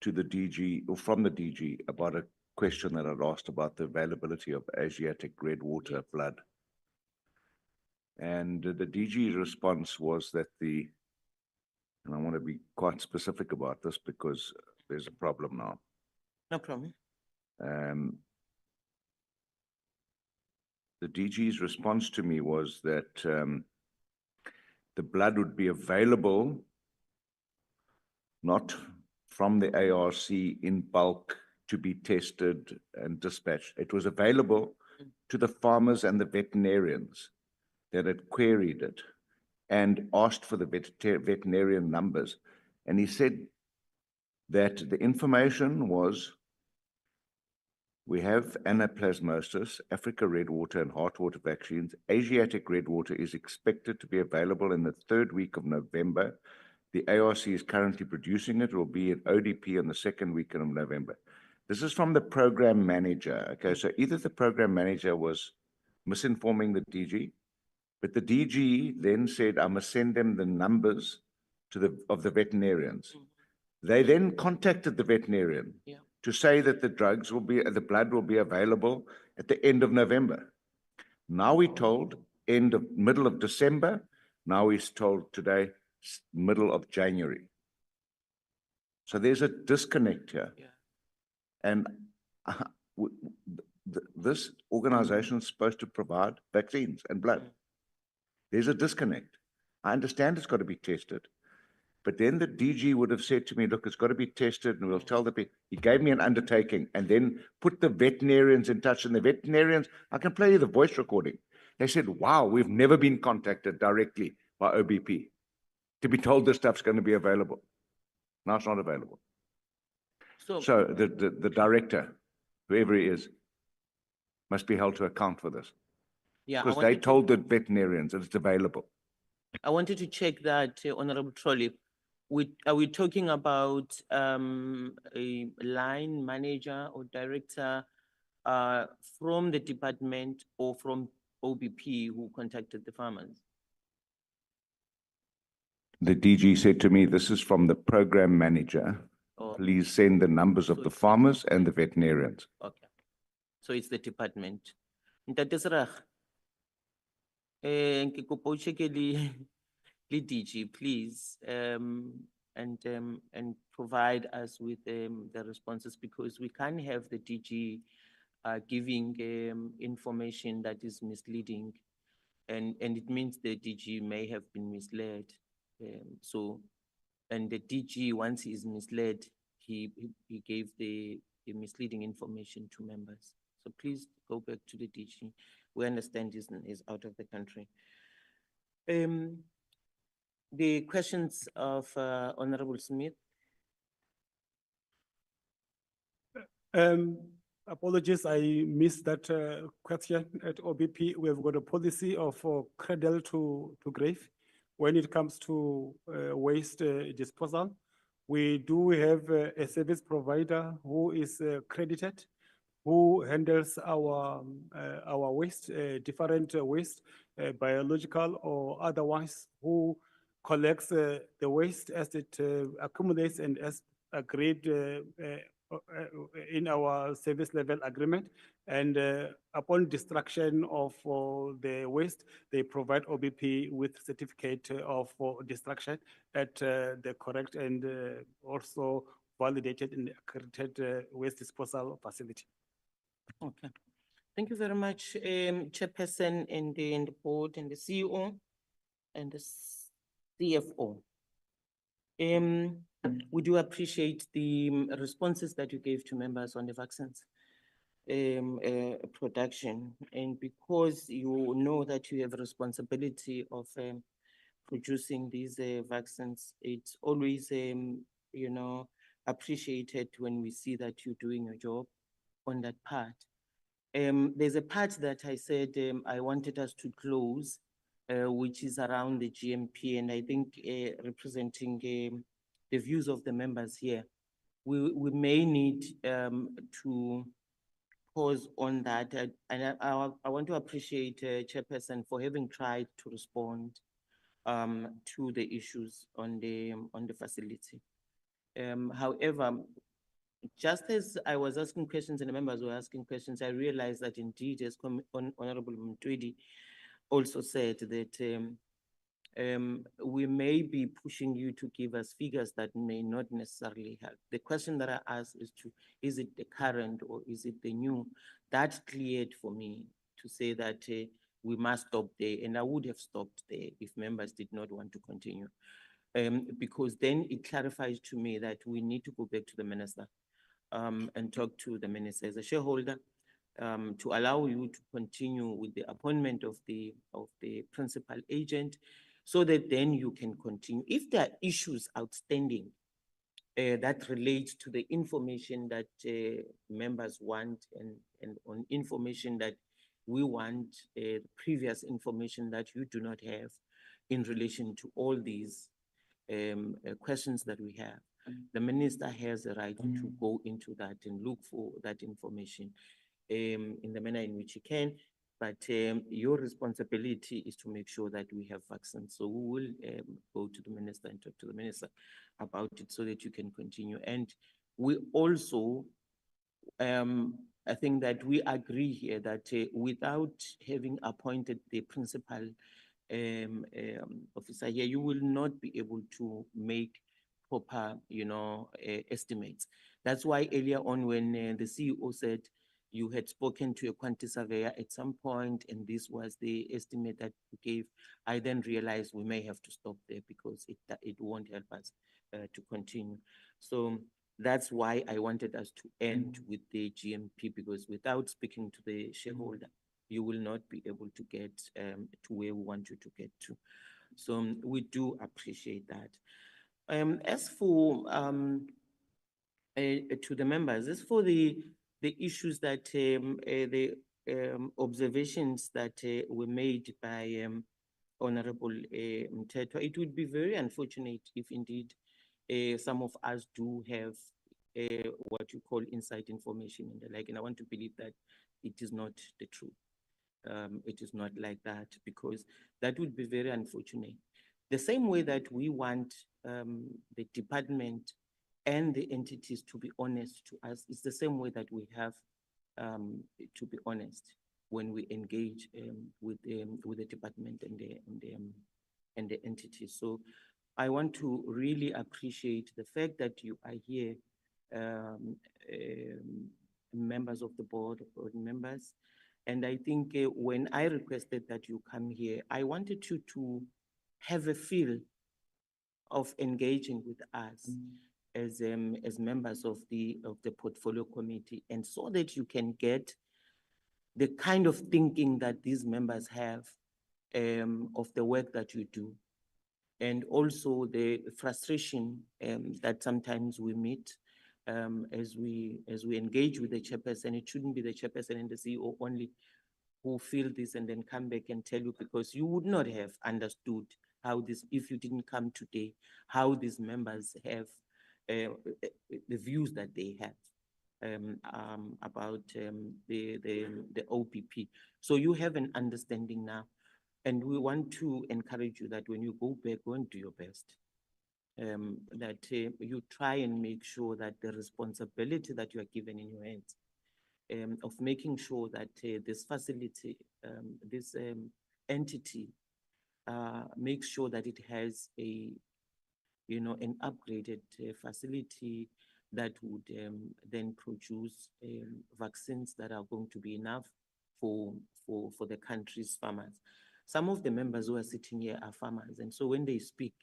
to the DG or from the DG about a question that I'd asked about the availability of Asiatic red water blood. And the DG's response was that and I want to be quite specific about this because there's a problem now. No problem. The DG's response to me was that the blood would be available not from the ARC in bulk to be tested and dispatched. It was available to the farmers and the veterinarians that had queried it and asked for the veterinarian numbers. And he said that the information was, we have anaplasmosis, Africa red water and heartwater vaccines. Asiatic red water is expected to be available in the 3rd week of November. The ARC is currently producing it. It will be at ODP in the 2nd week of November. This is from the program manager. Okay, so either the program manager was misinforming the DG, but the DG then said, I must send them the numbers of the veterinarians. They then contacted the veterinarian to say that the blood will be available at the end of November. Now we're told middle of December. Now he's told today, middle of January. So there's a disconnect here. And this organization is supposed to provide vaccines and blood. There's a disconnect. I understand it's got to be tested. But then the DG would have said to me, look, it's got to be tested and we'll tell the people. He gave me an undertaking and then put the veterinarians in touch. And the veterinarians, I can play you the voice recording. They said, wow, we've never been contacted directly by OBP to be told this stuff's going to be available. Now it's not available. So the director, whoever he is, must be held to account for this. Yeah, because they told the veterinarians that it's available. I wanted to check that, Honorable Trolley. Are we talking about a line manager or director from the department or from OBP who contacted the farmers? The DG said to me, this is from the program manager. Please send the numbers of the farmers and the veterinarians. Okay. So it's the department. Ntate Serach, ke kopa o check le DG, please, and provide us with the responses, because we can't have the DG giving information that is misleading, and it means the DG may have been misled. And the DG, once he is misled, he gave the misleading information to members. So please go back to the DG. We understand he's out of the country. The questions of Honorable Smith. Apologies, I missed that question at OBP. We have got a policy of cradle to grave when it comes to waste disposal. We do have a service provider who is credited, who handles our waste, different waste, biological or otherwise, who collects the waste as it accumulates and as agreed in our service level agreement. And upon destruction of the waste, they provide OBP with certificate of destruction at the correct and also validated and accredited waste disposal facility. Okay. Thank you very much, Chairperson and the board and the CEO and the CFO. We do appreciate the responses that you gave to members on the vaccines production, and because you know that you have a responsibility of producing these vaccines. It's always, you know, appreciated when we see that you're doing your job on that part. There's a part that I said I wanted us to close, which is around the GMP, and I think representing the views of the members here, we may need to pause on that. And I want to appreciate Chairperson for having tried to respond to the issues on the facility. However, just as I was asking questions and the members were asking questions, I realized that indeed, as Honorable Mtwedi also said, that we may be pushing you to give us figures that may not necessarily help. The question that I asked is it the current or is it the new? That cleared for me to say that we must stop there, and I would have stopped there if members did not want to continue. Because then it clarifies to me that we need to go back to the minister and talk to the minister as a shareholder to allow you to continue with the appointment of the principal agent, so that then you can continue. If there are issues outstanding that relate to the information that members want and on information that we want, previous information that you do not have in relation to all these questions that we have, the minister has a right to go into that and look for that information in the manner in which he can. But your responsibility is to make sure that we have vaccines. So we will go to the minister and talk to the minister about it so that you can continue. And we also, I think that we agree here that without having appointed the principal officer here, you will not be able to make proper, estimates. That's why earlier on when the CEO said you had spoken to a quantity surveyor at some point, and this was the estimate that you gave, I then realized we may have to stop there because it won't help us to continue. So that's why I wanted us to end with the GMP, because without speaking to the shareholder, you will not be able to get to where we want you to get to. So we do appreciate that. As for to the members, as for the issues that the observations that were made by Honorable Mteto, it would be very unfortunate if indeed some of us do have what you call inside information and the like, and I want to believe that it is not the truth. It is not like that, because that would be very unfortunate. The same way that we want the department and the entities to be honest to us, it's the same way that we have to be honest when we engage with the department and the entities. So I want to really appreciate the fact that you are here, members of the board members. And I think when I requested that you come here, I wanted you to have a feel of engaging with us as members of the portfolio committee, and so that you can get the kind of thinking that these members have of the work that you do, and also the frustration that sometimes we meet as we engage with the chairperson. It shouldn't be the chairperson and the CEO only who feel this and then come back and tell you, because you would not have understood how this, if you didn't come today, how these members have the views that they have about the OPP. So you have an understanding now, and we want to encourage you that when you go back, go and do your best. That you try and make sure that the responsibility that you are given in your hands of making sure that this facility, this entity, makes sure that it has an upgraded facility that would then produce vaccines that are going to be enough for the country's farmers. Some of the members who are sitting here are farmers, and so when they speak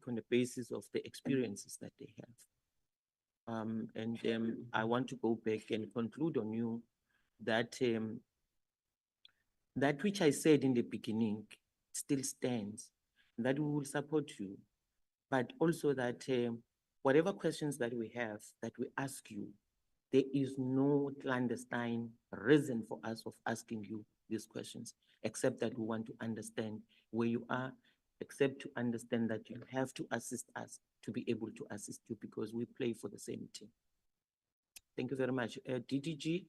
on the basis of the experiences that they have. I want to go back and conclude on you that that which I said in the beginning still stands. that we will support you, but also that whatever questions that we have, that we ask you, there is no clandestine reason for us of asking you these questions, except that we want to understand where you are, except to understand that you have to assist us to be able to assist you because we play for the same team. Thank you very much. DDG,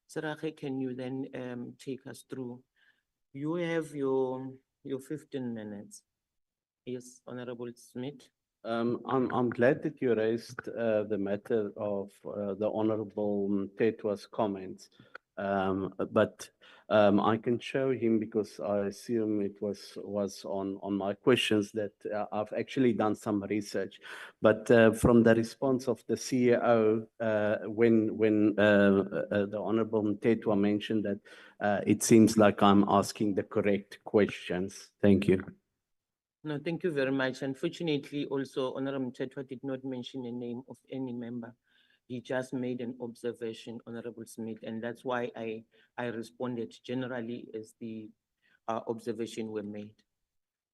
Sarache, can you then take us through? You have your 15 minutes. Yes, Honorable Smith. I'm glad that you raised the matter of the Honorable Tetwa's comments. But I can show him because I assume it was on my questions that I've actually done some research. But from the response of the CEO, when the Honorable Tetwa mentioned that it seems like I'm asking the correct questions. Thank you. No, thank you very much. Unfortunately, also, Honorable Mtetwa did not mention the name of any member. He just made an observation, Honorable Smith, and that's why I responded generally as the observation were made.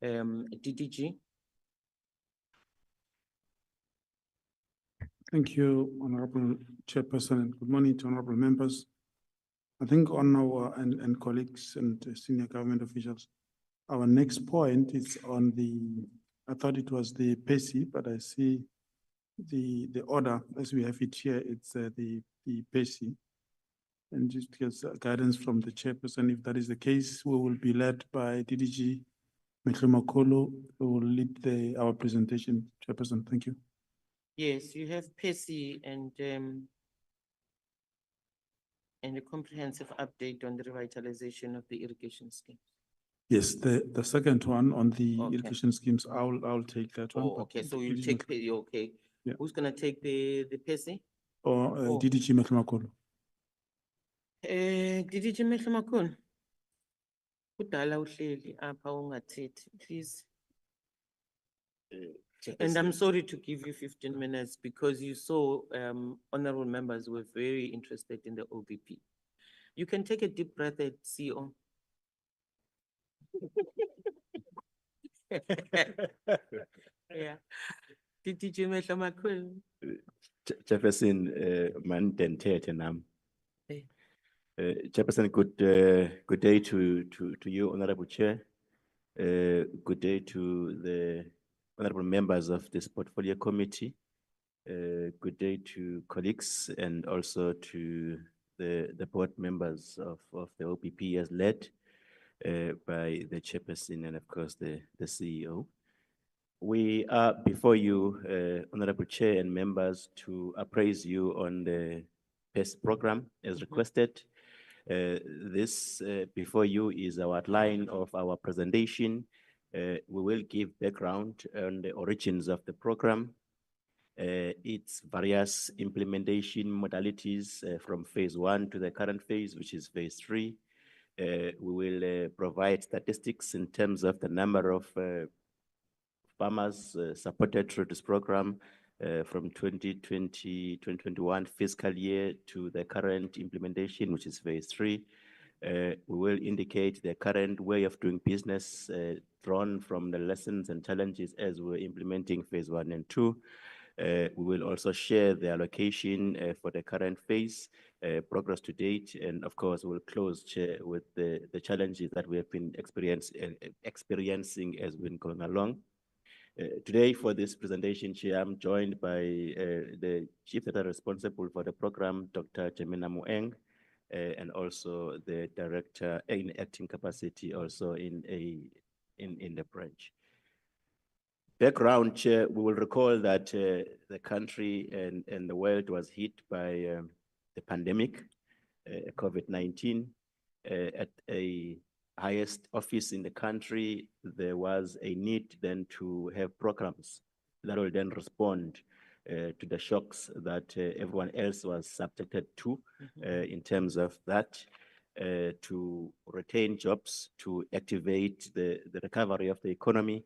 DDG? Thank you, Honorable Chairperson, and good morning to honorable members. I think on our and colleagues and senior government officials, our next point is on the, I thought it was the PESI, but I see the order as we have it here, it's the PESI. And just get guidance from the chairperson. If that is the case, we will be led by DDG Mehlomakolo, who will lead our presentation. Chairperson, thank you. Yes, you have PESI and a comprehensive update on the revitalization of the irrigation scheme. Yes, the second one on the Okay. irrigation schemes, I'll take that one. Oh, but okay, so you DDG take PESI, okay. Yeah. Who's gonna take the PESI? Or Oh. DDG Mehlomakolo. DDG Mehlomakolo. Kudala uhleli apha ungathethi, please. And I'm sorry to give you 15 minutes because you saw honorable members were very interested in the OBP. You can take a deep breath at CEO. Yeah. DDG Mehlomakolo. Jefferson, man dentete nam. Hey. Jefferson, good day to you, Honorable Chair. Good day to the honorable members of this portfolio committee. Good day to colleagues and also to the board members of the OPP as led by the chairperson and of course the CEO. We are before you, Honorable Chair and members, to appraise you on the PESI program as requested. This before you is our outline of our presentation. We will give background on the origins of the program, its various implementation modalities from phase 1 to the current phase, which is phase 3. We will provide statistics in terms of the number of farmers supported through this program from 2020-2021 fiscal year to the current implementation, which is phase 3. We will indicate the current way of doing business drawn from the lessons and challenges as we're implementing phase 1 and 2. We will also share the allocation for the current phase, progress to date, and of course, we'll close, Chair, with the challenges that we have been experiencing as we've been going along. Today for this presentation, Chair, I'm joined by the Chief Data responsible for the program, Dr. Jemina Mueng, and also the Director in acting capacity also in the branch. Background, Chair, we will recall that the country and the world was hit by the pandemic, COVID-19. At a highest office in the country, there was a need then to have programs that will then respond to the shocks that everyone else was subjected to in terms of that, to retain jobs, to activate the recovery of the economy,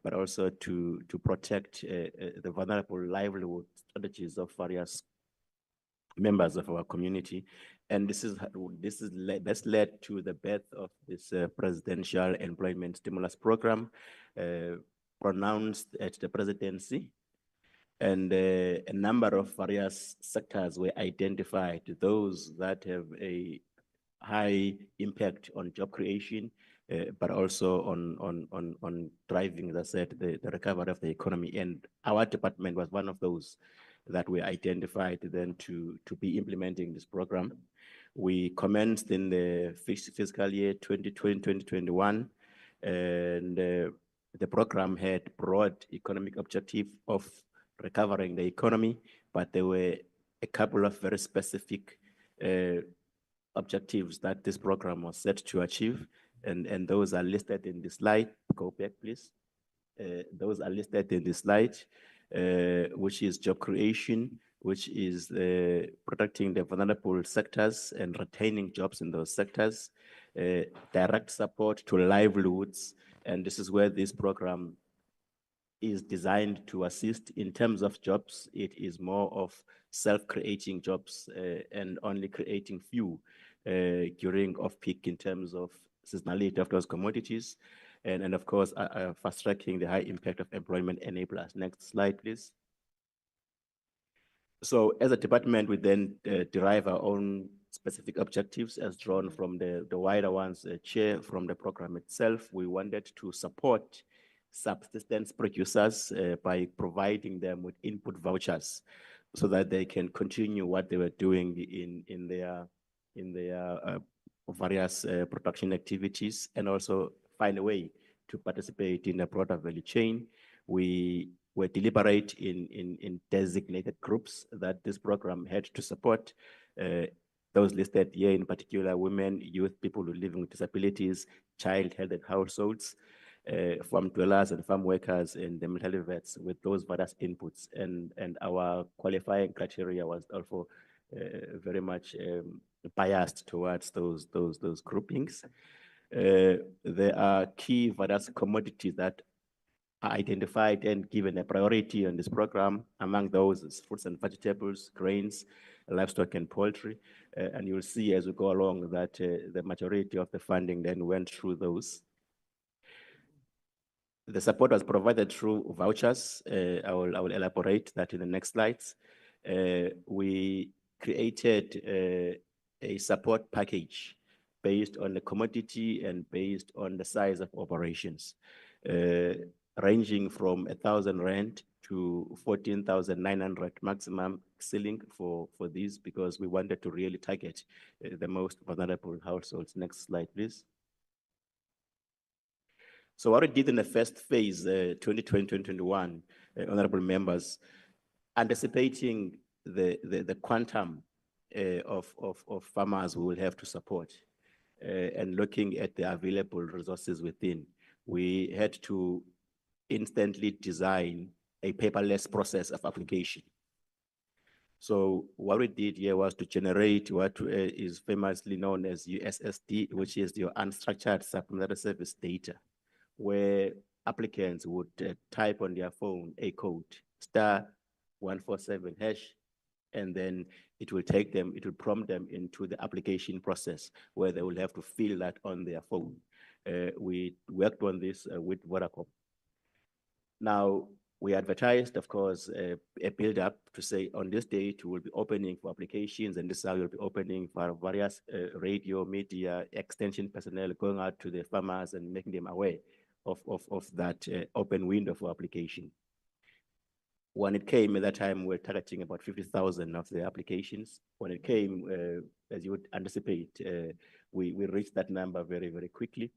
but also to protect the vulnerable livelihood strategies of various members of our community. And that's led to the birth of this presidential employment stimulus program pronounced at the presidency. And a number of various sectors were identified, those that have a high impact on job creation, but also on driving, as I said, the recovery of the economy. And our department was one of those that we identified then to be implementing this program. We commenced in the fiscal year 2020-2021, and the program had broad economic objective of recovering the economy, but there were a couple of very specific objectives that this program was set to achieve, and those are listed in the slide. Go back, please. Those are listed in the slide, which is job creation, which is protecting the vulnerable sectors and retaining jobs in those sectors, direct support to livelihoods, and this is where this program is designed to assist. In terms of jobs, it is more of self-creating jobs and only creating few during off-peak in terms of seasonality of those commodities. And of course, fast-tracking the high impact of employment enablers. Next slide, please. So as a department, we then derive our own specific objectives as drawn from the wider ones, Chair, from the program itself. We wanted to support subsistence producers by providing them with input vouchers so that they can continue what they were doing in their various production activities, and also find a way to participate in a broader value chain. We were deliberate in designated groups that this program had to support. Those listed here in particular: women, youth, people living with disabilities, child health and households, farm dwellers and farm workers, and the mental health vets, with those various inputs. And our qualifying criteria was also very much biased towards those groupings. There are key various commodities that are identified and given a priority on this program. Among those is fruits and vegetables, grains, livestock and poultry. And you'll see as we go along that the majority of the funding then went through those. The support was provided through vouchers. I will elaborate that in the next slides. We created a support package based on the commodity and based on the size of operations, ranging from 1,000 rand to 14,900 maximum ceiling for these, because we wanted to really target the most vulnerable households. Next slide, please. So what we did in the first phase, 2020-2021, honorable members, anticipating the quantum of farmers we will have to support, and looking at the available resources within, we had to instantly design a paperless process of application. So what we did here was to generate what is famously known as USSD, which is your unstructured supplementary service data, where applicants would type on their phone a code, *147#, and then it will take them, it will prompt them into the application process where they will have to fill that on their phone. We worked on this with Vodacom. Now, we advertised, of course, a build-up to say on this date we will be opening for applications, and this is how we'll be opening for various radio, media, extension personnel going out to the farmers and making them aware of that open window for application. When it came at that time, we were targeting about 50,000 of the applications. When it came, as you would anticipate, we reached that number very, very quickly.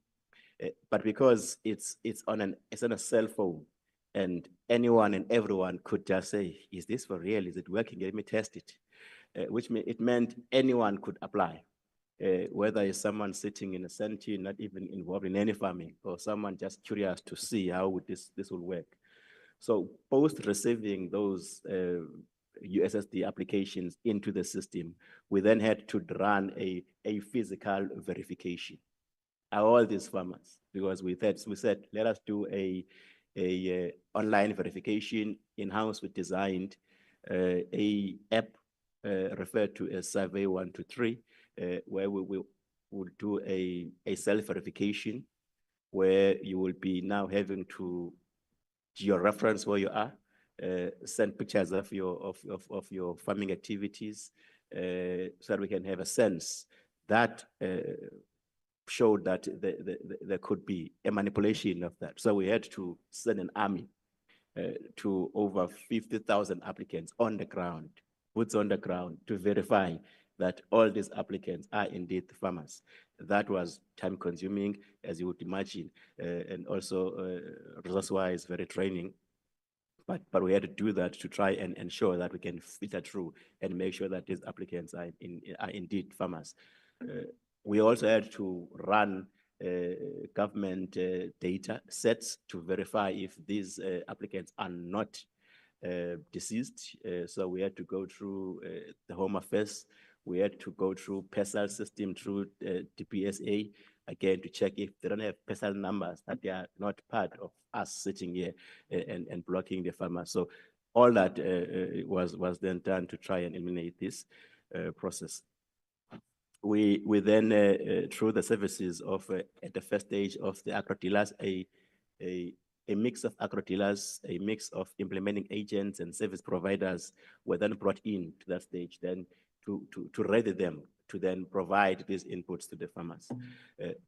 But because it's on a cell phone, and anyone and everyone could just say, is this for real? Is it working? Let me test it. Which it meant anyone could apply, whether it's someone sitting in a center, not even involved in any farming, or someone just curious to see how would this will work. So post receiving those USSD applications into the system, we then had to run a physical verification of all these farmers, because we said, let us do a online verification. In-house we designed a app referred to as Survey 123, where we will do a self-verification, where you will be now having to geo-reference where you are, send pictures of your farming activities, so that we can have a sense that showed that there could be a manipulation of that. So we had to send an army to over 50,000 applicants on the ground, boots on the ground, to verify that all these applicants are indeed farmers. That was time consuming, as you would imagine, and also resource-wise very draining. But we had to do that to try and ensure that we can filter through and make sure that these applicants are indeed farmers. We also had to run government data sets to verify if these applicants are not deceased. So we had to go through the Home Affairs. We had to go through PESI system, through DPSA, again, to check if they don't have PESI numbers, that they are not part of us sitting here and blocking the farmers. So all that was then done to try and eliminate this process. We then, through the services of, at the first stage of the agro dealers, a mix of agro dealers, a mix of implementing agents and service providers were then brought in to that stage, then to ready them to then provide these inputs to the farmers.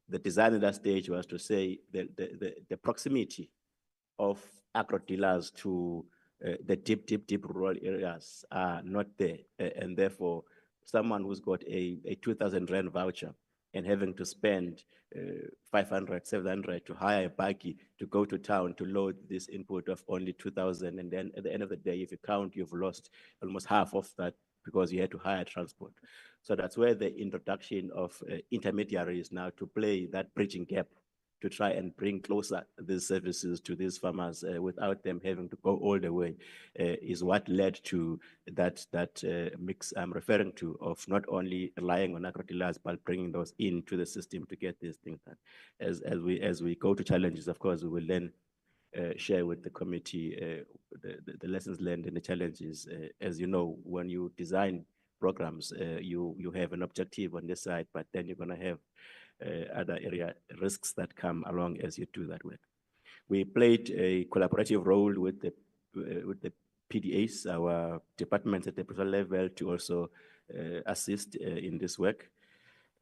The design at that stage was to say the proximity of agro dealers to the deep rural areas are not there, and therefore someone who's got a 2,000 Rand voucher and having to spend 500, 700 to hire a buggy to go to town to load this input of only 2,000. And then at the end of the day, if you count, you've lost almost half of that because you had to hire transport. So that's where the introduction of intermediaries now to play that bridging gap to try and bring closer these services to these farmers without them having to go all the way is what led to that mix I'm referring to, of not only relying on agro dealers but bringing those into the system to get these things done. As we go to challenges, of course, we will then share with the committee the lessons learned and the challenges. As you know, when you design programs, you have an objective on this side, but then you're going to have other area risks that come along as you do that work. We played a collaborative role with the PDAs, our departments at the provincial level, to also assist in this work.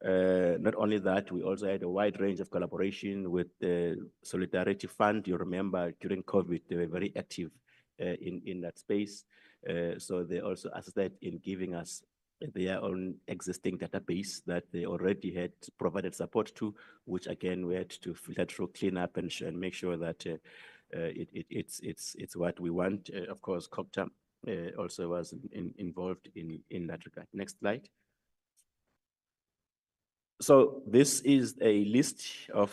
Not only that, we also had a wide range of collaboration with the Solidarity Fund. You remember during COVID, they were very active in that space. So they also assisted in giving us their own existing database that they already had provided support to, which again, we had to filter through, clean up and make sure that it's what we want. Of course, COPTA also was involved in that regard. Next slide. So this is a list of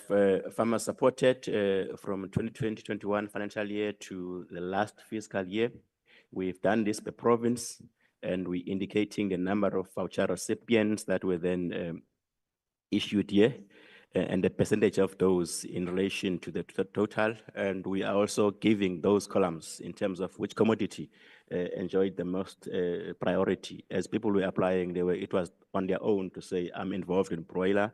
farmers supported from 2020-21 financial year to the last fiscal year. We've done this per province, and we're indicating the number of voucher recipients that were then issued here, and the percentage of those in relation to the total. And we are also giving those columns in terms of which commodity enjoyed the most priority. As people were applying, it was on their own to say, I'm involved in broiler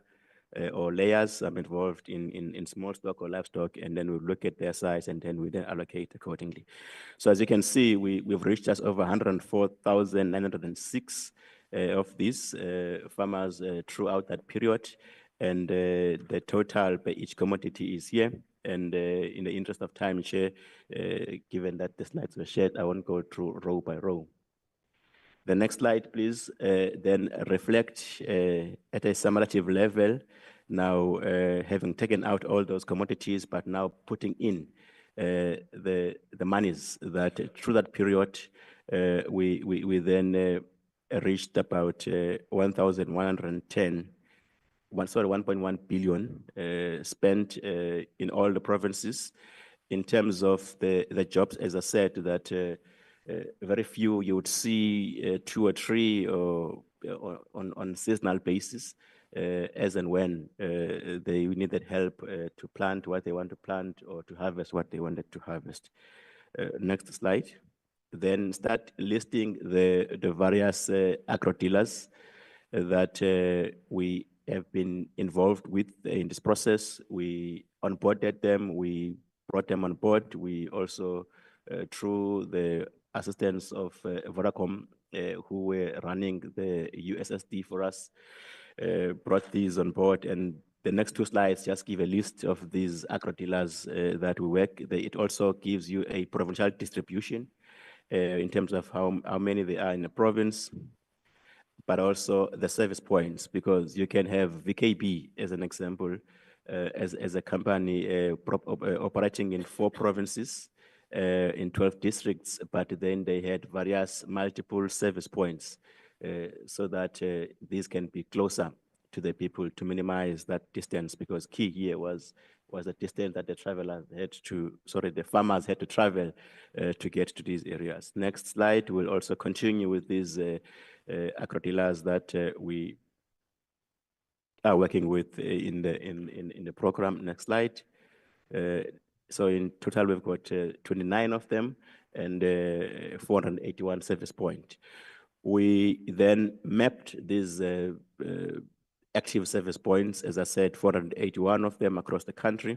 or layers, I'm involved in small stock or livestock, and then we look at their size and then we then allocate accordingly. So as you can see, we've reached just over 104,906 of these farmers throughout that period. And the total by each commodity is here. And in the interest of time, Chair, given that the slides were shared, I won't go through row by row. The next slide, please, then reflect at a summative level, now having taken out all those commodities, but now putting in the monies that through that period, we then reached about 1.1 billion spent in all the provinces. In terms of the jobs, as I said, that very few you would see 2 or 3 or on seasonal basis, as and when they needed help to plant what they want to plant or to harvest what they wanted to harvest. Next slide. Then start listing the various agro dealers. that we have been involved with in this process. We onboarded them, we brought them on board. We also, through the assistance of Vodacom, who were running the USSD for us, brought these on board. And the next two slides just give a list of these agro dealers that we work. It also gives you a provincial distribution in terms of how many there are in the province, but also the service points, because you can have VKB as an example, as a company operating in 4 provinces, in 12 districts, but then they had various multiple service points so that these can be closer to the people to minimize that distance, because key here was the distance that the travelers had to, the farmers had to travel to get to these areas. Next slide, we'll also continue with these agro dealers that we are working with in the program. Next slide. So in total, we've got 29 of them and 481 service points. We then mapped these active service points, as I said, 481 of them across the country.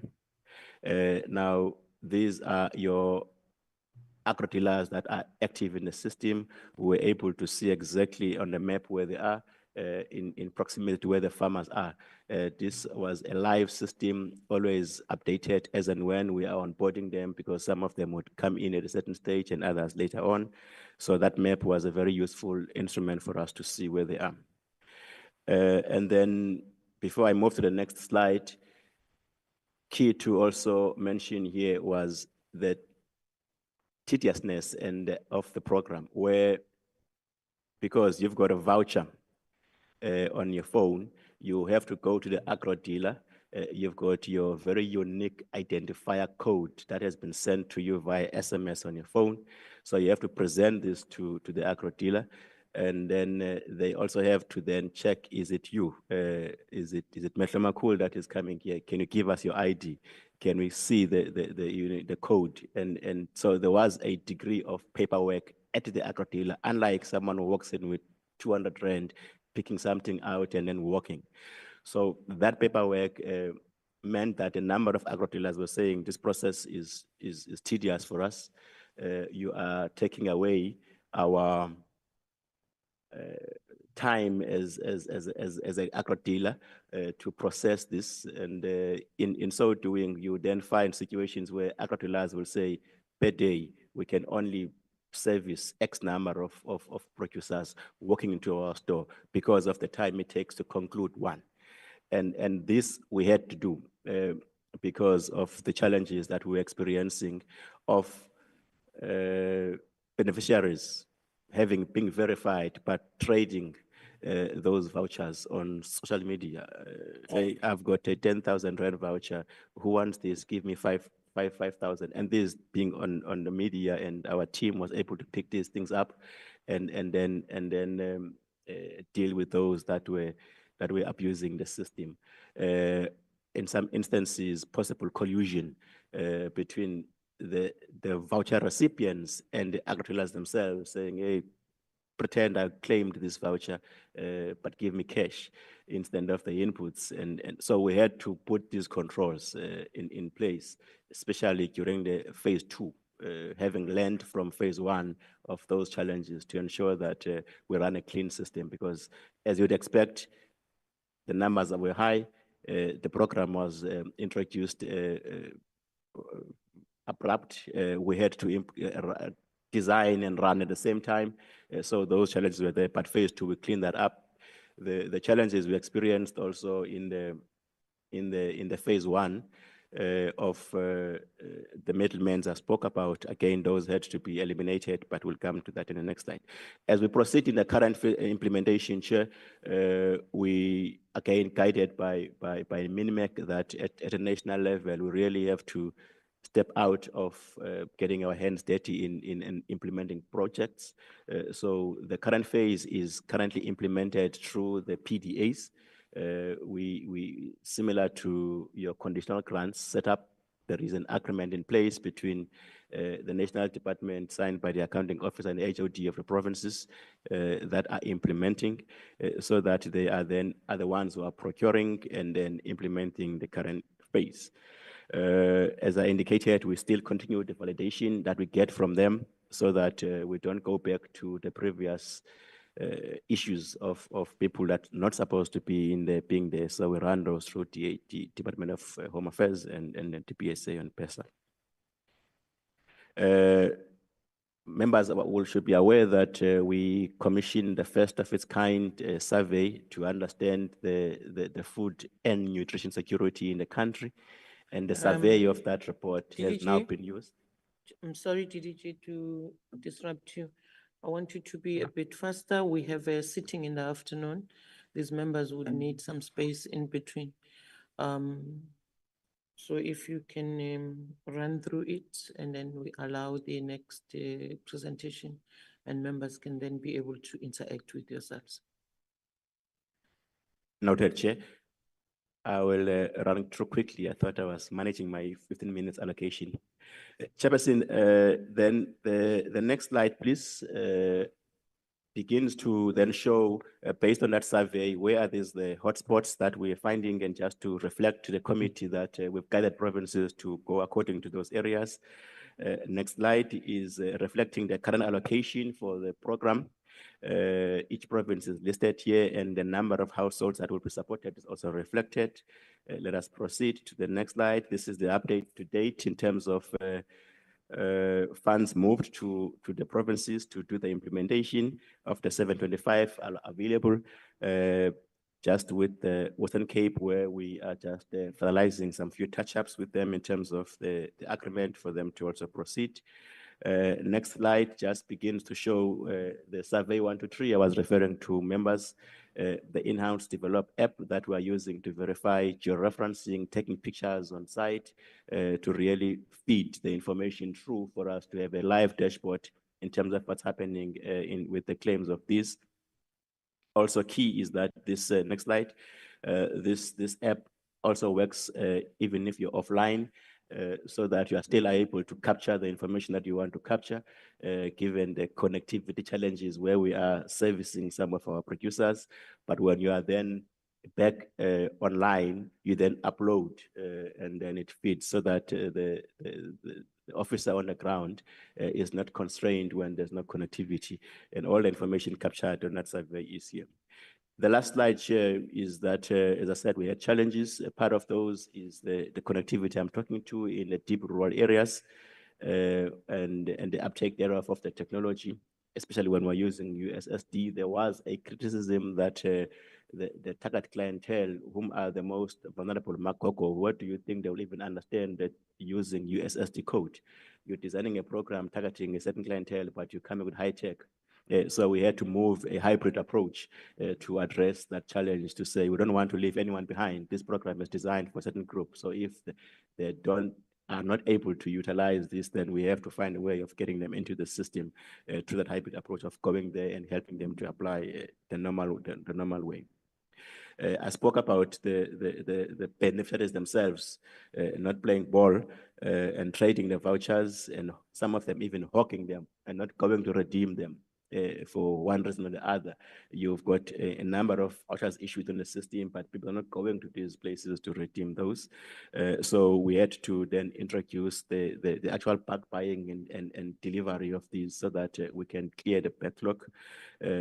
Now, these are your agro dealers that are active in the system. We were able to see exactly on the map where they are, in proximity to where the farmers are. This was a live system, always updated as and when we are onboarding them, because some of them would come in at a certain stage and others later on. So that map was a very useful instrument for us to see where they are. And then before I move to the next slide, key to also mention here was the tediousness of the program, where because you've got a voucher on your phone, you have to go to the agro dealer. You've got your very unique identifier code that has been sent to you via SMS on your phone. So you have to present this to the agro dealer. And then they also have to then check, is it you? Is it Mehlomakul that is coming here? Can you give us your ID? Can we see the code? And so there was a degree of paperwork at the agro dealer, unlike someone who walks in with 200 Rand, picking something out and then walking. So that paperwork meant that a number of agro dealers were saying this process is tedious for us. You are taking away our time as an agro dealer to process this, and in so doing, you then find situations where agro dealers will say, per day, we can only service X number of producers walking into our store because of the time it takes to conclude one. And this we had to do because of the challenges that we're experiencing of beneficiaries having been verified, but trading those vouchers on social media. I've got a 10,000 Rand voucher. Who wants this? Give me 5,000. And this being on the media, and our team was able to pick these things up and then deal with those that were abusing the system. In some instances, possible collusion between the voucher recipients and the agro dealers themselves, saying, hey, pretend I claimed this voucher, but give me cash instead of the inputs. And so we had to put these controls in place, especially during the phase 2, having learned from phase 1 of those challenges to ensure that we run a clean system, because as you'd expect, the numbers were high. The program was introduced abrupt. We had to design and run at the same time. So those challenges were there, but phase 2, we cleaned that up. The challenges we experienced also in the phase 1 of the middlemen I spoke about, again, those had to be eliminated, but we'll come to that in the next slide. As we proceed in the current implementation, Chair, we, again, guided by MINMEC, that at a national level, we really have to step out of getting our hands dirty in implementing projects. So the current phase is currently implemented through the PDAs. We similar to your conditional grants, set up there is an agreement in place between the national department signed by the accounting officer and the HOD of the provinces that are implementing, so that they are then the ones who are procuring and then implementing the current phase. As I indicated, we still continue the validation that we get from them so that we don't go back to the previous issues of people that are not supposed to be in there being there. So we run those through the Department of Home Affairs and the PSA and PESA. Members should be aware that we commissioned the first of its kind survey to understand the food and nutrition security in the country. And the survey of that report has now DDG? been used. I'm sorry, DDG, to disrupt you. I want you to be a bit faster. We have a sitting in the afternoon. These members would need some space in between. So if you can run through it and then we allow the next presentation and members can then be able to interact with yourselves. Noted, Chair. I will run through quickly. I thought I was managing my 15 minutes allocation. Chairperson, then the next slide, please, begins to then show, based on that survey, where are these the hotspots that we're finding, and just to reflect to the committee that we've guided provinces to go according to those areas. Next slide is reflecting the current allocation for the program. Each province is listed here, and the number of households that will be supported is also reflected. Let us proceed to the next slide. This is the update to date in terms of funds moved to the provinces to do the implementation of the 725 are available, just with the Western Cape, where we are just finalizing some few touch-ups with them in terms of the agreement for them to also proceed. Next slide just begins to show the survey 1 to 3. I was referring to members, the in-house developed app that we are using to verify georeferencing, taking pictures on site to really feed the information through for us to have a live dashboard in terms of what's happening with the claims of these. Also key is that this, next slide, this app also works even if you're offline, so that you are still able to capture the information that you want to capture, given the connectivity challenges where we are servicing some of our producers. But when you are then back online, you then upload and then it feeds so that the officer on the ground is not constrained when there's no connectivity, and all the information captured on that survey is here. The last slide here is that, as I said, we had challenges. Part of those is the connectivity I'm talking to in the deep rural areas and the uptake thereof of the technology, especially when we're using USSD. There was a criticism that the target clientele, whom are the most vulnerable, Makoko, what do you think they will even understand that using USSD code? You're designing a program targeting a certain clientele, but you're coming with high tech. So we had to move a hybrid approach to address that challenge, to say we don't want to leave anyone behind. This program is designed for a certain group. So if they are not able to utilize this, then we have to find a way of getting them into the system through that hybrid approach of going there and helping them to apply the normal way. I spoke about the beneficiaries themselves not playing ball and trading the vouchers, and some of them even hawking them and not going to redeem them. For one reason or the other, you've got a number of vouchers issued in the system, but people are not going to these places to redeem those. So we had to then introduce the actual bulk buying and delivery of these so that we can clear the backlog.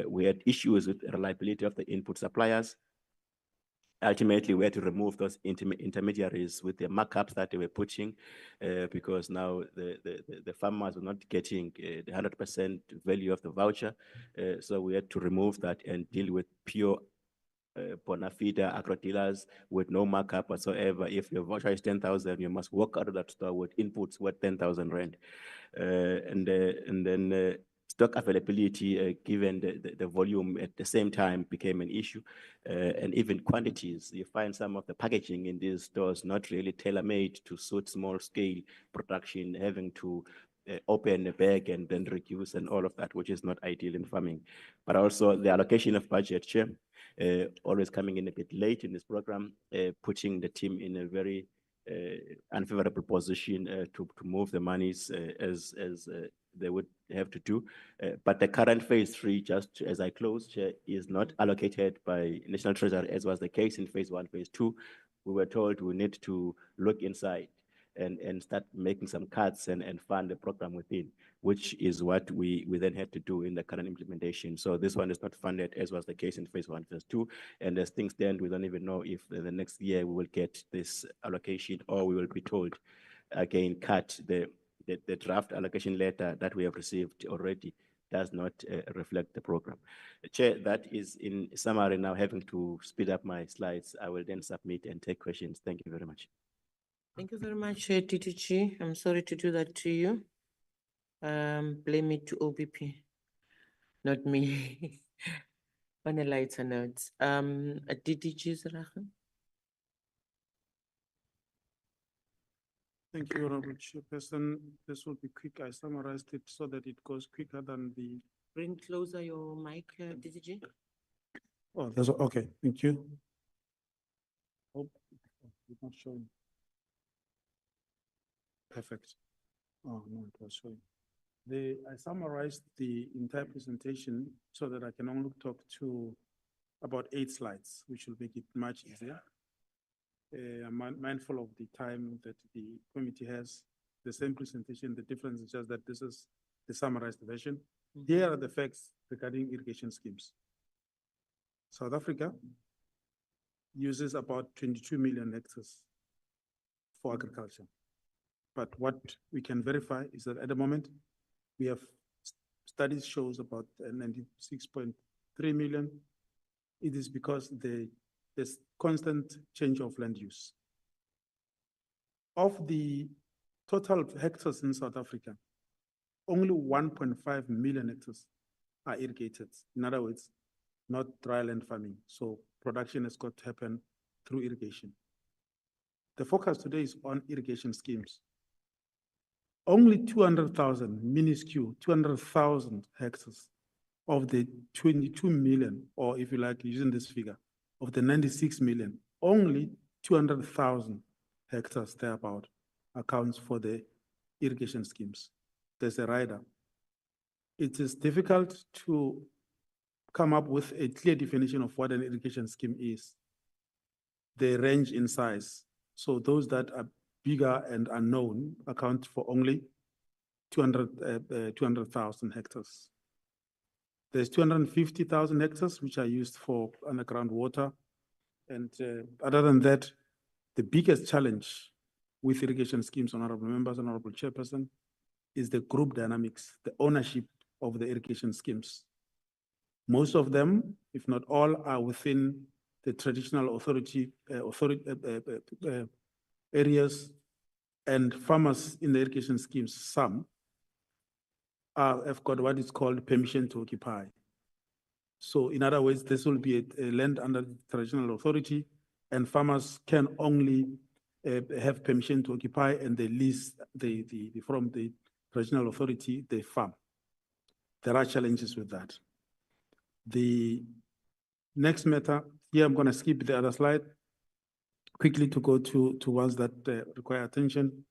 We had issues with reliability of the input suppliers. Ultimately, we had to remove those intermediaries with the markups that they were putting, because now the farmers were not getting the 100% value of the voucher. So we had to remove that and deal with pure bona fide agro dealers with no markup whatsoever. If your voucher is 10,000, you must walk out of that store with inputs worth 10,000 rand. And then stock availability, given the volume at the same time, became an issue, and even quantities. You find some of the packaging in these stores not really tailor-made to suit small-scale production, having to open a bag and then reduce and all of that, which is not ideal in farming. But also the allocation of budget, Chair, always coming in a bit late in this program, putting the team in a very unfavorable position to move the monies as they would have to do. But the current phase 3, just as I close, Chair, is not allocated by National Treasury as was the case in phase 1, phase 2. We were told we need to look inside and start making some cuts and fund the program within, which is what we then had to do in the current implementation. So this one is not funded as was the case in phase 1, phase 2. And as things stand, we don't even know if the next year we will get this allocation or we will be told again, cut the draft allocation letter that we have received already does not reflect the program. Chair, that is in summary. Now having to speed up my slides, I will then submit and take questions. Thank you very much. Thank you very much, DTG. I'm sorry to do that to you. Blame it to OBP, not me. On a lighter note, DTG Zaracha. Thank you, Honorable Chairperson. This will be quick. I summarized it so that it goes quicker than the. Bring closer your mic, DTG. Oh, that's okay. Thank you. Oh, it's not showing. Perfect. Oh, no, it was showing. I summarized the entire presentation so that I can only talk to about 8 slides, which will make it much easier. I'm mindful of the time that the committee has. The same presentation, the difference is just that this is the summarized version. Here are the facts regarding irrigation schemes. South Africa uses about 22 million hectares for agriculture. But what we can verify is that at the moment, we have studies shows about 96.3 million. It is because there's constant change of land use. Of the total hectares in South Africa, only 1.5 million hectares are irrigated. In other words, not dry land farming. So production has got to happen through irrigation. The focus today is on irrigation schemes. Only 200,000, minuscule, 200,000 hectares of the 22 million, or if you like, using this figure, of the 96 million, only 200,000 hectares thereabout accounts for the irrigation schemes. There's a rider. It is difficult to come up with a clear definition of what an irrigation scheme is. They range in size. So those that are bigger and unknown account for only 200,000 hectares. There's 250,000 hectares which are used for underground water. And other than that, the biggest challenge with irrigation schemes, honorable members, honorable chairperson, is the group dynamics, the ownership of the irrigation schemes. Most of them, if not all, are within the traditional areas, and farmers in the irrigation schemes, some have got what is called permission to occupy. So in other words, this will be a land under the traditional authority, and farmers can only have permission to occupy, and they lease from the traditional authority, they farm. There are challenges with that. The next matter, here I'm going to skip the other slide quickly to go to ones that require attention.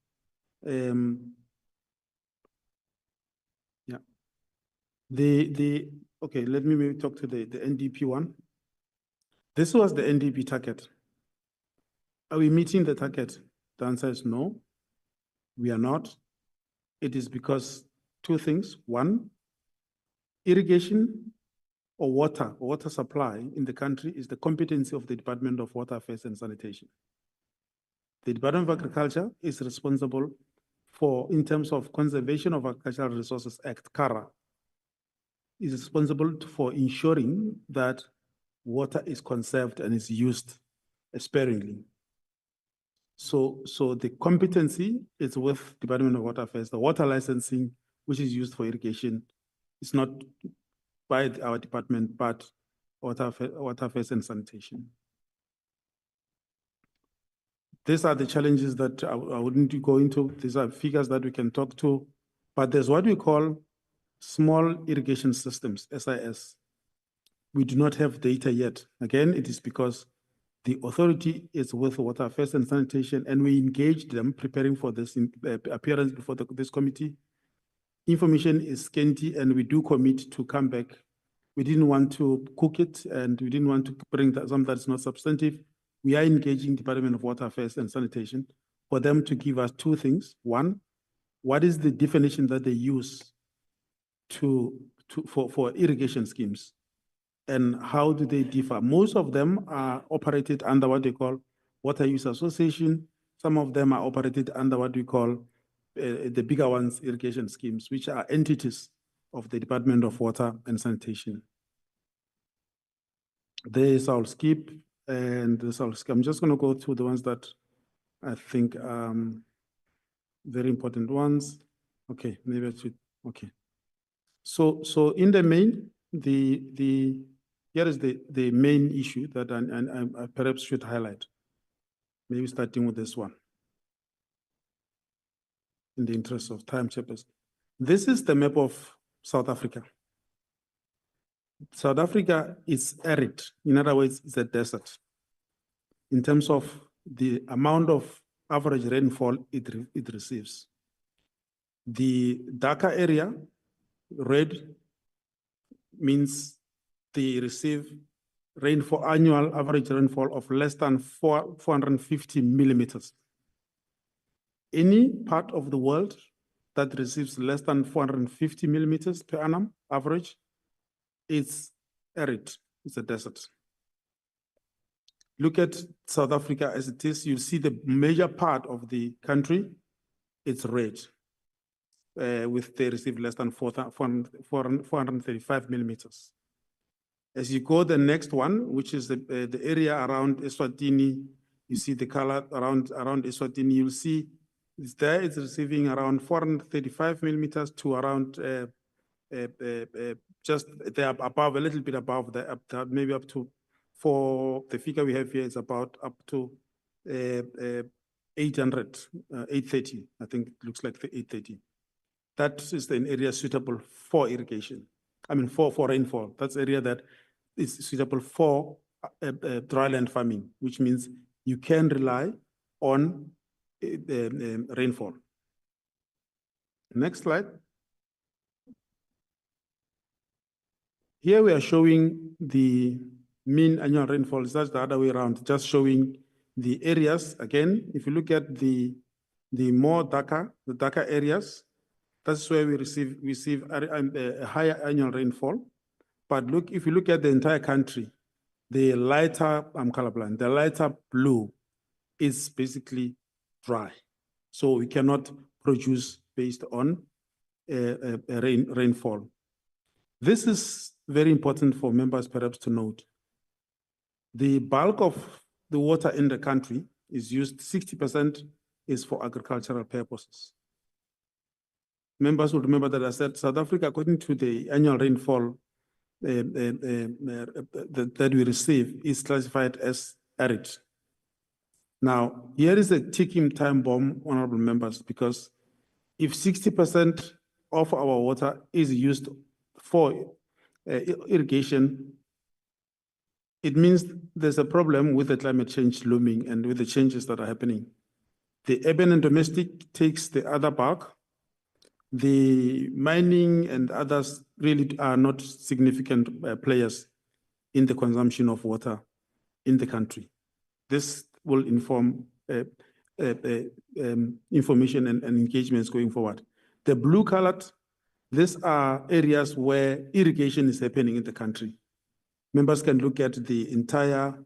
Okay, let me maybe talk to the NDP one. This was the NDP target. Are we meeting the target? The answer is no, we are not. It is because 2 things. One, irrigation or water supply in the country is the competency of the Department of Water Affairs and Sanitation. The Department of Agriculture is responsible for, in terms of Conservation of Agricultural Resources Act, CARA, is responsible for ensuring that water is conserved and is used sparingly. So the competency is with Department of Water Affairs. The water licensing, which is used for irrigation, is not by our department, but Water Affairs and Sanitation. These are the challenges that I wouldn't go into. These are figures that we can talk to, but there's what we call small irrigation systems, SIS. We do not have data yet. Again, it is because The authority is with Water Affairs and Sanitation, and we engaged them preparing for this appearance before this committee. Information is scanty, and we do commit to come back. We didn't want to cook it, and we didn't want to bring something that's not substantive. We are engaging Department of Water Affairs and Sanitation for them to give us two things. One, what is the definition that they use for irrigation schemes? And how do they differ? Most of them are operated under what they call Water Use Association. Some of them are operated under what we call the bigger ones, irrigation schemes, which are entities of the Department of Water and Sanitation. This I'll skip, and this I'll skip. I'm just going to go through the ones that I think very important ones. Okay, maybe I should. Okay. So in the main, here is the main issue that I perhaps should highlight. Maybe starting with this one. In the interest of time, Chairperson. This is the map of South Africa. South Africa is arid. In other words, it's a desert. In terms of the amount of average rainfall it receives. The darker area, red, means they receive rainfall, annual average rainfall of less than 450 millimeters. Any part of the world that receives less than 450 millimeters per annum average is arid, it's a desert. Look at South Africa as it is, you see the major part of the country, it's red, with they receive less than 435 millimeters. As you go the next one, which is the area around Eswatini, you see the color around Eswatini, you'll see it's there, it's receiving around 435 millimeters to around just there above, a little bit above the, maybe up to, for the figure we have here is about up to 830, I think it looks like the 830. That is an area suitable for irrigation. I mean, for rainfall. That's area that is suitable for dryland farming, which means you can rely on rainfall. Next slide. Here we are showing the mean annual rainfall. That's the other way around, just showing the areas. Again, if you look at the darker areas, that's where we receive a higher annual rainfall. But look, if you look at the entire country, the lighter, I'm colorblind, the lighter blue is basically dry. So we cannot produce based on rainfall. This is very important for members perhaps to note. The bulk of the water in the country is used, 60% is for agricultural purposes. Members will remember that I said South Africa, according to the annual rainfall that we receive, is classified as arid. Now, here is a ticking time bomb, honorable members, because if 60% of our water is used for irrigation, it means there's a problem with the climate change looming and with the changes that are happening. The urban and domestic takes the other bulk. The mining and others really are not significant players in the consumption of water in the country. This will inform information and engagements going forward. The blue colored, these are areas where irrigation is happening in the country. Members can look at the entire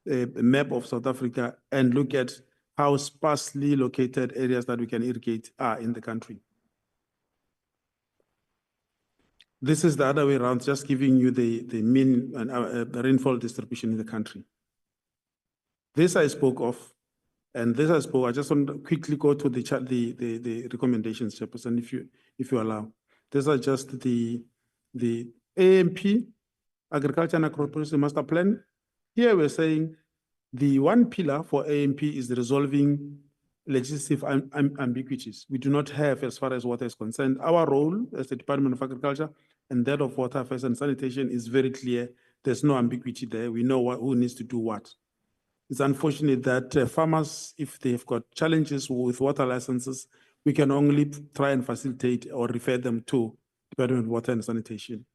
map of South Africa and look at how sparsely located areas that we can irrigate are in the country. This is the other way around, just giving you the mean and the rainfall distribution in the country. This I spoke of, and this I spoke, I just want to quickly go to the recommendations, Chairperson, if you allow. These are just the AMP, Agriculture and Agro-Processing Master Plan. Here we're saying the one pillar for AMP is resolving legislative ambiguities we do not have as far as water is concerned. Our role as the Department of Agriculture and that of Water Affairs and Sanitation is very clear. There's no ambiguity there. We know who needs to do what. It's unfortunate that farmers, if they've got challenges with water licenses, we can only try and facilitate or refer them to Department of Water and Sanitation.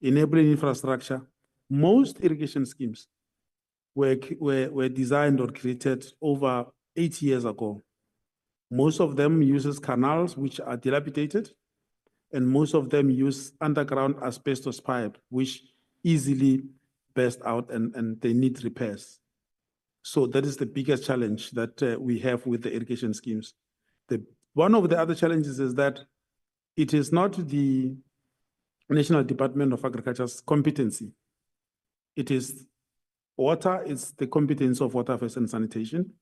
Enabling infrastructure, most irrigation schemes were designed or created over 8 years ago. Most of them uses canals which are dilapidated, and most of them use underground asbestos pipe, which easily burst out and they need repairs. So that is the biggest challenge that we have with the irrigation schemes. One of the other challenges is that it is not the National Department of Agriculture's competency. It is water is the competence of Water Affairs and Sanitation.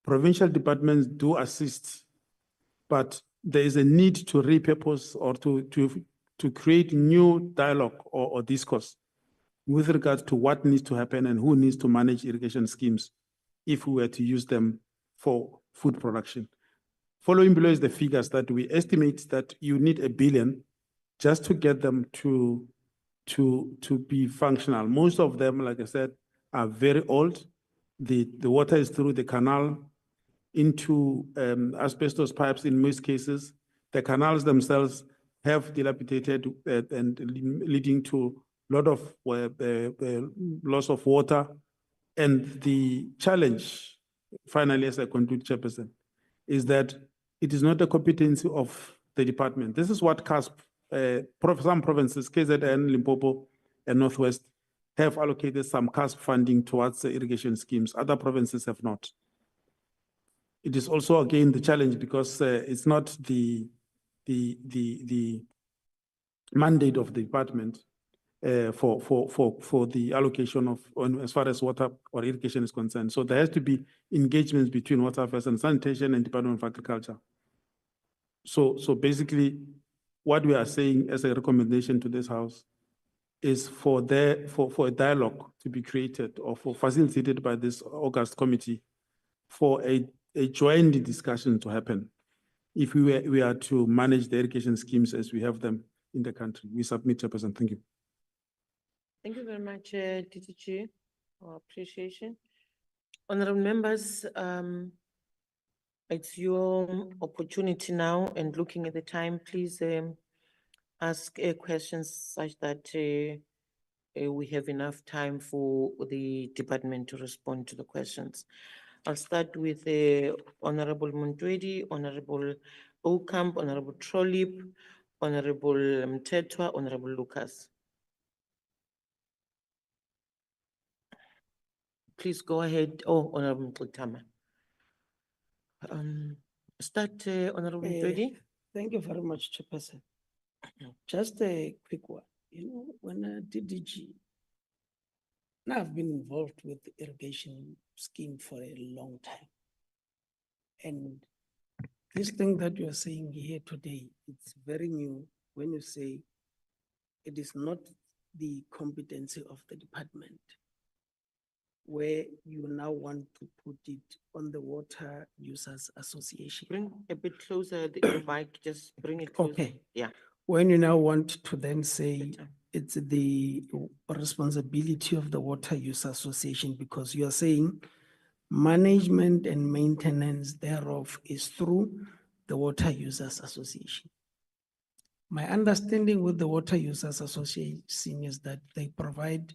Provincial departments do assist, but there is a need to repurpose or to create new dialogue or discourse with regard to what needs to happen and who needs to manage irrigation schemes if we were to use them for food production. Following below is the figures that we estimate that you need 1 billion just to get them to be functional. Most of them, like I said, are very old. The water is through the canal into asbestos pipes in most cases. The canals themselves have dilapidated and leading to a lot of loss of water. And the challenge, finally, as I conclude, Chairperson, is that it is not a competency of the department. This is what CASP, some provinces, KZN, Limpopo, and Northwest, have allocated some CASP funding towards the irrigation schemes. Other provinces have not. It is also, again, the challenge because it's not the mandate of the department for the allocation of, as far as water or irrigation is concerned. So there has to be engagements between Water Affairs and Sanitation and Department of Agriculture. So basically, what we are saying as a recommendation to this House is for a dialogue to be created or for facilitated by this August committee for a joint discussion to happen if we are to manage the irrigation schemes as we have them in the country. We submit, Chairperson. Thank you. Thank you very much, DTG, for appreciation. Honorable members, it's your opportunity now, and looking at the time, please ask questions such that we have enough time for the department to respond to the questions. I'll start with Honorable Montwedi, Honorable Okamp, Honorable Trollip, Honorable Mtetwa, Honorable Lucas. Please go ahead. Oh, Honorable Mtlitama. Start, Honorable Montwedi. Thank you very much, Chairperson. Just a quick one. You know, when DDG, now I've been involved with the irrigation scheme for a long time. And this thing that you are saying here today, it's very new when you say it is not the competency of the department, where you now want to put it on the Water Users Association. Bring a bit closer the mic, just bring it closer. Okay. Yeah. When you now want to then say it's the responsibility of the Water Use Association, because you are saying management and maintenance thereof is through the Water Users Association. My understanding with the Water Users Association is that they provide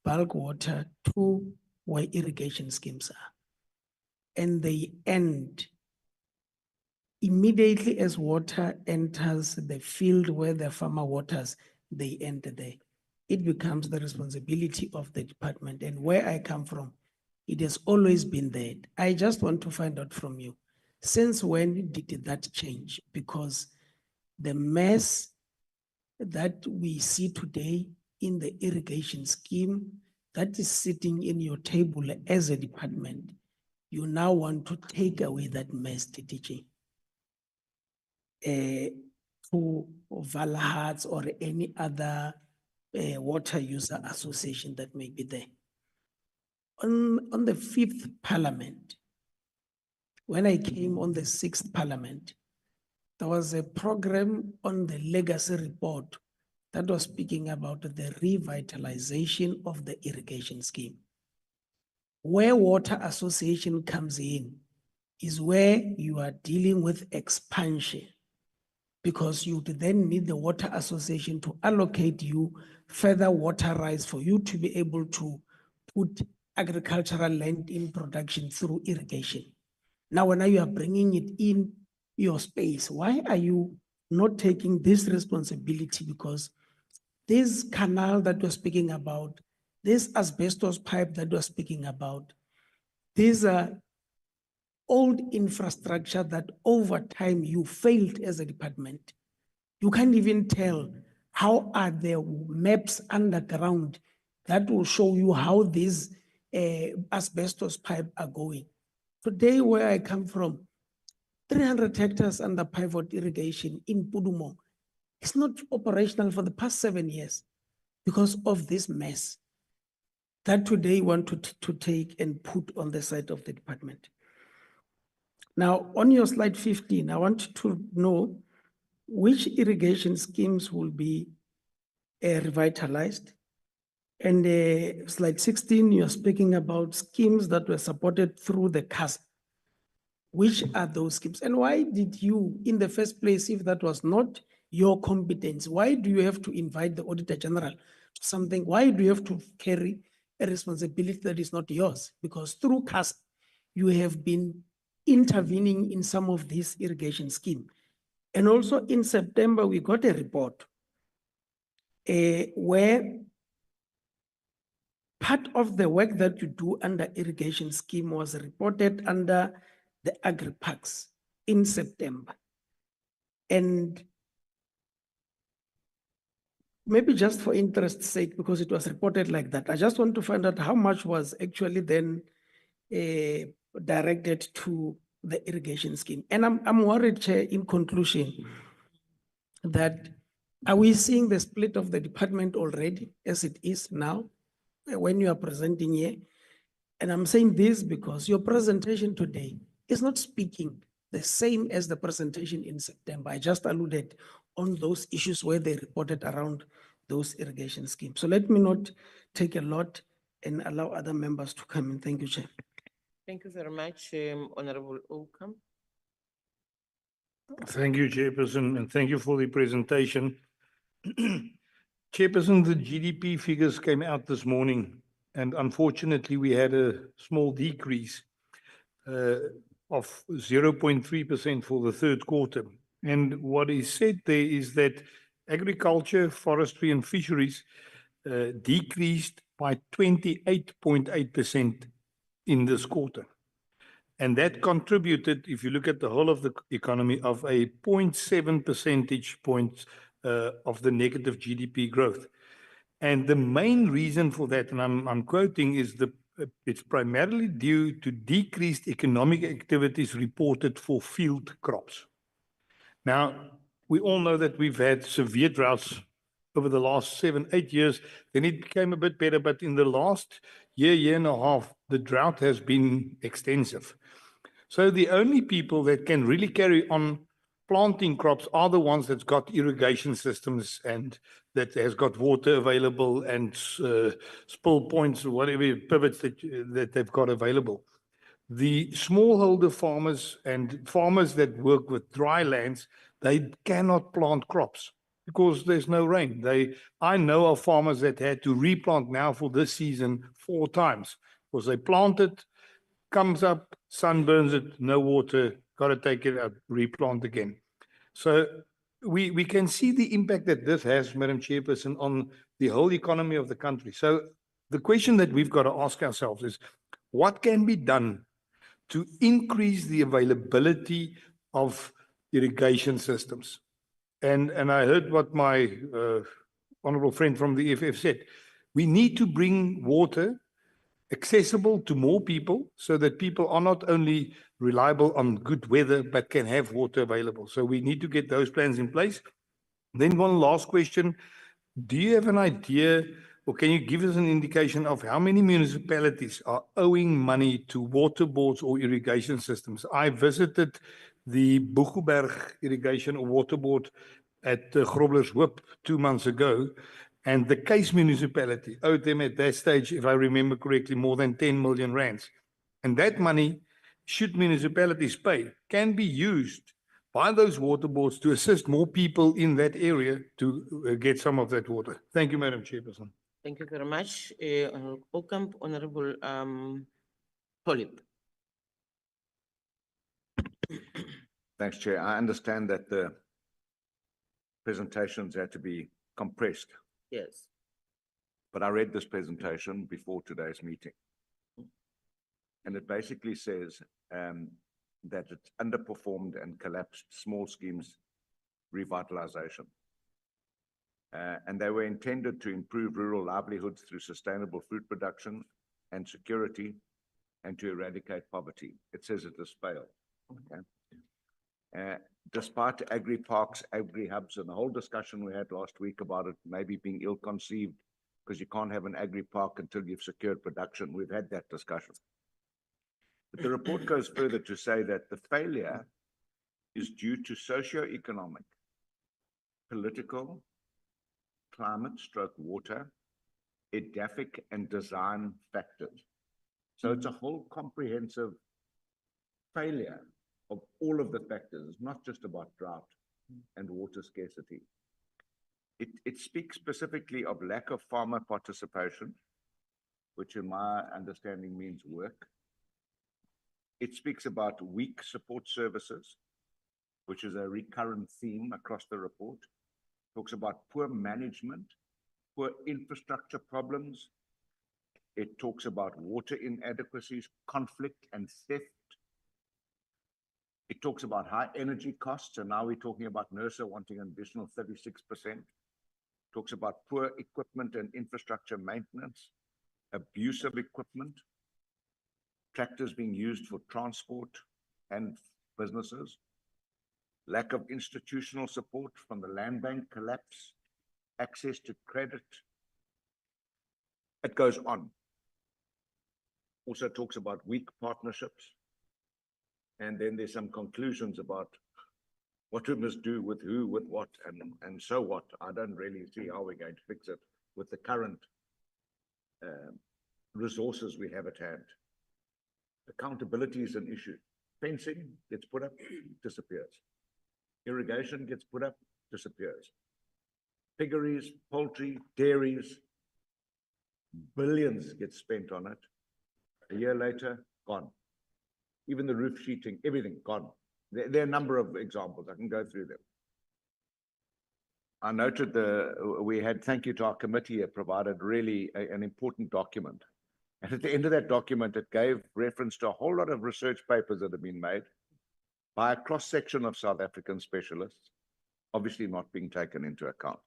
bulk water to where irrigation schemes are. And they end immediately as water enters the field where the farmer waters, they enter there. It becomes the responsibility of the department. And where I come from, it has always been there. I just want to find out from you, since when did that change? Because the mess that we see today in the irrigation scheme that is sitting in your table as a department, you now want to take away that mess, DDG. To Valhards or any other water user association that may be there. On the 5th Parliament, when I came on the 6th Parliament, there was a program on the legacy report that was speaking about the revitalization of the irrigation scheme. Where water association comes in is where you are dealing with expansion, because you would then need the water association to allocate you further water rights for you to be able to put agricultural land in production through irrigation. Now, when you are bringing it in your space, why are you not taking this responsibility? Because this canal that we're speaking about, this asbestos pipe that we're speaking about, these are old infrastructure that over time you failed as a department. You can't even tell how are the maps underground that will show you how these asbestos pipe are going. Today, where I come from, 300 hectares under pivot irrigation in Pudumo. It's not operational for the past 7 years because of this mess that today you want to take and put on the side of the department. Now, on your slide 15, I want to know which irrigation schemes will be revitalized. And slide 16, you're speaking about schemes that were supported through the CASP. Which are those schemes? And why did you, in the first place, if that was not your competence, why do you have to invite the Auditor General to something? Why do you have to carry a responsibility that is not yours? Because through CASP, you have been intervening in some of these irrigation schemes. And also in September, we got a report where part of the work that you do under irrigation scheme was reported under the agri-parks in September. And maybe just for interest's sake, because it was reported like that, I just want to find out how much was actually then directed to the irrigation scheme. And I'm worried, Chair, in conclusion, that are we seeing the split of the department already as it is now when you are presenting here? And I'm saying this because your presentation today is not speaking the same as the presentation in September. I just alluded on those issues where they reported around those irrigation schemes. So let me not take a lot and allow other members to come in. Thank you, Chair. Thank you very much, Honorable Oakham. Thank you, Chairperson, and thank you for the presentation. Chairperson, the GDP figures came out this morning, and unfortunately, we had a small decrease of 0.3% for the third quarter. And what is said there is that agriculture, forestry, and fisheries decreased by 28.8% in this quarter. And that contributed, if you look at the whole of the economy, of a 0.7 percentage points of the negative GDP growth. And the main reason for that, and I'm quoting, is it's primarily due to decreased economic activities reported for field crops. Now, we all know that we've had severe droughts over the last 7, 8 years. Then it became a bit better, but in the last year and a half, the drought has been extensive. So the only people that can really carry on planting crops are the ones that's got irrigation systems and that has got water available and spill points or whatever pivots that they've got available. The smallholder farmers and farmers that work with dry lands, they cannot plant crops because there's no rain. I know of farmers that had to replant now for this season 4 times because they planted, comes up, sun burns it, no water, got to take it out, replant again. So we can see the impact that this has, Madam Chairperson, on the whole economy of the country. So the question that we've got to ask ourselves is, what can be done to increase the availability of irrigation systems? And I heard what my honorable friend from the EFF said. We need to bring water accessible to more people so that people are not only reliable on good weather, but can have water available. So we need to get those plans in place. Then one last question. Do you have an idea, or can you give us an indication of how many municipalities are owing money to water boards or irrigation systems? I visited the Boegoeberg Irrigation or Water Board at Groblershoop 2 months ago, And the case municipality owed them at that stage, if I remember correctly, more than 10 million rands. And that money, should municipalities pay, can be used by those water boards to assist more people in that area to get some of that water. Thank you, Madam Chairperson. Thank you very much. Honorable Okamp, Honorable Polyp. Thanks, Chair. I understand that the presentations had to be compressed, Yes. but I read this presentation before today's meeting. And it basically says that it's underperformed and collapsed small schemes revitalization. And they were intended to improve rural livelihoods through sustainable food production and security and to eradicate poverty. It says it has failed. Okay. Despite agri-parks, agri-hubs, and the whole discussion we had last week about it maybe being ill-conceived because you can't have an agri-park until you've secured production. We've had that discussion. But the report goes further to say that the failure is due to socio-economic, political, climate/water, edaphic, and design factors. So it's a whole comprehensive failure of all of the factors. It's not just about drought and water scarcity. It speaks specifically of lack of farmer participation, which in my understanding means work. It speaks about weak support services, which is a recurrent theme across the report. It talks about poor management, poor infrastructure problems. It talks about water inadequacies, conflict, and theft. It talks about high energy costs, and now we're talking about NERSA wanting an additional 36%. Talks about poor equipment and infrastructure maintenance, abuse of equipment, tractors being used for transport and businesses, lack of institutional support from the land bank collapse, access to credit. It goes on. Also talks about weak partnerships. And then there's some conclusions about what we must do with who, with what, and so what. I don't really see how we're going to fix it with the current resources we have at hand. Accountability is an issue. Fencing gets put up, disappears. Irrigation gets put up, disappears. Piggeries, poultry, dairies, billions get spent on it. A year later, gone. Even the roof sheeting, everything gone. There are a number of examples. I can go through them. I noted thank you to our committee, it provided really an important document. And at the end of that document, it gave reference to a whole lot of research papers that have been made by a cross-section of South African specialists, obviously not being taken into account.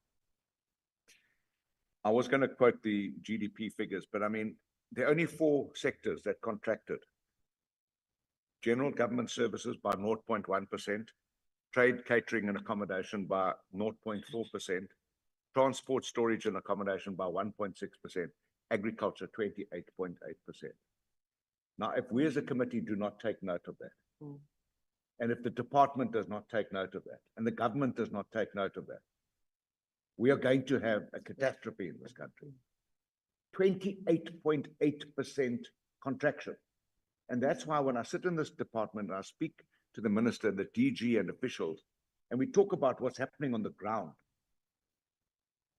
I was going to quote the GDP figures, but I mean, there are only 4 sectors that contracted. General government services by 0.1%, trade, catering and accommodation by 0.4%, transport, storage and accommodation by 1.6%, agriculture 28.8%. Now, if we as a committee do not take note of that, and if the department does not take note of that, and the government does not take note of that, we are going to have a catastrophe in this country. 28.8% contraction. And that's why when I sit in this department and I speak to the minister, the DG and officials, and we talk about what's happening on the ground,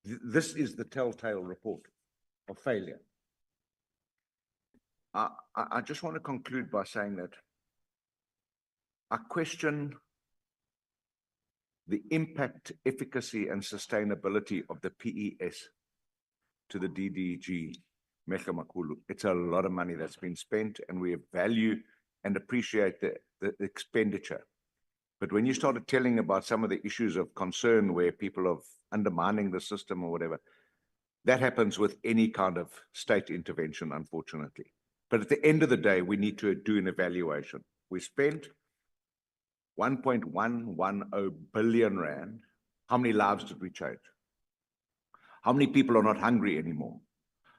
this is the telltale report of failure. I just want to conclude by saying that I question the impact, efficacy, and sustainability of the PES to the DDG Mekamakhulu. It's a lot of money that's been spent, and we value and appreciate the expenditure. But when you started telling about some of the issues of concern where people are undermining the system or whatever, that happens with any kind of state intervention, unfortunately. But at the end of the day, we need to do an evaluation. We spent 1.110 billion rand. How many lives did we change? How many people are not hungry anymore?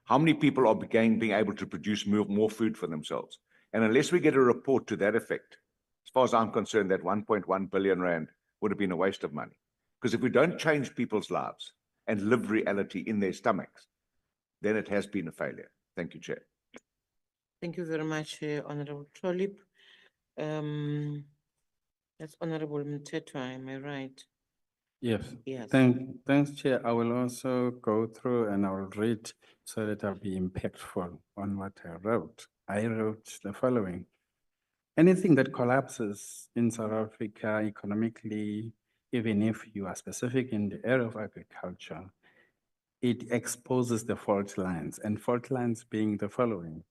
How many people are being able to produce more food for themselves? And unless we get a report to that effect, as far as I'm concerned, that 1.1 billion rand would have been a waste of money. Because if we don't change people's lives, and live reality in their stomachs, then it has been a failure. Thank you, Chair. Thank you very much, Honorable Trolip. That's Honorable Mtetwa, am I right? Yes. Yes. Thanks, Chair. I will also go through and I will read so that I'll be impactful on what I wrote. I wrote the following. Anything that collapses in South Africa economically, even if you are specific in the area of agriculture, it exposes the fault lines, and fault lines being the following.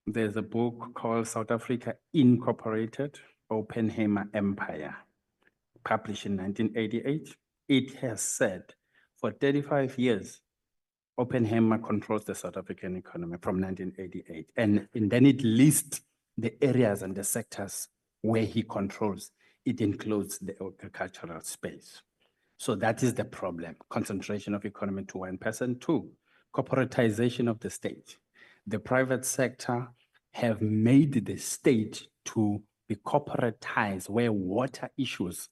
There's a book called South Africa Incorporated, Oppenheimer Empire, published in 1988. It has said for 35 years, Oppenheimer controls the South African economy from 1988. And then it lists the areas and the sectors where he controls. It includes the agricultural space. So that is the problem, concentration of economy to one person. Two, corporatization of the state. The private sector have made the state to be corporatized, where water issues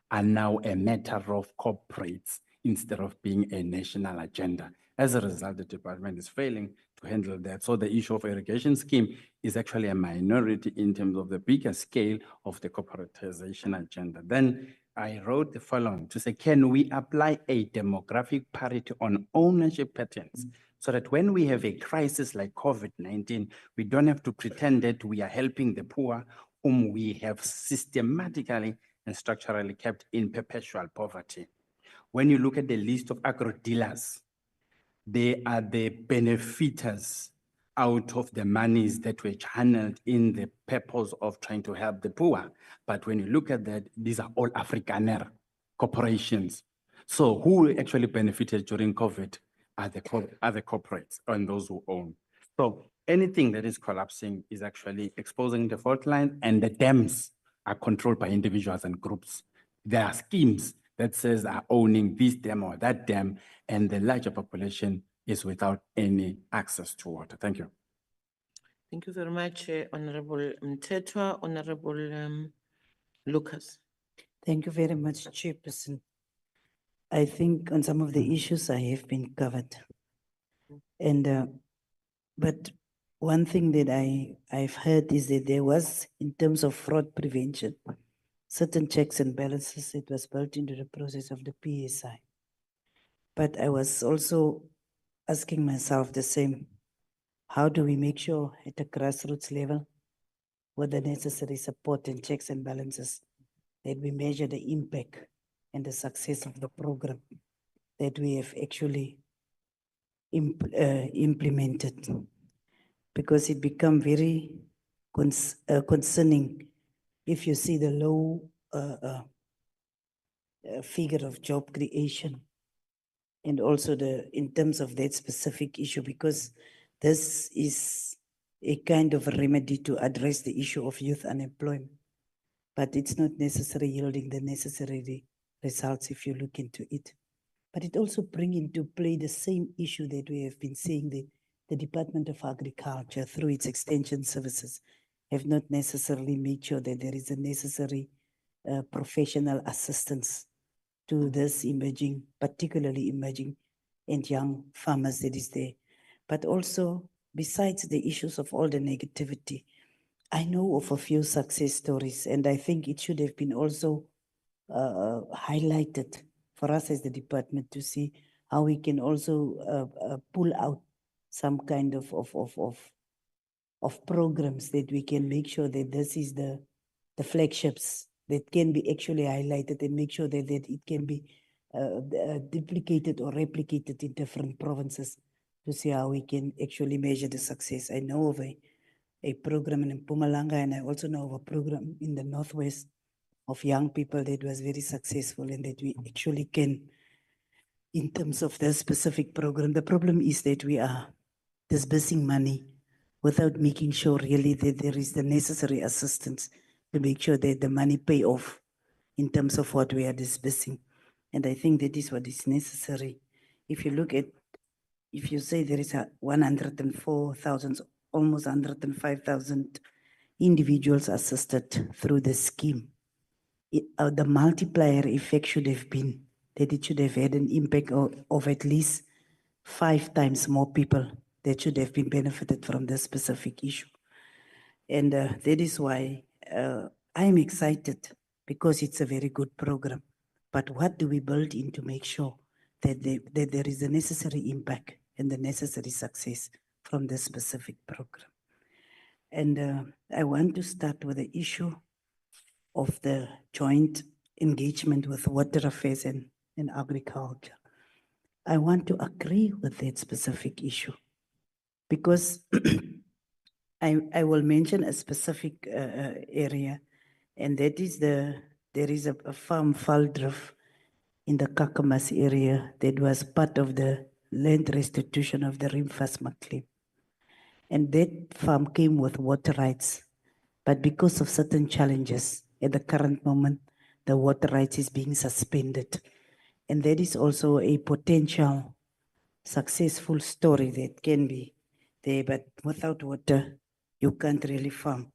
are now a matter of corporates instead of being a national agenda. As a result, the department is failing to handle that. So the issue of irrigation scheme is actually a minority in terms of the bigger scale of the corporatization agenda. Then I wrote the following to say, can we apply a demographic parity on ownership patterns so that when we have a crisis like COVID-19, we don't have to pretend that we are helping the poor whom we have systematically and structurally kept in perpetual poverty. When you look at the list of agro dealers, they are the benefiters out of the monies that were channeled in the purpose of trying to help the poor. But when you look at that, these are all Afrikaner corporations. So who actually benefited during COVID are the corporates and those who own. So anything that is collapsing is actually exposing the fault line, and the dams are controlled by individuals and groups. There are schemes that says are owning this dam or that dam, and the larger population is without any access to water. Thank you. Thank you very much, Honorable Mtetwa. Honorable Lucas. Thank you very much, Chairperson. I think on some of the issues I have been covered. And, but one thing that I've heard is that there was, in terms of fraud prevention, certain checks and balances that was built into the process of the PESI. But I was also asking myself the same, how do we make sure at the grassroots level, with the necessary support and checks and balances, that we measure the impact and the success of the program that we have actually implemented? Because it become very concerning if you see the low figure of job creation, and also in terms of that specific issue, because this is a kind of a remedy to address the issue of youth unemployment, but it's not necessarily yielding the necessary results if you look into it. But it also brings into play the same issue that we have been seeing, the Department of Agriculture through its extension services have not necessarily made sure that there is a necessary professional assistance to this emerging, particularly emerging and young farmers that is there. But also, besides the issues of all the negativity, I know of a few success stories, and I think it should have been also highlighted for us as the department to see how we can also pull out some kind of programs that we can make sure that this is the flagships that can be actually highlighted, and make sure that it can be duplicated or replicated in different provinces to see how we can actually measure the success. I know of a program in Mpumalanga, and I also know of a program in the Northwest of young people that was very successful, and that we actually can, in terms of the specific program. The problem is that we are disbursing money without making sure really that there is the necessary assistance to make sure that the money pay off in terms of what we are disbursing. And I think that is what is necessary. If you look at, if you say there is 104,000, almost 105,000 individuals assisted through the scheme, the multiplier effect should have been that it should have had an impact of at least 5 times more people that should have been benefited from this specific issue. And that is why I'm excited because it's a very good program. But what do we build in to make sure that there is the necessary impact and the necessary success from this specific program? And I want to start with the issue of the joint engagement with water affairs and agriculture. I want to agree with that specific issue because I will mention a specific area, and that is there is a farm, Valdrift, in the Kakamas area that was part of the land restitution of the Rimfasma claim. And that farm came with water rights, but because of certain challenges at the current moment, the water rights is being suspended. And that is also a potential successful story that can be there, but without water, you can't really farm.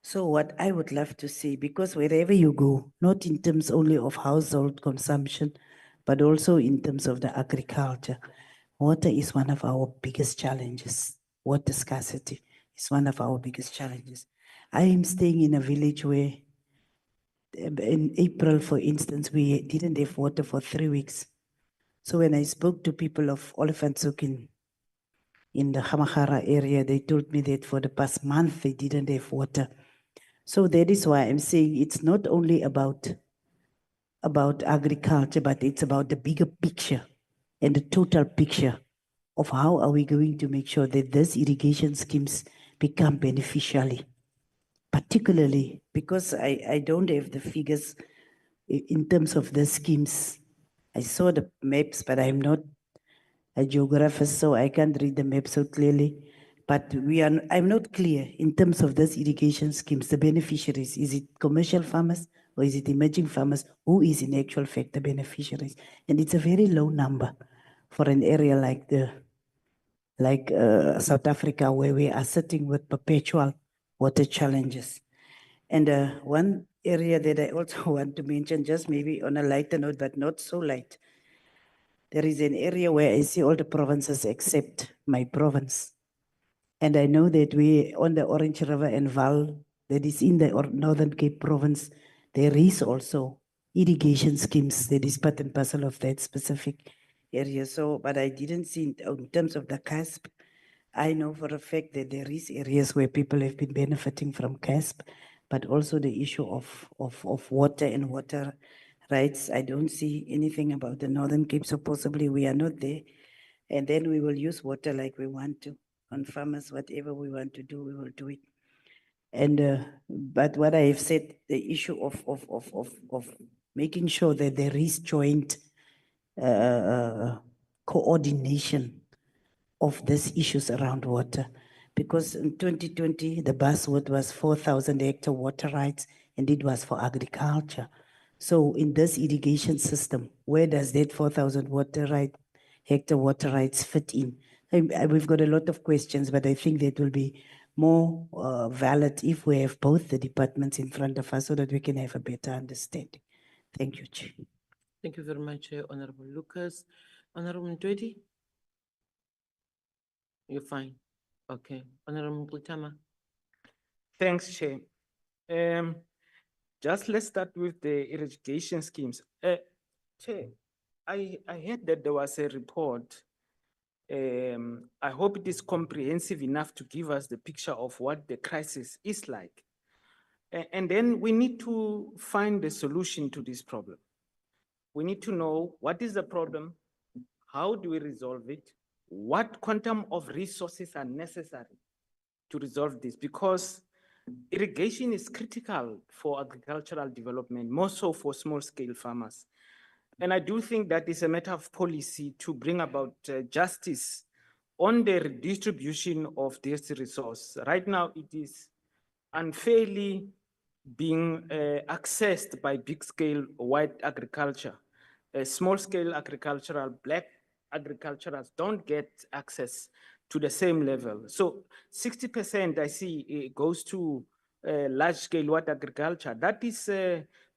So what I would love to see, because wherever you go, not in terms only of household consumption, but also in terms of the agriculture, water is one of our biggest challenges. Water scarcity is one of our biggest challenges. I am staying in a village where in April, for instance, we didn't have water for 3 weeks. So when I spoke to people of Olifantshoek in the Hamahara area, they told me that for the past month, they didn't have water. So that is why I'm saying it's not only about agriculture, but it's about the bigger picture and the total picture of how are we going to make sure that these irrigation schemes become beneficially, particularly because I don't have the figures in terms of the schemes. I saw the maps, but I'm not a geographer, so I can't read the map so clearly. But I'm not clear in terms of these irrigation schemes, the beneficiaries. Is it commercial farmers or is it emerging farmers? Who is in actual fact the beneficiaries? And it's a very low number for an area like South Africa, where we are sitting with perpetual water challenges. And one area that I also want to mention, just maybe on a lighter note, but not so light. There is an area where I see all the provinces except my province. And I know that we on the Orange River and Val, that is in the Northern Cape province, there is also irrigation schemes that is part and parcel of that specific area. So, but I didn't see in terms of the CASP. I know for a fact that there is areas where people have been benefiting from CASP, but also the issue of water and water rights. I don't see anything about the Northern Cape, so possibly we are not there. And then we will use water like we want to. On farmers, whatever we want to do, we will do it. And but what I have said, the issue of making sure that there is joint coordination of these issues around water. Because in 2020, the buzzword was 4,000 hectare water rights, and it was for agriculture. So in this irrigation system, where does that 4,000 hectare water rights fit in? We've got a lot of questions, but I think that will be more valid if we have both the departments in front of us so that we can have a better understanding. Thank you, Chair. Thank you very much, Honorable Lucas. Honorable Ndwedi? You're fine. Okay. Honorable Mkutama? Thanks, Chair. Just let's start with the irrigation schemes. Chair, I heard that there was a report. I hope it is comprehensive enough to give us the picture of what the crisis is like. And then we need to find a solution to this problem. We need to know what is the problem, how do we resolve it, what quantum of resources are necessary to resolve this, because irrigation is critical for agricultural development, more so for small-scale farmers. And I do think that it's a matter of policy to bring about justice on the redistribution of this resource. Right now, it is unfairly being accessed by big-scale white agriculture. Small-scale agricultural, black agriculturals don't get access to the same level. So 60% I see goes to large-scale white agriculture. That is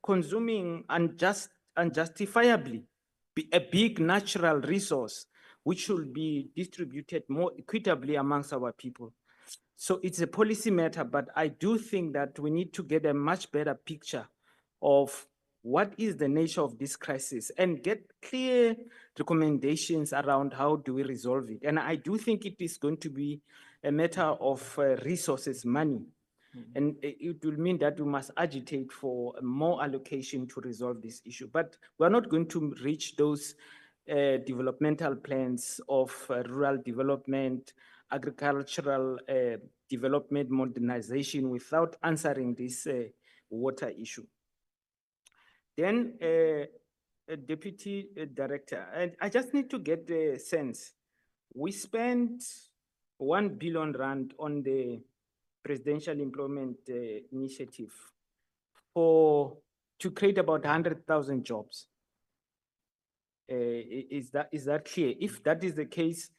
consuming unjustifiably a big natural resource which should be distributed more equitably amongst our people. So it's a policy matter, but I do think that we need to get a much better picture of what is the nature of this crisis and get clear recommendations around how do we resolve it. And I do think it is going to be a matter of resources, money. And it will mean that we must agitate for more allocation to resolve this issue. But we're not going to reach those developmental plans of rural development, agricultural development, modernization without answering this water issue. Then, Deputy Director, and I just need to get the sense. We spent 1 billion rand on the Presidential Employment Initiative to create about 100,000 jobs. Is that clear? If that is the case,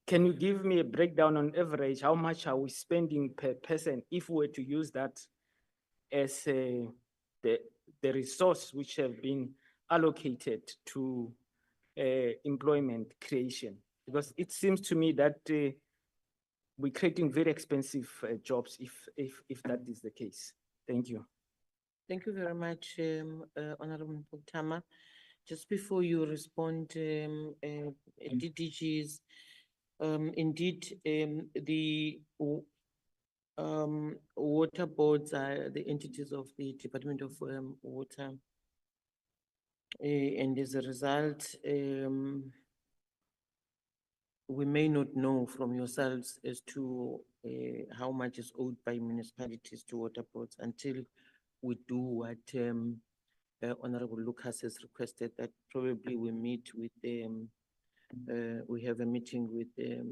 can you give me a breakdown on average? How much are we spending per person if we were to use that as the resource which have been allocated to employment creation? Because it seems to me that we're creating very expensive jobs if that is the case. Thank you. Thank you very much, Honorable Mputama. Just before you respond, DDGs, indeed, the water boards are the entities of the Department of Water. And as a result, we may not know from yourselves as to how much is owed by municipalities to water boards until we do what Honorable Lucas has requested, that probably we meet with them. We have a meeting with the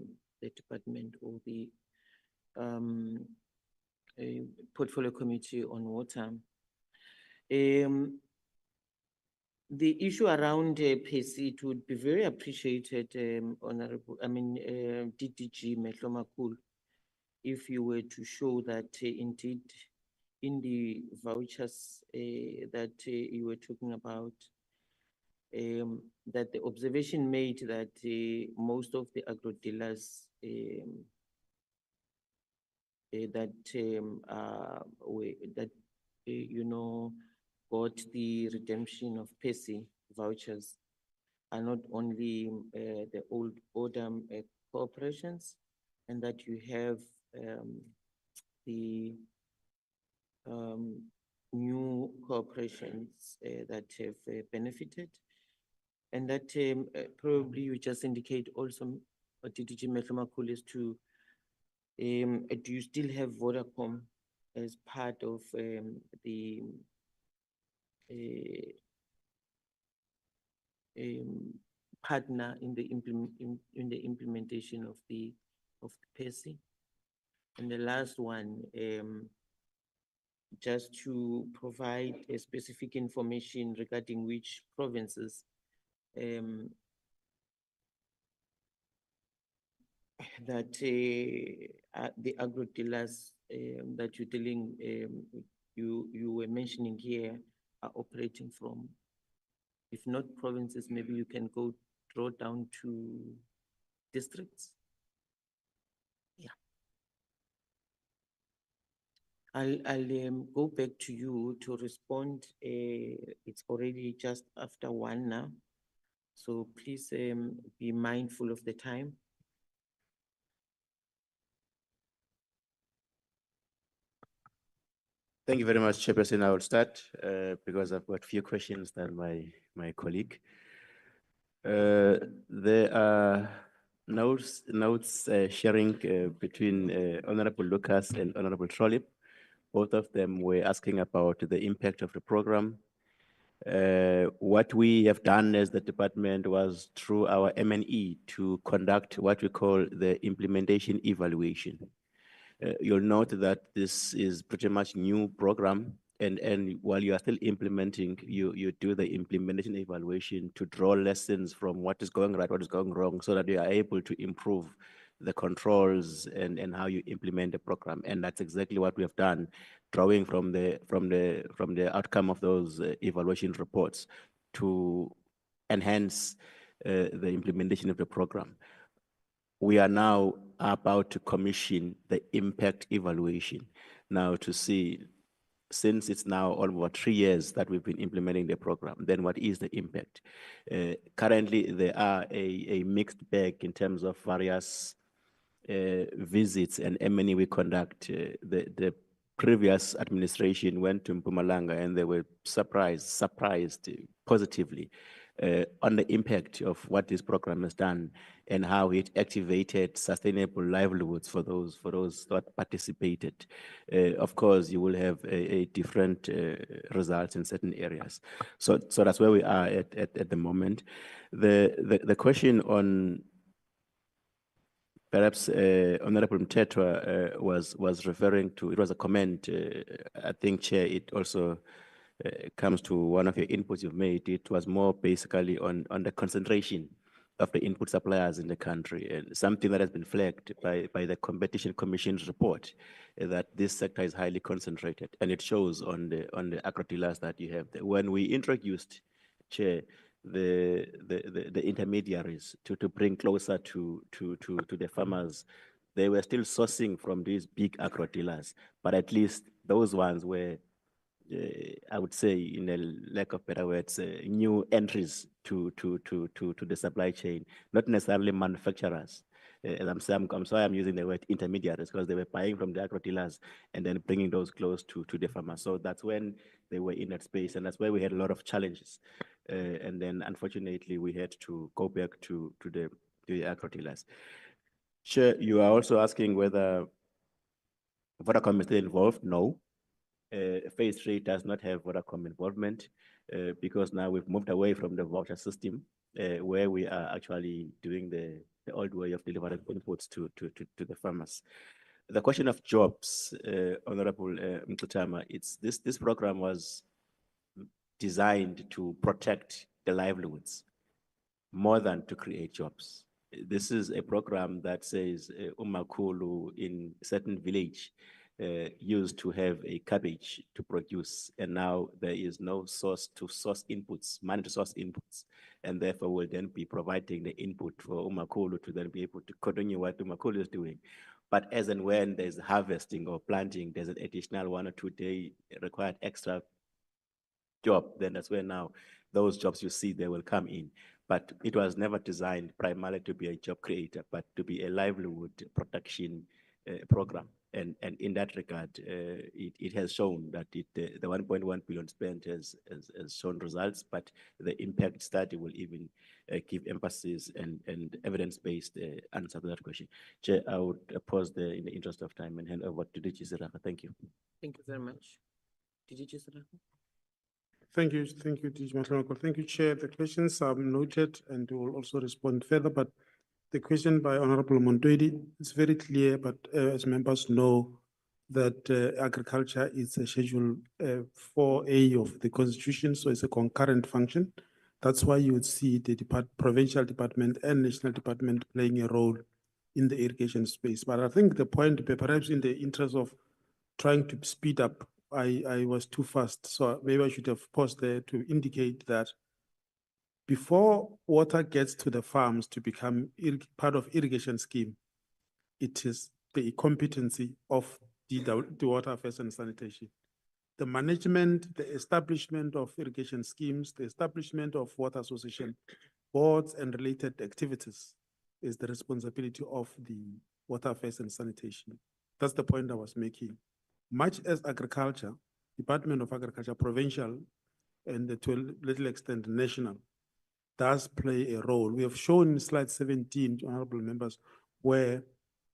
department or the portfolio committee on water. The issue around PESI, it would be very appreciated, DDG Mehlomakulu, if you were to show that indeed in the vouchers that you were talking about, that the observation made that most of the agro dealers got the redemption of PESI vouchers are not only the older corporations, and that you have the new corporations that have benefited, and that probably you just indicate also, DDG Mehlomakulu, is to do you still have Vodacom as part of the partner in the implementation of the PESI? And the last one, just to provide a specific information regarding which provinces that the agro dealers that you're dealing, you were mentioning here, are operating from. If not provinces, maybe you can draw down to districts. Yeah. I'll go back to you to respond. It's already just after 1 now, so please be mindful of the time. Thank you very much, Chairperson. I will start because I've got few questions than my colleague. There are notes sharing between Honorable Lucas and Honorable Trollip. Both of them were asking about the impact of the program. What we have done as the department was through our M&E to conduct what we call the implementation evaluation. You'll note that this is pretty much new program, and while you are still implementing, you do the implementation evaluation to draw lessons from what is going right, what is going wrong, so that you are able to improve the controls and how you implement the program. And that's exactly what we have done, drawing from the outcome of those evaluation reports to enhance the implementation of the program. We are now about to commission the impact evaluation now to see, since it's now almost 3 years that we've been implementing the program, then what is the impact? Currently, there are a mixed bag in terms of various visits and M&E we conduct. The previous administration went to Mpumalanga and they were surprised positively on the impact of what this program has done and how it activated sustainable livelihoods for those that participated. Of course, you will have a different results in certain areas. So that's where we are at the moment. The question on perhaps Honorable Mtetwa was referring to, it was a comment, I think, Chair, it also comes to one of your inputs you've made. It was more basically on the concentration of the input suppliers in the country, and something that has been flagged by the Competition Commission's report, that this sector is highly concentrated, and it shows on the agro dealers that you have there. When we introduced, Chair, the intermediaries to bring closer to the farmers, they were still sourcing from these big agro dealers, but at least those ones were, I would say, in a lack of better words, new entries to the supply chain, not necessarily manufacturers. I'm sorry I'm using the word intermediaries, because they were buying from the agro dealers and then bringing those close to the farmers. So that's when they were in that space, and that's where we had a lot of challenges. And then unfortunately we had to go back to the agro dealers. Chair, you are also asking whether Vodacom is still involved. No. Phase 3 does not have Vodacom involvement because now we've moved away from the voucher system where we are actually doing the old way of delivering inputs to the farmers. The question of jobs, Honorable Mkutama, this program was designed to protect the livelihoods more than to create jobs. This is a program that says Umakulu in certain village used to have a cabbage to produce, and now there is no source to source inputs, money to source inputs, and therefore will then be providing the input for Umakulu to then be able to continue what Umakulu is doing. But as and when there's harvesting or planting, there's an additional 1 or 2 day required extra job, then that's where now those jobs you see, they will come in. But it was never designed primarily to be a job creator, but to be a livelihood protection program. And in that regard, it has shown that the 1.1 billion spent has shown results, but the impact study will even give emphasis and evidence-based answer to that question. Chair, I would pause there in the interest of time and hand over to DG Seraga. Thank you. Thank you very much. DG Seraga. Thank you, DG Matlonoko. Thank you, Chair. The questions are noted and we will also respond further, but the question by Honorable Montoedi is very clear, but as members know that agriculture is a Schedule 4A of the Constitution, so it's a concurrent function. That's why you would see the provincial department and national department playing a role in the irrigation space. But I think the point, perhaps in the interest of trying to speed up, I was too fast, so maybe I should have paused there to indicate that before water gets to the farms to become part of irrigation scheme, it is the competency of the Water Affairs and Sanitation. The management, the establishment of irrigation schemes, the establishment of water association boards and related activities is the responsibility of the Water Affairs and Sanitation. That's the point I was making. Much as agriculture, Department of Agriculture, provincial, and to a little extent national, does play a role. We have shown in slide 17, honorable members, where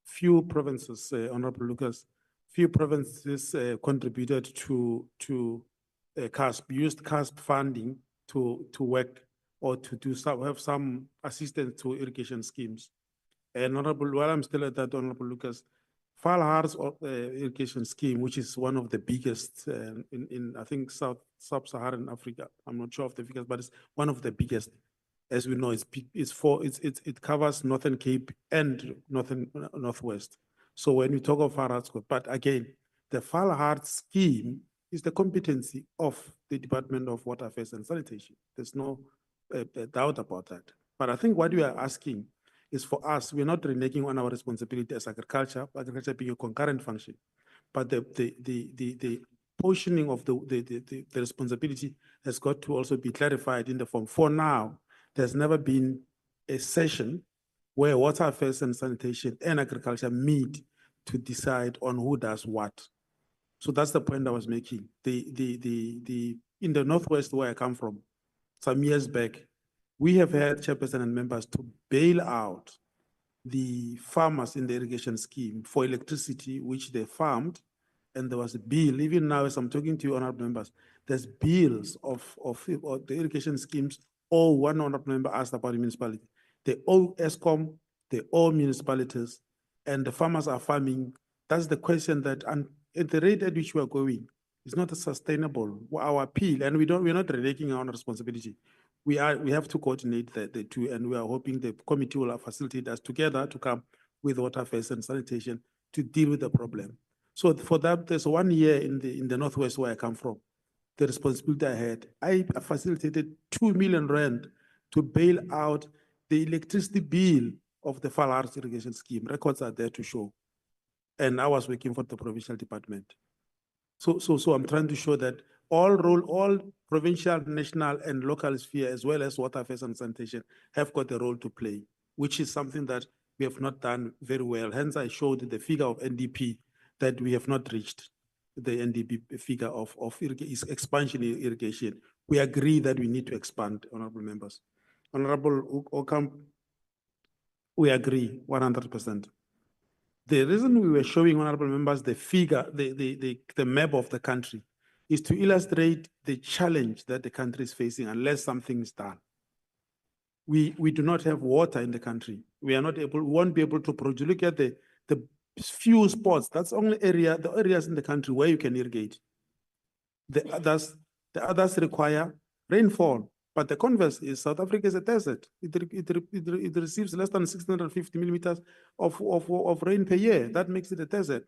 few provinces, Honorable Lucas, few provinces contributed to CASP, used CASP funding to work or to do have some assistance to irrigation schemes. And Honorable, while I'm still at that, Honorable Lucas, Falhar's irrigation scheme, which is one of the biggest in I think sub-Saharan Africa. I'm not sure of the figures, but it's one of the biggest. As we know, it covers Northern Cape and Northwest. So when we talk of Falhar's, but again, the Falhar scheme is the competency of the Department of Water Affairs and Sanitation. There's no doubt about that. But I think what we are asking is for us, we're not reneging on our responsibility as agriculture being a concurrent function. But the portioning of the responsibility has got to also be clarified in the form. For now, there's never been a session where water affairs and sanitation and agriculture meet to decide on who does what. So that's the point I was making. In the Northwest where I come from, some years back, we have had chairperson and members to bail out the farmers in the irrigation scheme for electricity, which they farmed, and there was a bill. Even now, as I'm talking to you, honorable members, there's bills of the irrigation schemes. All one honorable member asked about the municipality. They owe ESCOM, they owe municipalities, and the farmers are farming. That's the question that, and at the rate at which we are going, it's not sustainable. Our appeal, and we're not relating our responsibility. We have to coordinate the two, and we are hoping the committee will facilitate us together to come with water affairs and sanitation to deal with the problem. So for that, there's 1 year in the Northwest where I come from. The responsibility I had, I facilitated 2 million rand to bail out the electricity bill of the Falhars irrigation scheme. Records are there to show. And I was working for the provincial department. So I'm trying to show that all provincial, national, and local sphere, as well as water affairs and sanitation, have got a role to play, which is something that we have not done very well. Hence, I showed the figure of NDP that we have not reached the NDP figure of expansion in irrigation. We agree that we need to expand, honorable members. Honorable Okam, we agree 100%. The reason we were showing honorable members the figure, the map of the country, is to illustrate the challenge that the country is facing unless something is done. We do not have water in the country. We won't be able to produce. Look at the few spots. That's the only the areas in the country where you can irrigate. The others require rainfall. But the converse is South Africa is a desert. It receives less than 650 millimeters of rain per year. That makes it a desert.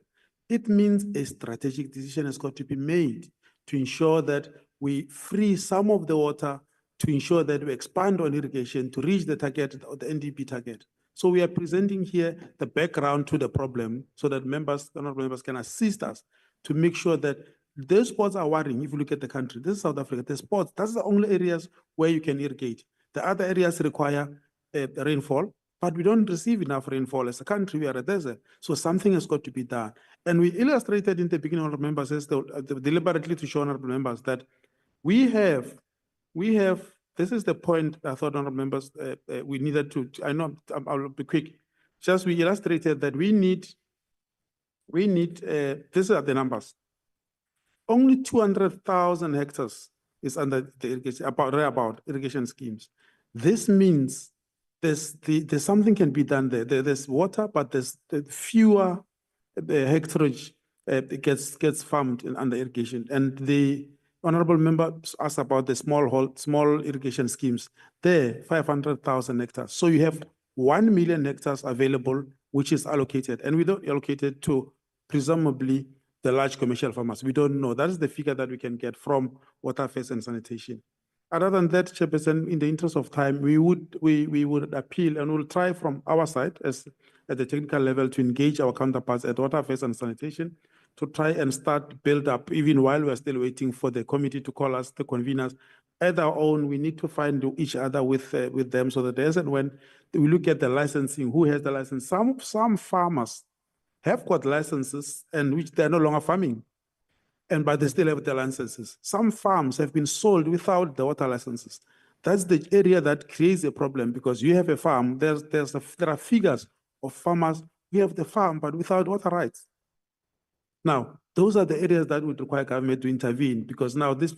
It means a strategic decision has got to be made to ensure that we free some of the water, to ensure that we expand on irrigation to reach the target, the NDP target. So we are presenting here the background to the problem so that honorable members can assist us to make sure that those spots are worrying. If you look at the country, this is South Africa, the spots, that's the only areas where you can irrigate. The other areas require rainfall, but we don't receive enough rainfall as a country. We are a desert. So something has got to be done. And we illustrated in the beginning, honorable members, deliberately to show honorable members that we have, this is the point I thought honorable members, we needed to, I know I'll be quick. Just we illustrated that we need, these are the numbers. Only 200,000 hectares is under the irrigation, about irrigation schemes. This means there's something can be done there. There's water, but there's fewer hectarage gets farmed under irrigation. And the honorable member asked about the small irrigation schemes. There, 500,000 hectares. So you have 1 million hectares available, which is allocated, and we don't allocate it to presumably the large commercial farmers. We don't know. That is the figure that we can get from water affairs and sanitation. Other than that, Chairperson, in the interest of time, we would appeal and we'll try from our side as at the technical level to engage our counterparts at water affairs and sanitation to try and start build up, even while we're still waiting for the committee to call us, the conveners. At our own, we need to find each other with them so that there's, and when we look at the licensing, who has the license? Some farmers have got licenses and which they're no longer farming, but they still have the licenses. Some farms have been sold without the water licenses. That's the area that creates a problem because you have a farm, there are figures of farmers, we have the farm, but without water rights. Now, those are the areas that would require government to intervene because now this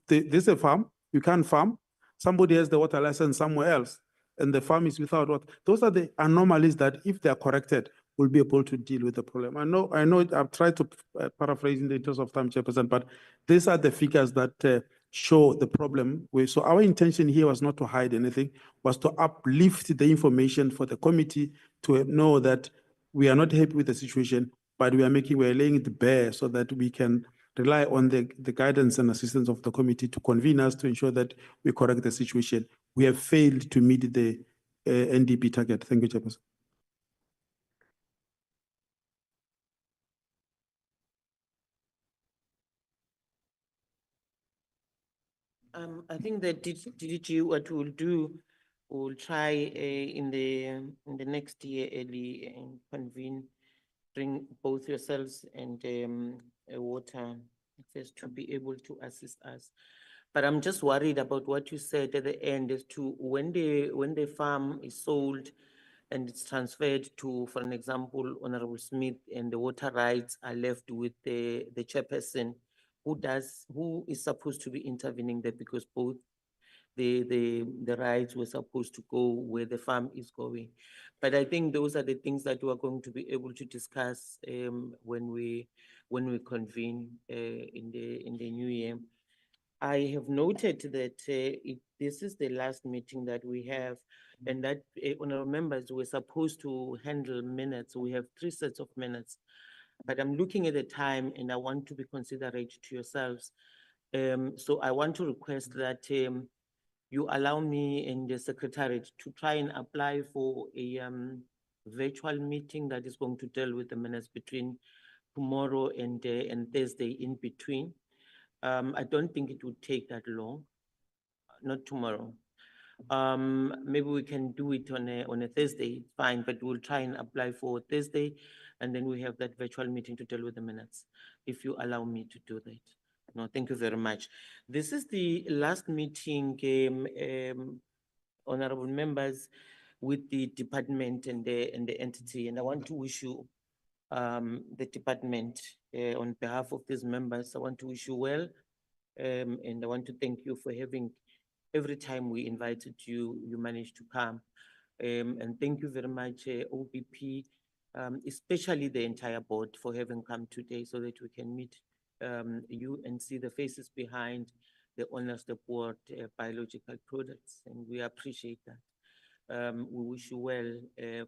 is a farm, you can't farm, somebody has the water license somewhere else, and the farm is without water. Those are the anomalies that, if they are corrected, we'll be able to deal with the problem. I know I've tried to paraphrase in the interest of time, Chairperson, but these are the figures that show the problem. So our intention here was not to hide anything, was to uplift the information for the committee to know that we are not happy with the situation, but we're laying it bare so that we can rely on the guidance and assistance of the committee to convene us to ensure that we correct the situation. we have failed to meet the NDP target. Thank you, Chairperson. I think that DDG, what we'll do, we'll try in the next year early and convene, bring both yourselves and water access to be able to assist us. But I'm just worried about what you said at the end as to when the farm is sold and it's transferred to, for an example, Honorable Smith, and the water rights are left with the chairperson. Who is supposed to be intervening there, because both the rights were supposed to go where the farm is going. But I think those are the things that we are going to be able to discuss when we convene in the new year. I have noted that this is the last meeting that we have, and that honorable members were supposed to handle minutes. We have 3 sets of minutes, but I'm looking at the time and I want to be considerate to yourselves. So I want to request that you allow me and the secretariat to try and apply for a virtual meeting that is going to deal with the minutes between tomorrow and Thursday in between. I don't think it would take that long, not tomorrow. Maybe we can do it on a Thursday, it's fine, but we'll try and apply for Thursday, and then we have that virtual meeting to deal with the minutes, if you allow me to do that. No, thank you very much. This is the last meeting, honorable members, with the department and the entity, and I want to wish you the department on behalf of these members, I want to wish you well, and I want to thank you for having, every time we invited you, you managed to come. And thank you very much, OBP, especially the entire board, for having come today so that we can meet you and see the faces behind the Onderstepoort Biological Products, and we appreciate that. We wish you well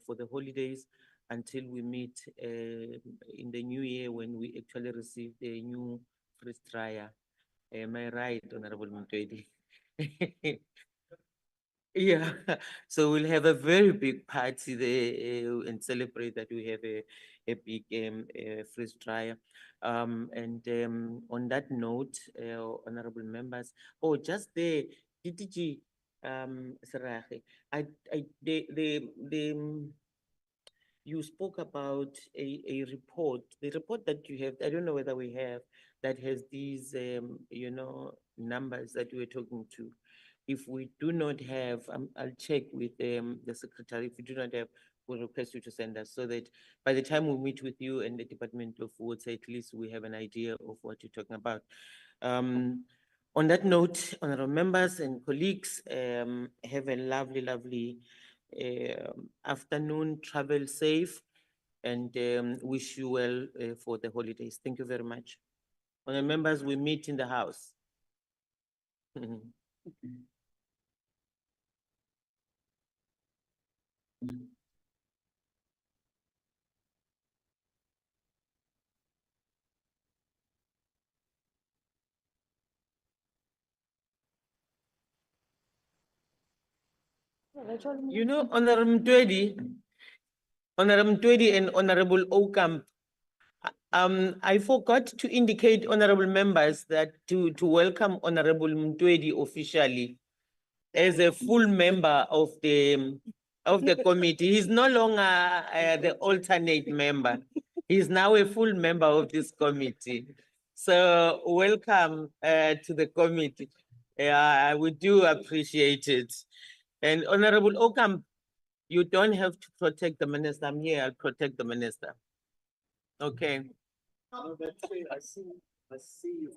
for the holidays until we meet in the new year when we actually receive the new freeze dryer. Am I right, Honorable Mtwedi? Yeah, so we'll have a very big party there and celebrate that we have a big freeze dryer. And on that note, honorable members, just the DTG, Sarahi, you spoke about a report, the report that you have, I don't know whether we have, that has these, numbers that we were talking to. If we do not have, I'll check with the secretary. If we do not have, we'll request you to send us so that by the time we meet with you and the Department of Water, at least we have an idea of what you're talking about. On that note, honorable members and colleagues, have a lovely afternoon, travel safe, and wish you well for the holidays. Thank you very much. Honorable members, we meet in the house. You know, Honorable Mtwedi and Honorable Okamp, I forgot to indicate, honorable members, that to welcome Honorable Mtwedi officially as a full member of the committee. He's no longer the alternate member. He's now a full member of this committee. So welcome to the committee. We do appreciate it. And Honorable Okamp, you don't have to protect the minister. I'm here, I'll protect the minister. Okay. I see you.